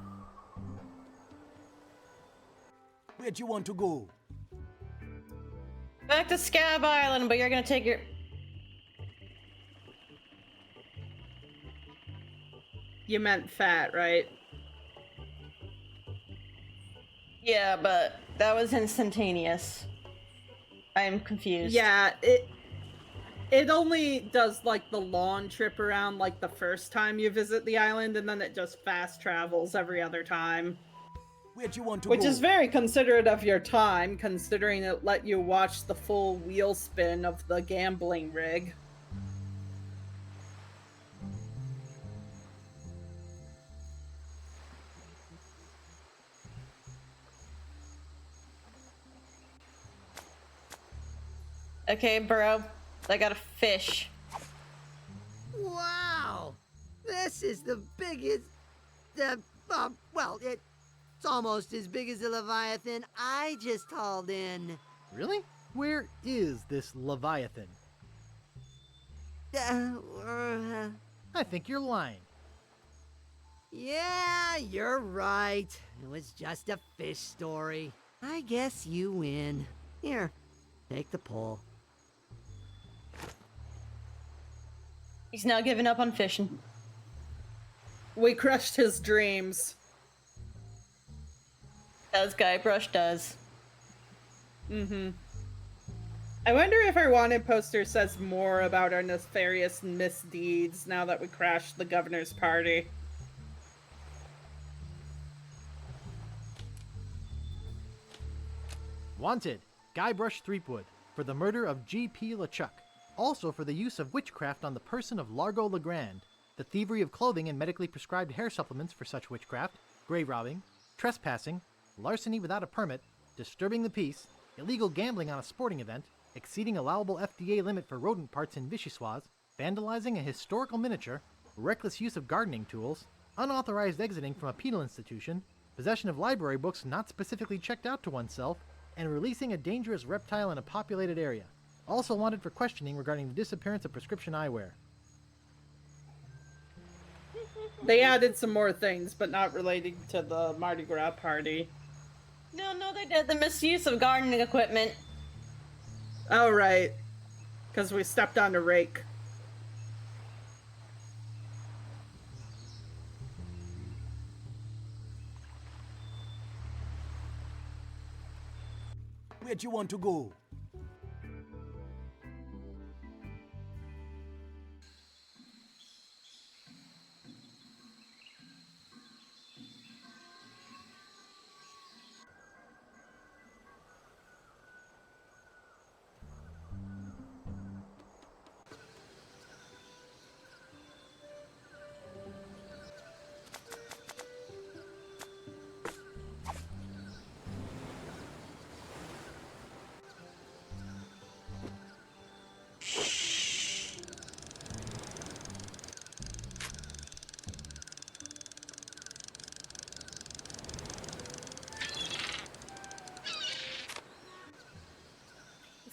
Speaker 6: Where'd you want to go?
Speaker 1: Back to Scab Island, but you're gonna take your...
Speaker 2: You meant fat, right?
Speaker 1: Yeah, but that was instantaneous. I'm confused.
Speaker 2: Yeah, it only does like the long trip around like the first time you visit the island, and then it just fast travels every other time.
Speaker 6: Where'd you want to
Speaker 2: Which
Speaker 6: go?
Speaker 2: is very considerate of your time, considering it let you watch the full wheel spin of the gambling rig.
Speaker 1: Okay, bro. I got a fish.
Speaker 13: Wow! This is the biggest... well, it's almost as big as the Leviathan I just hauled in.
Speaker 3: Really? Where is this Leviathan? I think you're lying.
Speaker 13: Yeah, you're right. It was just a fish story. I guess you win. Here, take the pole.
Speaker 1: He's now given up on fishing.
Speaker 2: We crushed his dreams.
Speaker 1: As Guybrush does.
Speaker 2: Mm-hmm. I wonder if our wanted poster says more about our nefarious misdeeds now that we crashed the governor's party.
Speaker 3: Wanted, Guybrush Threepwood, for the murder of G.P. LeChuck. Also for the use of witchcraft on the person of Largo Legrand, the thievery of clothing and medically prescribed hair supplements for such witchcraft, grave robbing, trespassing, larceny without a permit, disturbing the peace, illegal gambling on a sporting event, exceeding allowable FDA limit for rodent parts in Vichyssoise, vandalizing a historical miniature, reckless use of gardening tools, unauthorized exiting from a penal institution, possession of library books not specifically checked out to oneself, and releasing a dangerous reptile in a populated area. Also wanted for questioning regarding the disappearance of prescription eyewear.
Speaker 2: They added some more things, but not relating to the Mardi Gras party.
Speaker 1: No, they did. The misuse of gardening equipment.
Speaker 2: Oh, right. Because we stepped on the rake.
Speaker 6: Where do you want to go?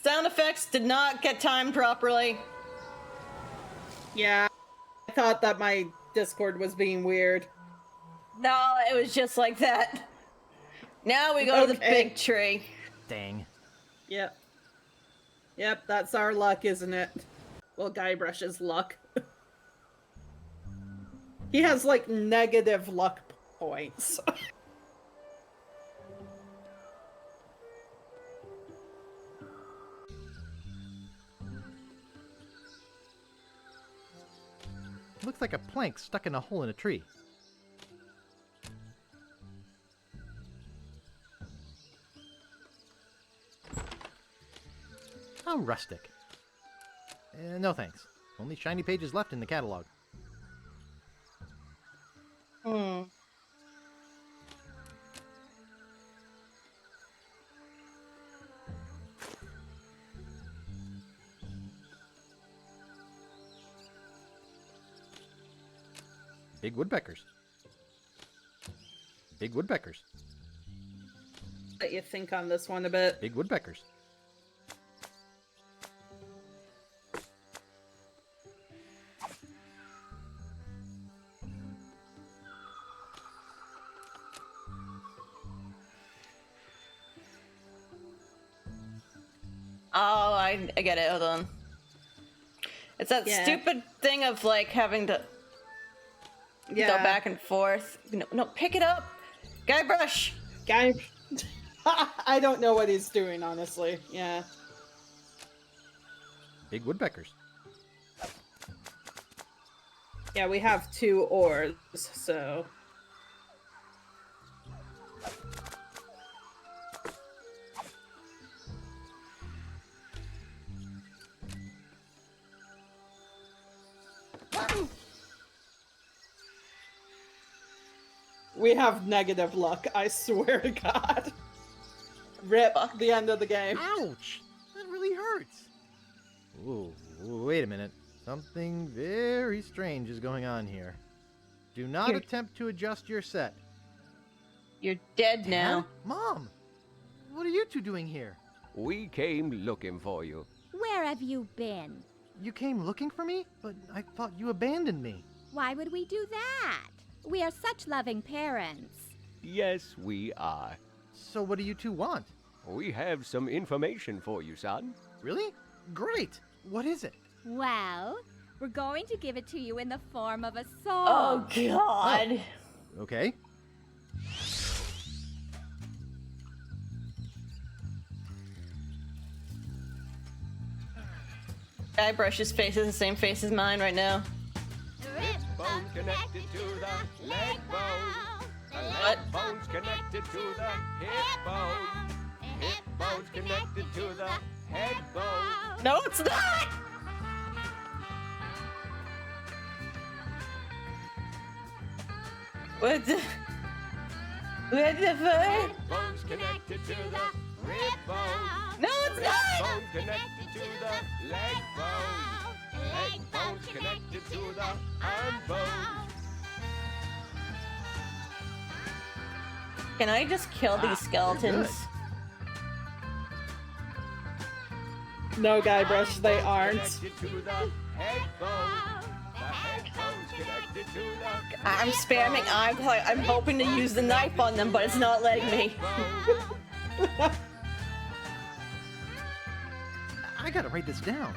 Speaker 1: Sound effects did not get timed properly.
Speaker 2: Yeah, I thought that my Discord was being weird.
Speaker 1: No, it was just like that. Now we go to the big tree.
Speaker 3: Dang.
Speaker 2: Yep. Yep, that's our luck, isn't it? Well, Guybrush's luck. He has, like, negative luck points.
Speaker 3: Looks like a plank stuck in a hole in a tree. How rustic. No thanks. Only shiny pages left in the catalog.
Speaker 1: Hmm.
Speaker 3: Big woodpeckers. Big woodpeckers.
Speaker 2: Let you think on this one a bit.
Speaker 3: Big woodpeckers.
Speaker 1: Oh, I get it. Hold on. It's that stupid thing of like having to go back and forth. No, pick it up, Guybrush.
Speaker 2: I don't know what he's doing, honestly. Yeah.
Speaker 3: Big woodpeckers.
Speaker 2: Yeah, we have 2 oars, so. We have negative luck, I swear to God. Rip, the end of the game.
Speaker 3: Ouch! That really hurts. Ooh, wait a minute. Something very strange is going on here. Do not attempt to adjust your set.
Speaker 1: You're dead now.
Speaker 3: Mom! What are you two doing here?
Speaker 11: We came looking for you.
Speaker 22: Where have you been?
Speaker 3: You came looking for me? But I thought you abandoned me.
Speaker 22: Why would we do that? We are such loving parents.
Speaker 11: Yes, we are.
Speaker 3: So what do you two want?
Speaker 11: We have some information for you, son.
Speaker 3: Really? Great! What is it?
Speaker 22: Well, we're going to give it to you in the form of a song.
Speaker 1: Oh, God.
Speaker 3: Oh. Okay.
Speaker 1: Guybrush's face is the same face as mine right now.
Speaker 11: Bone connected to the leg bone. The leg bone's connected to the hip bone. Hip bone's connected to the head bone.
Speaker 1: No, it's not! What the fuck?
Speaker 11: Bone's connected to the rib bone.
Speaker 1: No, it's not!
Speaker 11: Bone connected to the leg bone. Leg bone's connected to the arm bone.
Speaker 1: Can I just kill these skeletons?
Speaker 2: No, Guybrush, they aren't.
Speaker 1: I'm spamming. I'm hoping to use the knife on them, but it's not letting me.
Speaker 3: I gotta write this down.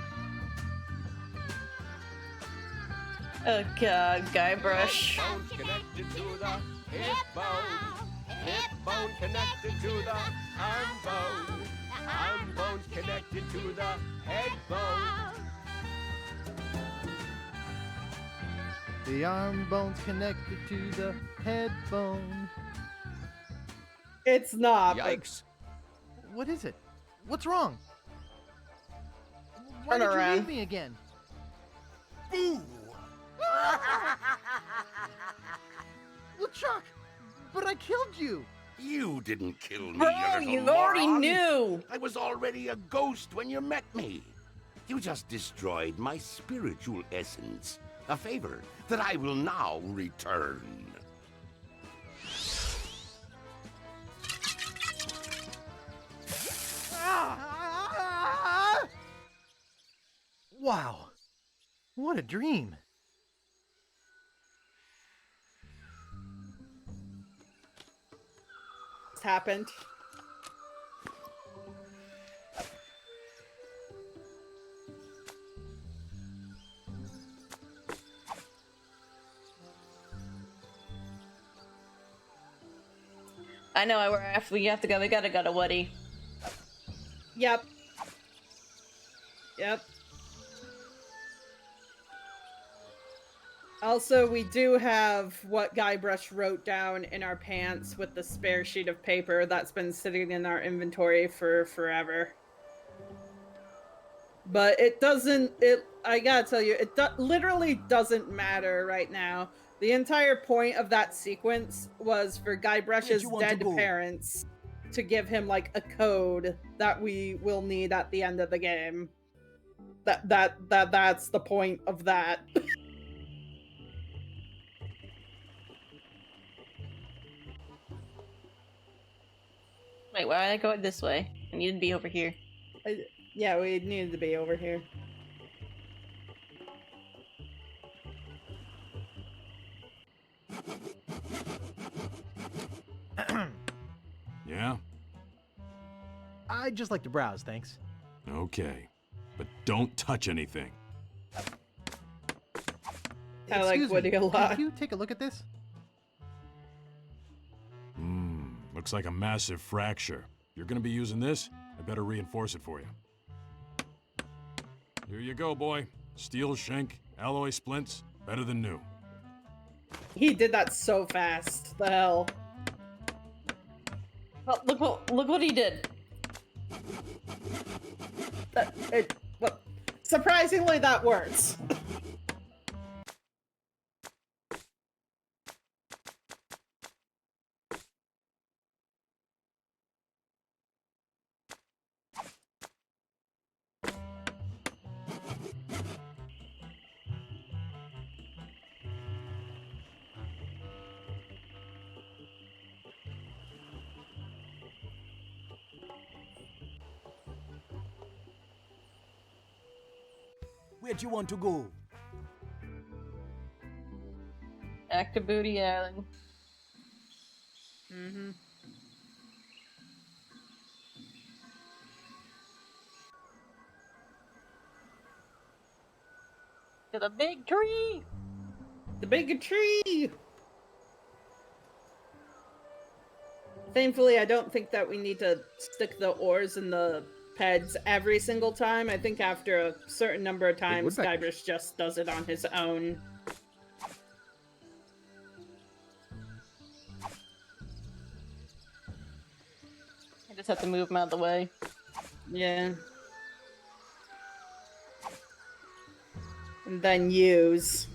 Speaker 1: Oh god, Guybrush.
Speaker 11: Bones connected to the hip bone. Hip bone connected to the arm bone. Arm bone's connected to the head bone.
Speaker 3: The arm bone's connected to the head bone.
Speaker 2: It's not.
Speaker 3: Yikes. What is it? What's wrong? Why
Speaker 1: Turn
Speaker 3: did you
Speaker 1: around.
Speaker 3: leave me again? LeChuck, but I killed you.
Speaker 10: You didn't kill me,
Speaker 1: Bro,
Speaker 10: you little
Speaker 1: you already
Speaker 10: moron.
Speaker 1: knew.
Speaker 10: I was already a ghost when you met me. You just destroyed my spiritual essence. A favor that I will now return.
Speaker 3: Wow. What a dream.
Speaker 2: It's happened.
Speaker 1: I know where we have to go. We gotta go to Woody.
Speaker 2: Yep. Yep. Also, we do have what Guybrush wrote down in our pants with the spare sheet of paper that's been sitting in our inventory for forever. But it doesn't, I gotta tell you, it literally doesn't matter right now. The entire point of that sequence was for Guybrush's dead parents to give him like a code that we will need at the end of the game. That's the point of that.
Speaker 1: Wait, why did I go this way? I need to be over here.
Speaker 2: Yeah, we needed to be over here.
Speaker 14: Yeah?
Speaker 3: I'd just like to browse, thanks.
Speaker 14: Okay. But don't touch anything.
Speaker 2: I like
Speaker 3: Excuse
Speaker 2: Woody
Speaker 3: me,
Speaker 2: a lot.
Speaker 3: Could you take a look at this?
Speaker 14: Looks like a massive fracture. You're gonna be using this? I better reinforce it for you. Here you go, boy. Steel shank, alloy splints, better than new.
Speaker 2: He did that so fast. The hell.
Speaker 1: Oh, look what he did.
Speaker 2: Surprisingly, that works.
Speaker 6: Where'd you want to go?
Speaker 1: Back to Booty Island.
Speaker 2: Mm-hmm.
Speaker 1: To the big tree!
Speaker 2: The big tree! Thankfully, I don't think that we need to stick the oars in the peds every single time. I think after a certain number of times, Guybrush just does it on his own.
Speaker 1: I just have to move him out of the way.
Speaker 2: Yeah. And then use.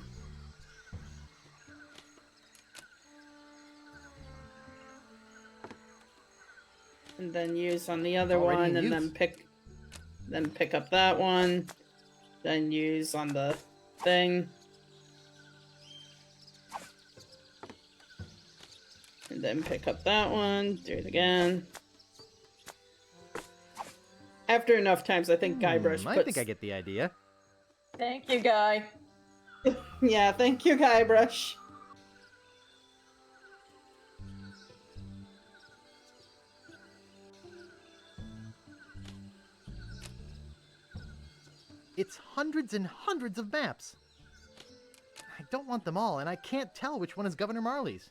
Speaker 2: And then use on the other
Speaker 3: Already
Speaker 2: one,
Speaker 3: in
Speaker 2: and
Speaker 3: use.
Speaker 2: then pick up that one. Then use on the thing. And then pick up that one, do it again. After enough times, I think Guybrush
Speaker 3: I
Speaker 2: puts...
Speaker 3: think I get the idea.
Speaker 1: Thank you, Guy.
Speaker 2: Yeah, thank you, Guybrush.
Speaker 3: It's hundreds and hundreds of maps. I don't want them all, and I can't tell which one is Governor Marley's.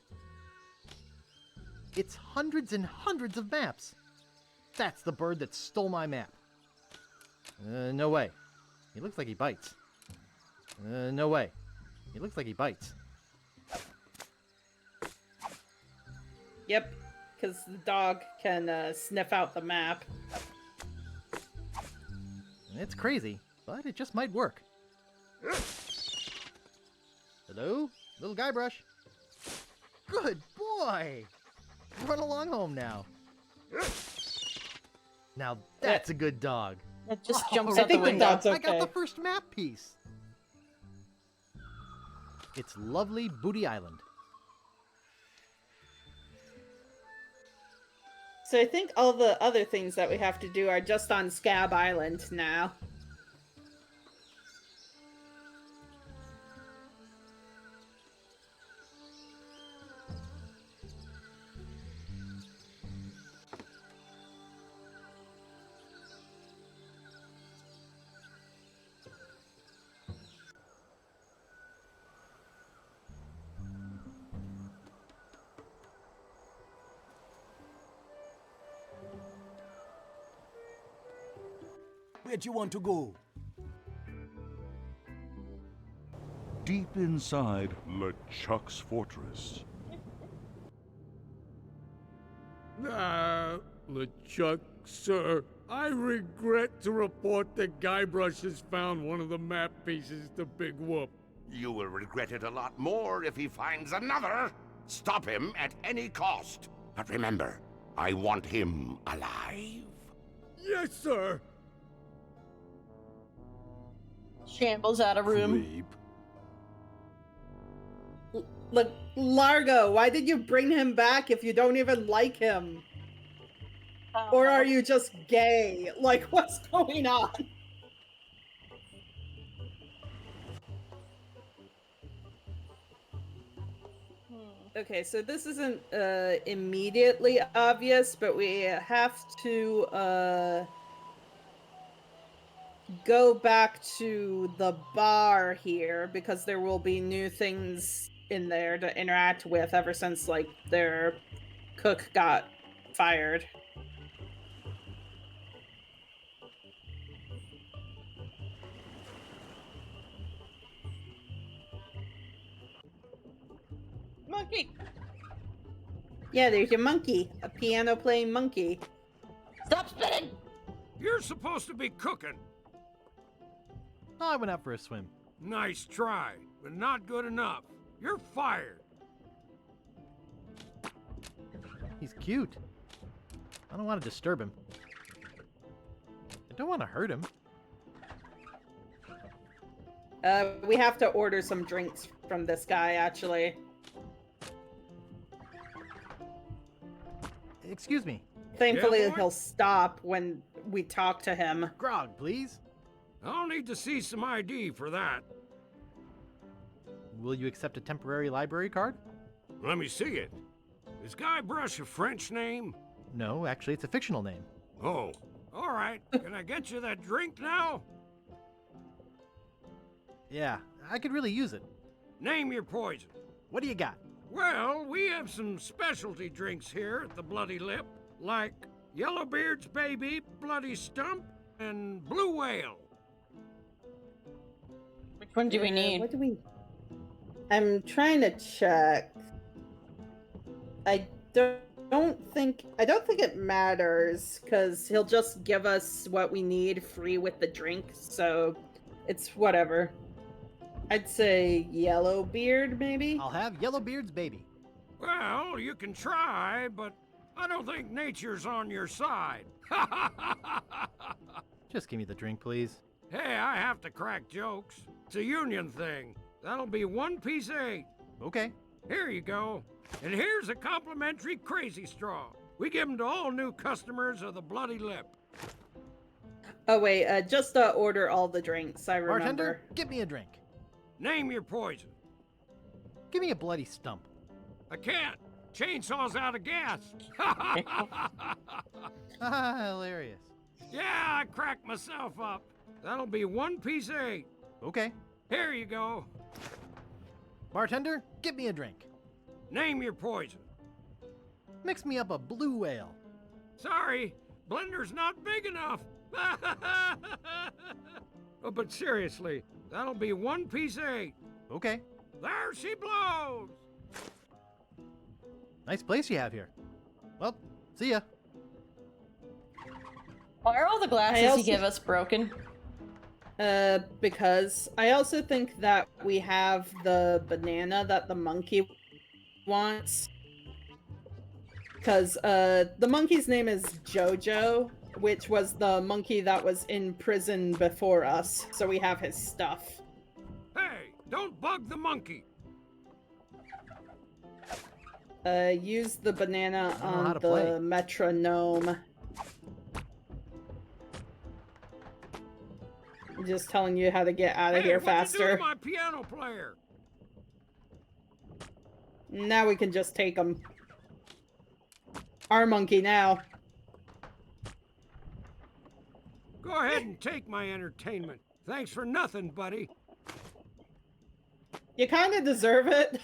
Speaker 3: It's hundreds and hundreds of maps. That's the bird that stole my map. No way. He looks like he bites. No way. He looks like he bites.
Speaker 2: Yep, because the dog can sniff out the map.
Speaker 3: It's crazy, but it just might work. Hello? Little Guybrush? Good boy! Run along home now. Now that's a good dog.
Speaker 1: It just jumps out the window.
Speaker 3: I got the first map piece. It's lovely Booty Island.
Speaker 2: So I think all the other things that we have to do are just on Scab Island now.
Speaker 6: Where'd you want to go?
Speaker 7: Deep inside LeChuck's fortress.
Speaker 4: LeChuck, sir, I regret to report that Guybrush has found one of the map pieces to Big Whoop.
Speaker 10: You will regret it a lot more if he finds another. Stop him at any cost. But remember, I want him alive.
Speaker 4: Yes, sir.
Speaker 1: Shambles out of room.
Speaker 2: Look, Largo, why did you bring him back if you don't even like him? Or are you just gay? Like, what's going on? Okay, so this isn't immediately obvious, but we have to go back to the bar here because there will be new things in there to interact with ever since, like, their cook got fired.
Speaker 1: Monkey!
Speaker 2: Yeah, there's your monkey. A piano-playing monkey.
Speaker 1: Stop spitting!
Speaker 4: You're supposed to be cooking.
Speaker 3: Oh, I went out for a swim.
Speaker 4: Nice try, but not good enough. You're fired.
Speaker 3: He's cute. I don't want to disturb him. I don't want to hurt him.
Speaker 2: We have to order some drinks from this guy, actually.
Speaker 3: Excuse me.
Speaker 2: Thankfully,
Speaker 4: Yeah, boy?
Speaker 2: he'll stop when we talk to him.
Speaker 3: Grog, please.
Speaker 4: I'll need to see some ID for that.
Speaker 3: Will you accept a temporary library card?
Speaker 4: Let me see it. Is Guybrush a French name?
Speaker 3: No, actually, it's a fictional name.
Speaker 4: Oh, all right. Can I get you that drink now?
Speaker 3: Yeah, I could really use it.
Speaker 4: Name your poison.
Speaker 3: What do you got?
Speaker 4: Well, we have some specialty drinks here at the Bloody Lip, like Yellowbeard's Baby, Bloody Stump, and Blue Whale.
Speaker 1: Which one do we need?
Speaker 2: What do we... I'm trying to check. I don't think it matters, because he'll just give us what we need free with the drink, so it's whatever. I'd say Yellowbeard, maybe?
Speaker 3: I'll have Yellowbeard's Baby.
Speaker 4: Well, you can try, but I don't think nature's on your side.
Speaker 3: Just give me the drink, please.
Speaker 4: Hey, I have to crack jokes. It's a union thing. That'll be 1 piece of 8.
Speaker 3: Okay.
Speaker 4: Here you go. And here's a complimentary Crazy Straw. We give them to all new customers of the Bloody Lip.
Speaker 2: Oh, wait, just order all the drinks, I remember.
Speaker 3: Bartender, get me a drink.
Speaker 4: Name your poison.
Speaker 3: Give me a bloody stump.
Speaker 4: I can't. Chainsaw's out of gas.
Speaker 3: Hilarious.
Speaker 4: Yeah, I cracked myself up. That'll be 1 piece of 8.
Speaker 3: Okay.
Speaker 4: Here you go.
Speaker 3: Bartender, get me a drink.
Speaker 4: Name your poison.
Speaker 3: Mix me up a blue ale.
Speaker 4: Sorry, blender's not big enough. Oh, but seriously, that'll be 1 piece of 8.
Speaker 3: Okay.
Speaker 4: There she blows!
Speaker 3: Nice place you have here. Well, see ya.
Speaker 1: Why are all the glasses
Speaker 2: also-
Speaker 1: you give us broken?
Speaker 2: Because I also think that we have the banana that the monkey wants. Because the monkey's name is Jojo, which was the monkey that was in prison before us. So we have his stuff.
Speaker 4: Hey, don't bug the monkey.
Speaker 2: Use the banana
Speaker 3: I don't know how
Speaker 2: on
Speaker 3: to
Speaker 2: the
Speaker 3: play.
Speaker 2: metronome. I'm just telling you how to get out of
Speaker 4: Hey,
Speaker 2: here
Speaker 4: what'd you do
Speaker 2: faster.
Speaker 4: to my piano player?
Speaker 2: Now we can just take him. Our monkey now.
Speaker 4: Go ahead and take my entertainment. Thanks for nothing, buddy.
Speaker 2: You kind of deserve it.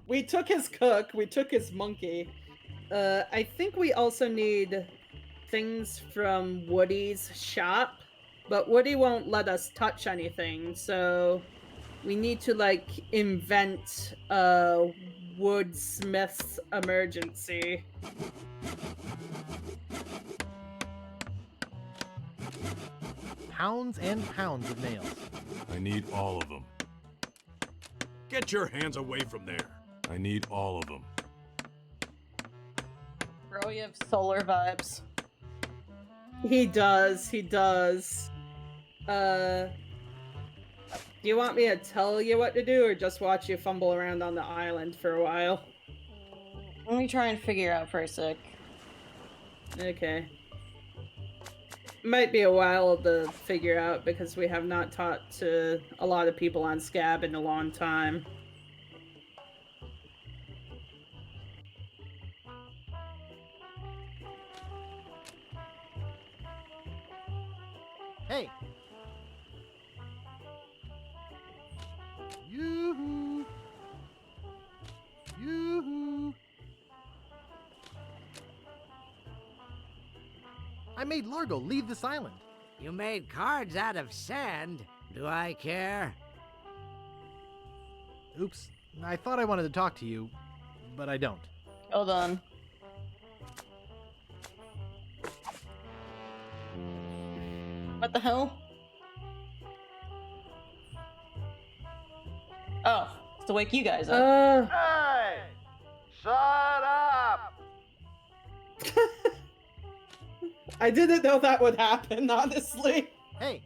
Speaker 2: We took his cook, we took his monkey. I think we also need things from Woody's shop, but Woody won't let us touch anything, so we need to, like, invent a woodsmith's emergency.
Speaker 3: Pounds and pounds of nails.
Speaker 14: I need all of them. Get your hands away from there. I need all of them.
Speaker 1: Bro, you have solar vibes.
Speaker 2: He does, he does. Do you want me to tell you what to do, or just watch you fumble around on the island for a while?
Speaker 1: Let me try and figure out for a sec.
Speaker 2: Okay. Might be a while to figure out, because we have not talked to a lot of people on Scab in a long time.
Speaker 3: Hey! Yoo-hoo! Yoo-hoo! I made Largo leave this island.
Speaker 15: You made cards out of sand. Do I care?
Speaker 3: Oops. I thought I wanted to talk to you, but I don't.
Speaker 1: Hold on. What the hell? Oh, it's to wake you guys up.
Speaker 17: Hey! Shut up!
Speaker 2: I didn't know that would happen, honestly.
Speaker 3: Hey!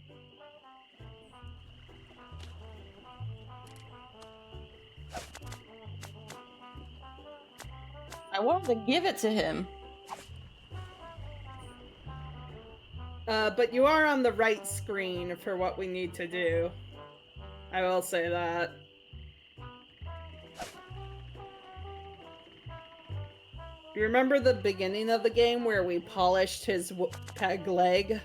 Speaker 1: I wanted to give it to him.
Speaker 2: But you are on the right screen for what we need to do. I will say that. You remember the beginning of the game where we polished his peg leg?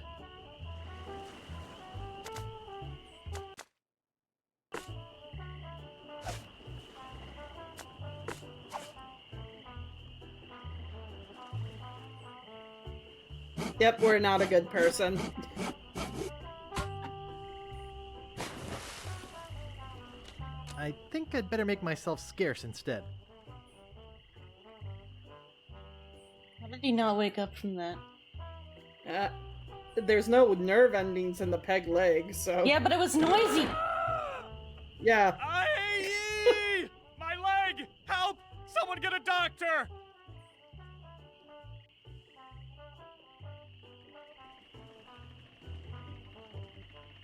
Speaker 2: Yep, we're not a good person.
Speaker 3: I think I'd better make myself scarce instead.
Speaker 1: How did he not wake up from that?
Speaker 2: There's no nerve endings in the peg leg, so...
Speaker 1: Yeah, but it was noisy!
Speaker 2: Yeah.
Speaker 23: Aye! My leg! Help! Someone get a doctor!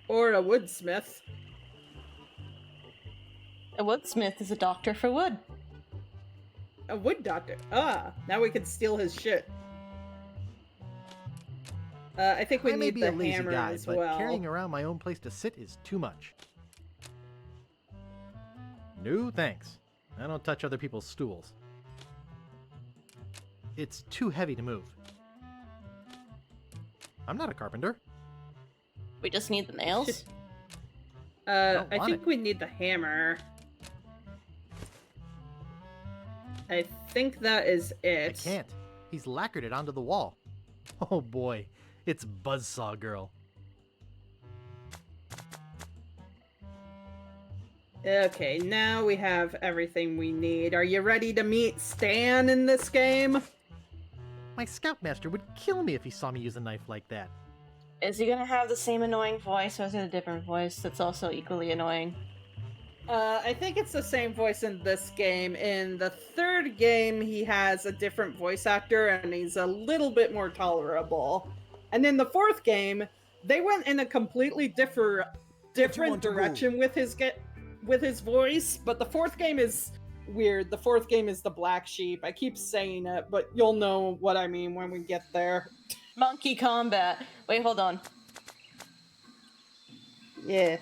Speaker 2: Or a woodsmith.
Speaker 1: A woodsmith is a doctor for wood.
Speaker 2: A wood doctor. Ah, now we can steal his shit. I think we
Speaker 3: I may
Speaker 2: need
Speaker 3: be
Speaker 2: the
Speaker 3: a lazy
Speaker 2: hammer
Speaker 3: guy,
Speaker 2: as
Speaker 3: but
Speaker 2: well.
Speaker 3: carrying around my own place to sit is too much. No thanks. I don't touch other people's stools. It's too heavy to move. I'm not a carpenter.
Speaker 1: We just need the nails?
Speaker 2: I think we need the hammer. I think that is it.
Speaker 3: I can't. He's lacquered it onto the wall. Oh boy, it's Buzzsaw Girl.
Speaker 2: Okay, now we have everything we need. Are you ready to meet Stan in this game?
Speaker 3: My Scoutmaster would kill me if he saw me use a knife like that.
Speaker 1: Is he gonna have the same annoying voice, or is it a different voice that's also equally annoying?
Speaker 2: I think it's the same voice in this game. In the third game, he has a different voice actor, and he's a little bit more tolerable. And in the fourth game, they went in a completely different direction with his voice. But the fourth game is weird. The fourth game is the black sheep. I keep saying it, but you'll know what I mean when we get there.
Speaker 1: Monkey combat. Wait, hold on.
Speaker 2: Yeah.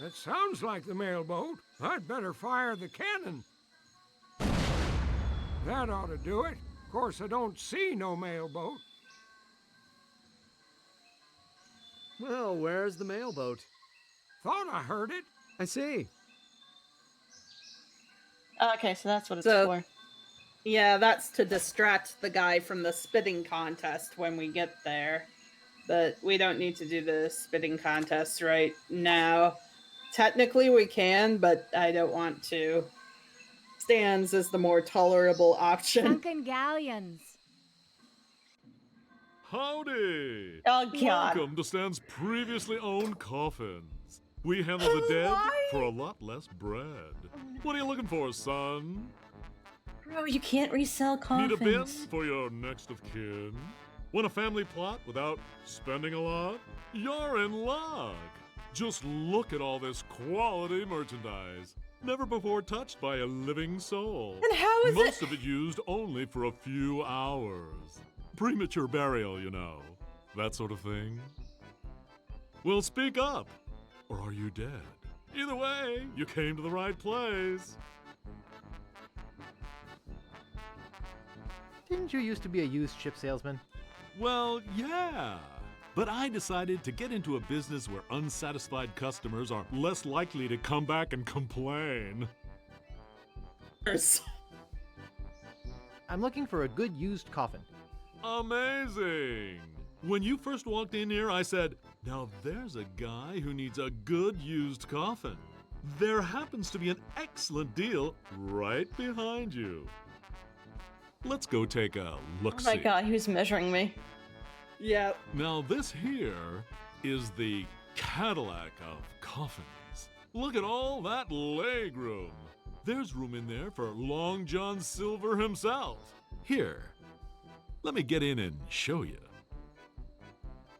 Speaker 4: That sounds like the mailboat. I'd better fire the cannon. That ought to do it. Of course, I don't see no mailboat.
Speaker 12: Well, where's the mailboat?
Speaker 4: Thought I heard it.
Speaker 12: I see.
Speaker 1: Okay, so that's what it's for.
Speaker 2: Yeah, that's to distract the guy from the spitting contest when we get there. But we don't need to do the spitting contest right now. Technically we can, but I don't want to. Stan's is the more tolerable option.
Speaker 16: Sunken galleons.
Speaker 18: Howdy!
Speaker 1: Oh, God.
Speaker 18: Welcome to Stan's previously owned coffins. We handle the dead for a lot less bread. What are you looking for, son?
Speaker 1: Bro, you can't resell coffins.
Speaker 18: Need a bin for your next of kin? Want a family plot without spending a lot? You're in luck. Just look at all this quality merchandise. Never before touched by a living soul.
Speaker 1: And how is
Speaker 18: Most of it used only for a few hours. Premature burial, you know. That sort of thing. Well, speak up. Or are you dead? Either way, you came to the right place.
Speaker 3: Didn't you used to be a used ship salesman?
Speaker 18: Well, yeah. But I decided to get into a business where unsatisfied customers are less likely to come back and complain.
Speaker 3: I'm looking for a good used coffin.
Speaker 18: Amazing! When you first walked in here, I said, now there's a guy who needs a good used coffin. There happens to be an excellent deal right behind you. Let's go take a look-see.
Speaker 1: Oh my God, who's measuring me?
Speaker 2: Yeah.
Speaker 18: Now this here is the Cadillac of coffins. Look at all that leg room. There's room in there for Long John Silver himself. Here, let me get in and show you.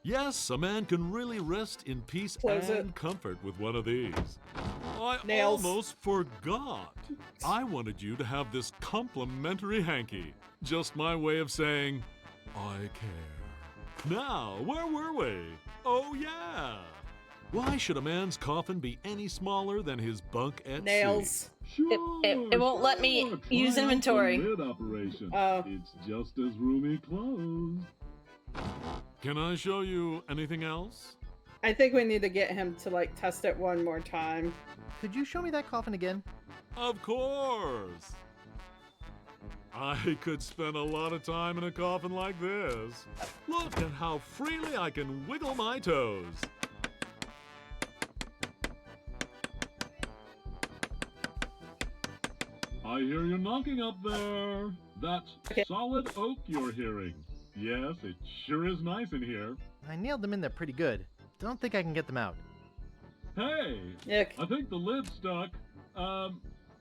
Speaker 18: Yes, a man can really rest in peace and comfort with one of these. I almost forgot. I wanted you to have this complimentary hanky. Just my way of saying, I care. Now, where were we? Oh, yeah. Why should a man's coffin be any smaller than his bunk at
Speaker 2: Nails.
Speaker 18: sea?
Speaker 1: It won't let me use inventory.
Speaker 18: It's just as roomy closed. Can I show you anything else?
Speaker 2: I think we need to get him to like test it one more time.
Speaker 3: Could you show me that coffin again?
Speaker 18: Of course. I could spend a lot of time in a coffin like this. Look at how freely I can wiggle my toes. I hear you knocking up there. That's solid oak you're hearing. Yes, it sure is nice in here.
Speaker 3: I nailed them in there pretty good. Don't think I can get them out.
Speaker 18: Hey, I think the lid's stuck.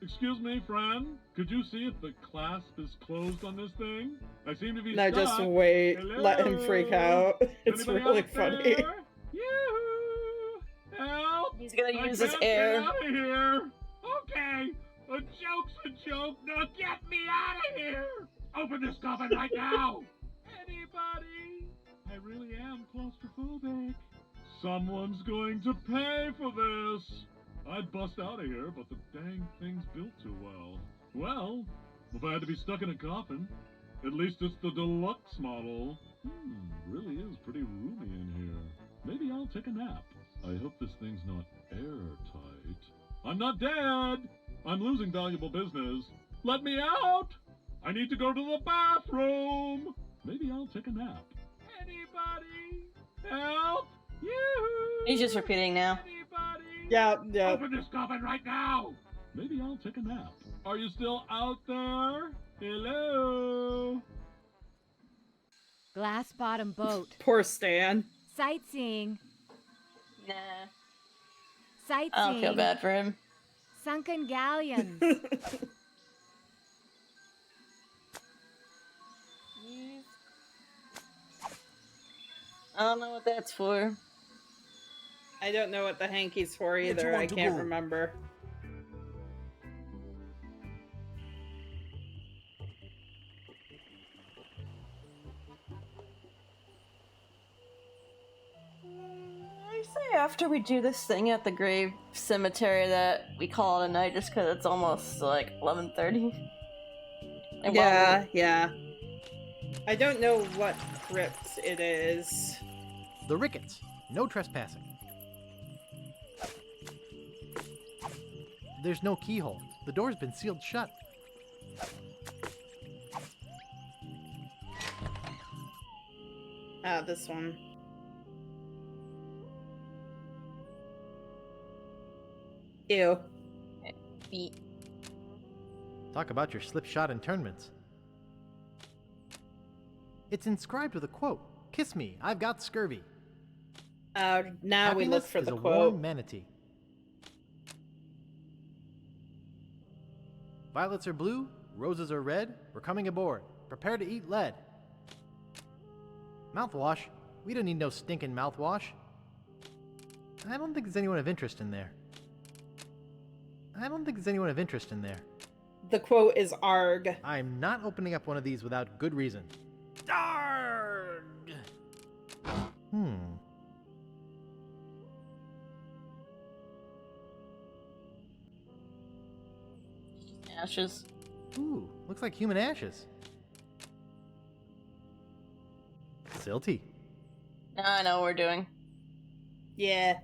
Speaker 18: Excuse me, friend. Could you see if the clasp is closed on this thing? I seem to be
Speaker 2: No,
Speaker 18: stuck.
Speaker 2: just wait.
Speaker 18: Hello?
Speaker 2: Let him freak out. It's
Speaker 18: Anybody
Speaker 2: really
Speaker 18: out
Speaker 2: funny.
Speaker 18: there? Yoo-hoo! Help!
Speaker 1: He's gonna
Speaker 18: I
Speaker 1: use his
Speaker 18: can't
Speaker 1: air.
Speaker 18: Get out of here. Okay, a joke's a joke. Now get me out of here! Open this coffin right now! Anybody? I really am claustrophobic. Someone's going to pay for this. I'd bust out of here, but the dang thing's built too well. Well, if I had to be stuck in a coffin, at least it's the deluxe model. Really is pretty roomy in here. Maybe I'll take a nap. I hope this thing's not airtight. I'm not dead! I'm losing valuable business. Let me out! I need to go to the bathroom! Maybe I'll take a nap. Anybody? Help! Yoo-hoo!
Speaker 1: He's just repeating now.
Speaker 2: Yeah.
Speaker 18: Open this coffin right now! Maybe I'll take a nap. Are you still out there? Hello?
Speaker 16: Glass bottom boat.
Speaker 2: Poor Stan.
Speaker 16: Sightseeing.
Speaker 1: Nah.
Speaker 16: Sightseeing.
Speaker 1: I don't feel bad for him.
Speaker 16: Sunken galleons.
Speaker 1: I don't know what that's for.
Speaker 2: I don't know what the hanky's for either. I can't remember.
Speaker 1: I say after we do this thing at the grave cemetery that we call it a night just because it's almost like 11:30.
Speaker 2: Yeah. I don't know what crypt it is.
Speaker 3: The Ricketts. No trespassing. There's no keyhole. The door's been sealed shut.
Speaker 2: Ah, this one. Ew.
Speaker 1: Feet.
Speaker 3: Talk about your slipshod internments. It's inscribed with a quote. Kiss me, I've got scurvy.
Speaker 2: Now we look
Speaker 3: Happiness
Speaker 2: for
Speaker 3: is
Speaker 2: the
Speaker 3: a
Speaker 2: quote.
Speaker 3: warm manatee. Violets are blue, roses are red. We're coming aboard. Prepare to eat lead. Mouthwash? We don't need no stinking mouthwash. I don't think there's anyone of interest in there.
Speaker 2: The quote is ARG.
Speaker 3: I'm not opening up one of these without good reason.
Speaker 2: ARG!
Speaker 1: Ashes.
Speaker 3: Ooh, looks like human ashes. Silty.
Speaker 1: Now I know what we're doing.
Speaker 2: Yeah.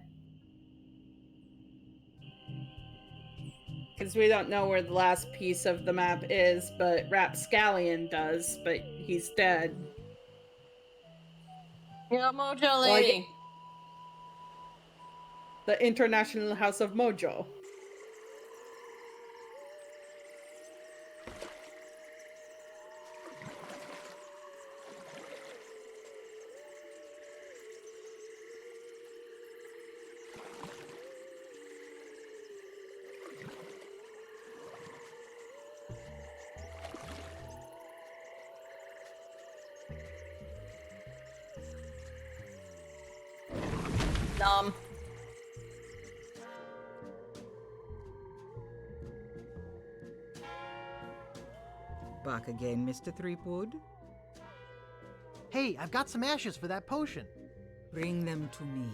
Speaker 2: Because we don't know where the last piece of the map is, but Rapscallion does, but he's dead.
Speaker 1: Yeah, Mojo Lady.
Speaker 2: Like, the International House of Mojo.
Speaker 5: Back again, Mr. Threepwood?
Speaker 3: Hey, I've got some ashes for that potion.
Speaker 5: Bring them to me.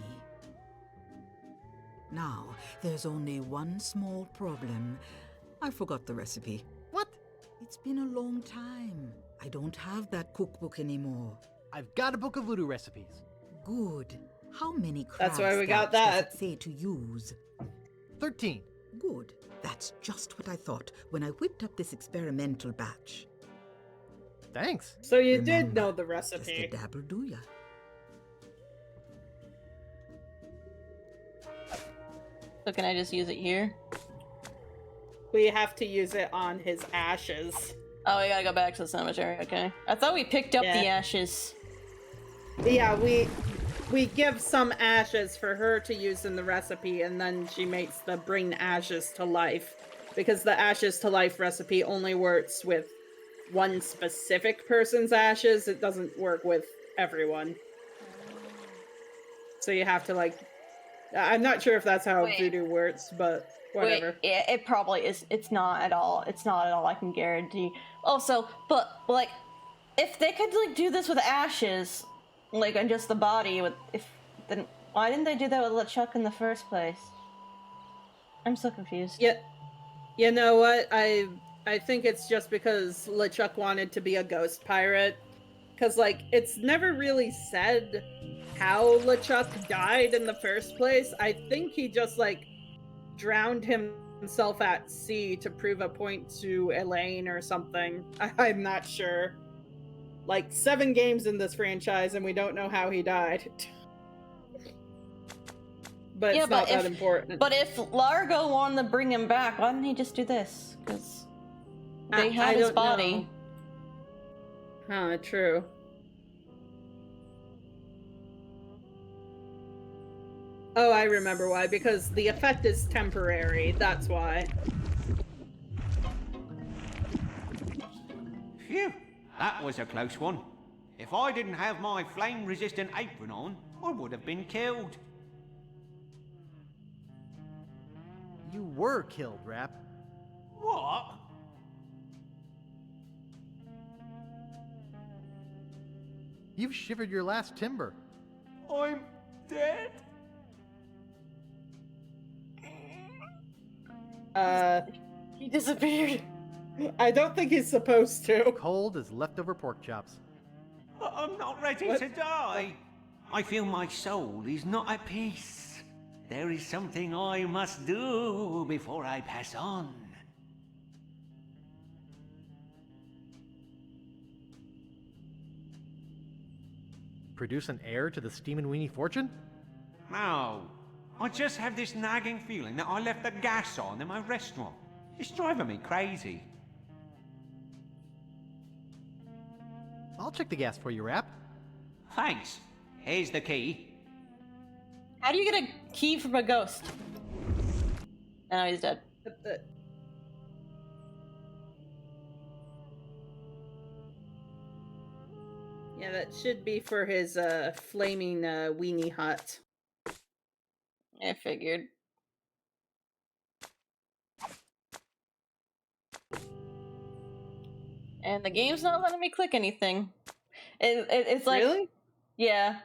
Speaker 5: Now, there's only one small problem. I forgot the recipe.
Speaker 3: What?
Speaker 5: It's been a long time. I don't have that cookbook anymore.
Speaker 3: I've got a book of voodoo recipes.
Speaker 5: Good. How many
Speaker 2: That's why we got
Speaker 5: crab scabs
Speaker 2: that.
Speaker 5: does it say to use?
Speaker 3: 13.
Speaker 5: Good. That's just what I thought when I whipped up this experimental batch.
Speaker 3: Thanks.
Speaker 2: So you did
Speaker 5: Remember,
Speaker 2: know the
Speaker 5: Just a
Speaker 2: recipe.
Speaker 5: dabble, do ya?
Speaker 1: So can I just use it here?
Speaker 2: We have to use it on his ashes.
Speaker 1: Oh, we gotta go back to the cemetery, okay. I thought we picked up the ashes.
Speaker 2: Yeah, we give some ashes for her to use in the recipe, and then she makes the bring ashes to life. Because the ashes to life recipe only works with one specific person's ashes. It doesn't work with everyone. So you have to, like... I'm not sure if that's how voodoo works, but whatever.
Speaker 1: Wait, it probably is. It's not at all. It's not at all, I can guarantee. Also, but, like, if they could, like, do this with ashes, like, on just the body, then why didn't they do that with LeChuck in the first place? I'm so confused.
Speaker 2: Yeah, you know what? I think it's just because LeChuck wanted to be a ghost pirate. Because, like, it's never really said how LeChuck died in the first place. I think he just, like, drowned himself at sea to prove a point to Elaine or something. I'm not sure. Like, 7 games in this franchise, and we don't know how he died. But
Speaker 1: Yeah,
Speaker 2: it's not that important.
Speaker 1: But if Largo wanted to bring him back, why didn't he just do this? Because they had his body.
Speaker 2: Huh, true. Oh, I remember why. Because the effect is temporary. That's why.
Speaker 15: Phew, that was a close one. If I didn't have my flame-resistant apron on, I would have been killed.
Speaker 3: You were killed, Rap.
Speaker 15: What?
Speaker 3: You've shivered your last timber.
Speaker 15: I'm dead?
Speaker 1: He disappeared.
Speaker 2: I don't think he's supposed to.
Speaker 3: Cold as leftover pork chops.
Speaker 15: I'm not ready to die. I feel my soul is not at peace. There is something I must do before I pass on.
Speaker 3: Produce an heir to the Steamin' Weenie fortune?
Speaker 15: No. I just have this nagging feeling that I left the gas on in my restaurant. It's driving me crazy.
Speaker 3: I'll check the gas for you, Rap.
Speaker 15: Thanks. Here's the key.
Speaker 1: How do you get a key from a ghost? Oh, he's dead.
Speaker 2: Yeah, that should be for his flaming weenie hut.
Speaker 1: I figured. And the game's not letting me click anything. It's like,
Speaker 2: really?
Speaker 1: Yeah.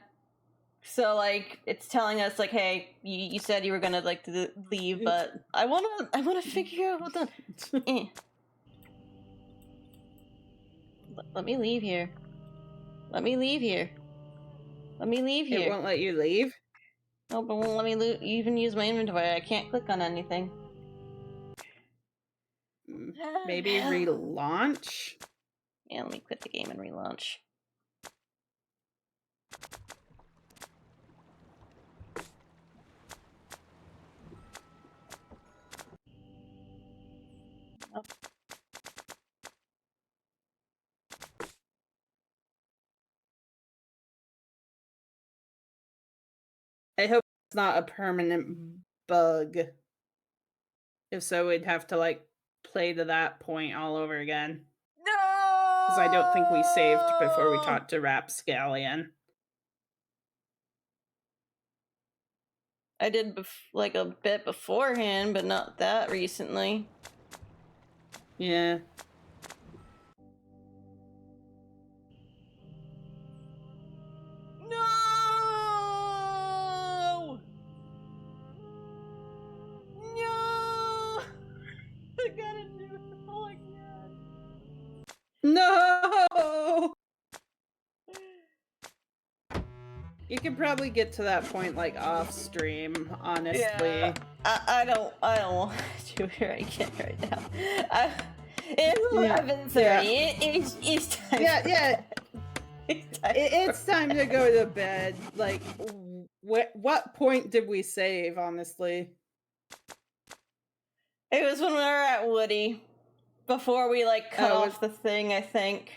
Speaker 1: So like, it's telling us like, hey, you said you were gonna like to leave, but I wanna figure out what the. Let me leave here. Let me leave here. Let me leave here.
Speaker 2: It won't let you leave?
Speaker 1: No, but won't let me even use my inventory. I can't click on anything.
Speaker 2: Maybe relaunch?
Speaker 1: Yeah, let me quit the game and relaunch. Oh.
Speaker 2: I hope it's not a permanent bug. If so, we'd have to like play to that point all over again.
Speaker 1: No!
Speaker 2: Because I don't think we saved before we talked to Rapscallion.
Speaker 1: I did like a bit beforehand, but not that recently.
Speaker 2: Yeah.
Speaker 1: No! No! I gotta do it all again.
Speaker 2: No! You can probably get to that point like off stream, honestly.
Speaker 1: Yeah, I don't want to do it right now. It's 11:30.
Speaker 2: Yeah.
Speaker 1: It's time.
Speaker 2: Yeah. It's time to go to bed. Like, what point did we save? Honestly,
Speaker 1: it was when we were at Woody, before we like cut off the thing. I think.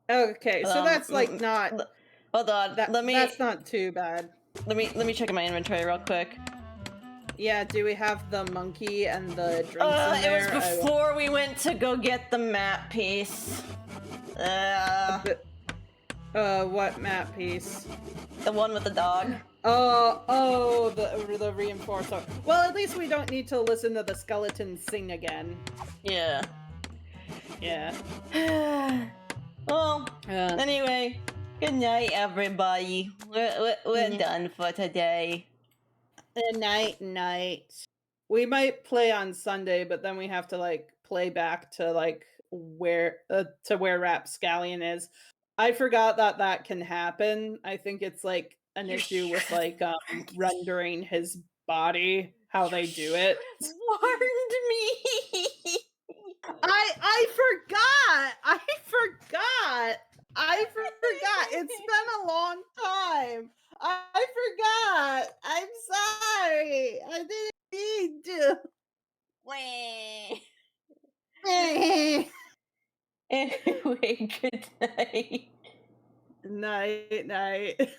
Speaker 2: Okay, so that's like not.
Speaker 1: Hold on.
Speaker 2: That's not too bad.
Speaker 1: Let me check my inventory real quick.
Speaker 2: Yeah, do we have the monkey and the drinks in there?
Speaker 1: It was before we went to go get the map piece.
Speaker 2: What map piece?
Speaker 1: The one with the dog.
Speaker 2: Oh, the reinforcer. Well, at least we don't need to listen to the skeleton sing again.
Speaker 1: Yeah.
Speaker 2: Yeah.
Speaker 1: Well, anyway, good night, everybody. We're done for today.
Speaker 2: Night. We might play on Sunday, but then we have to like play back to like where Rapscallion is. I forgot that that can happen. I think it's like an issue with like rendering his body how they do it.
Speaker 1: Warned me.
Speaker 2: I forgot. I forgot. It's been a long time. I forgot. I'm sorry. I didn't mean to.
Speaker 1: Anyway, good night.
Speaker 2: Night.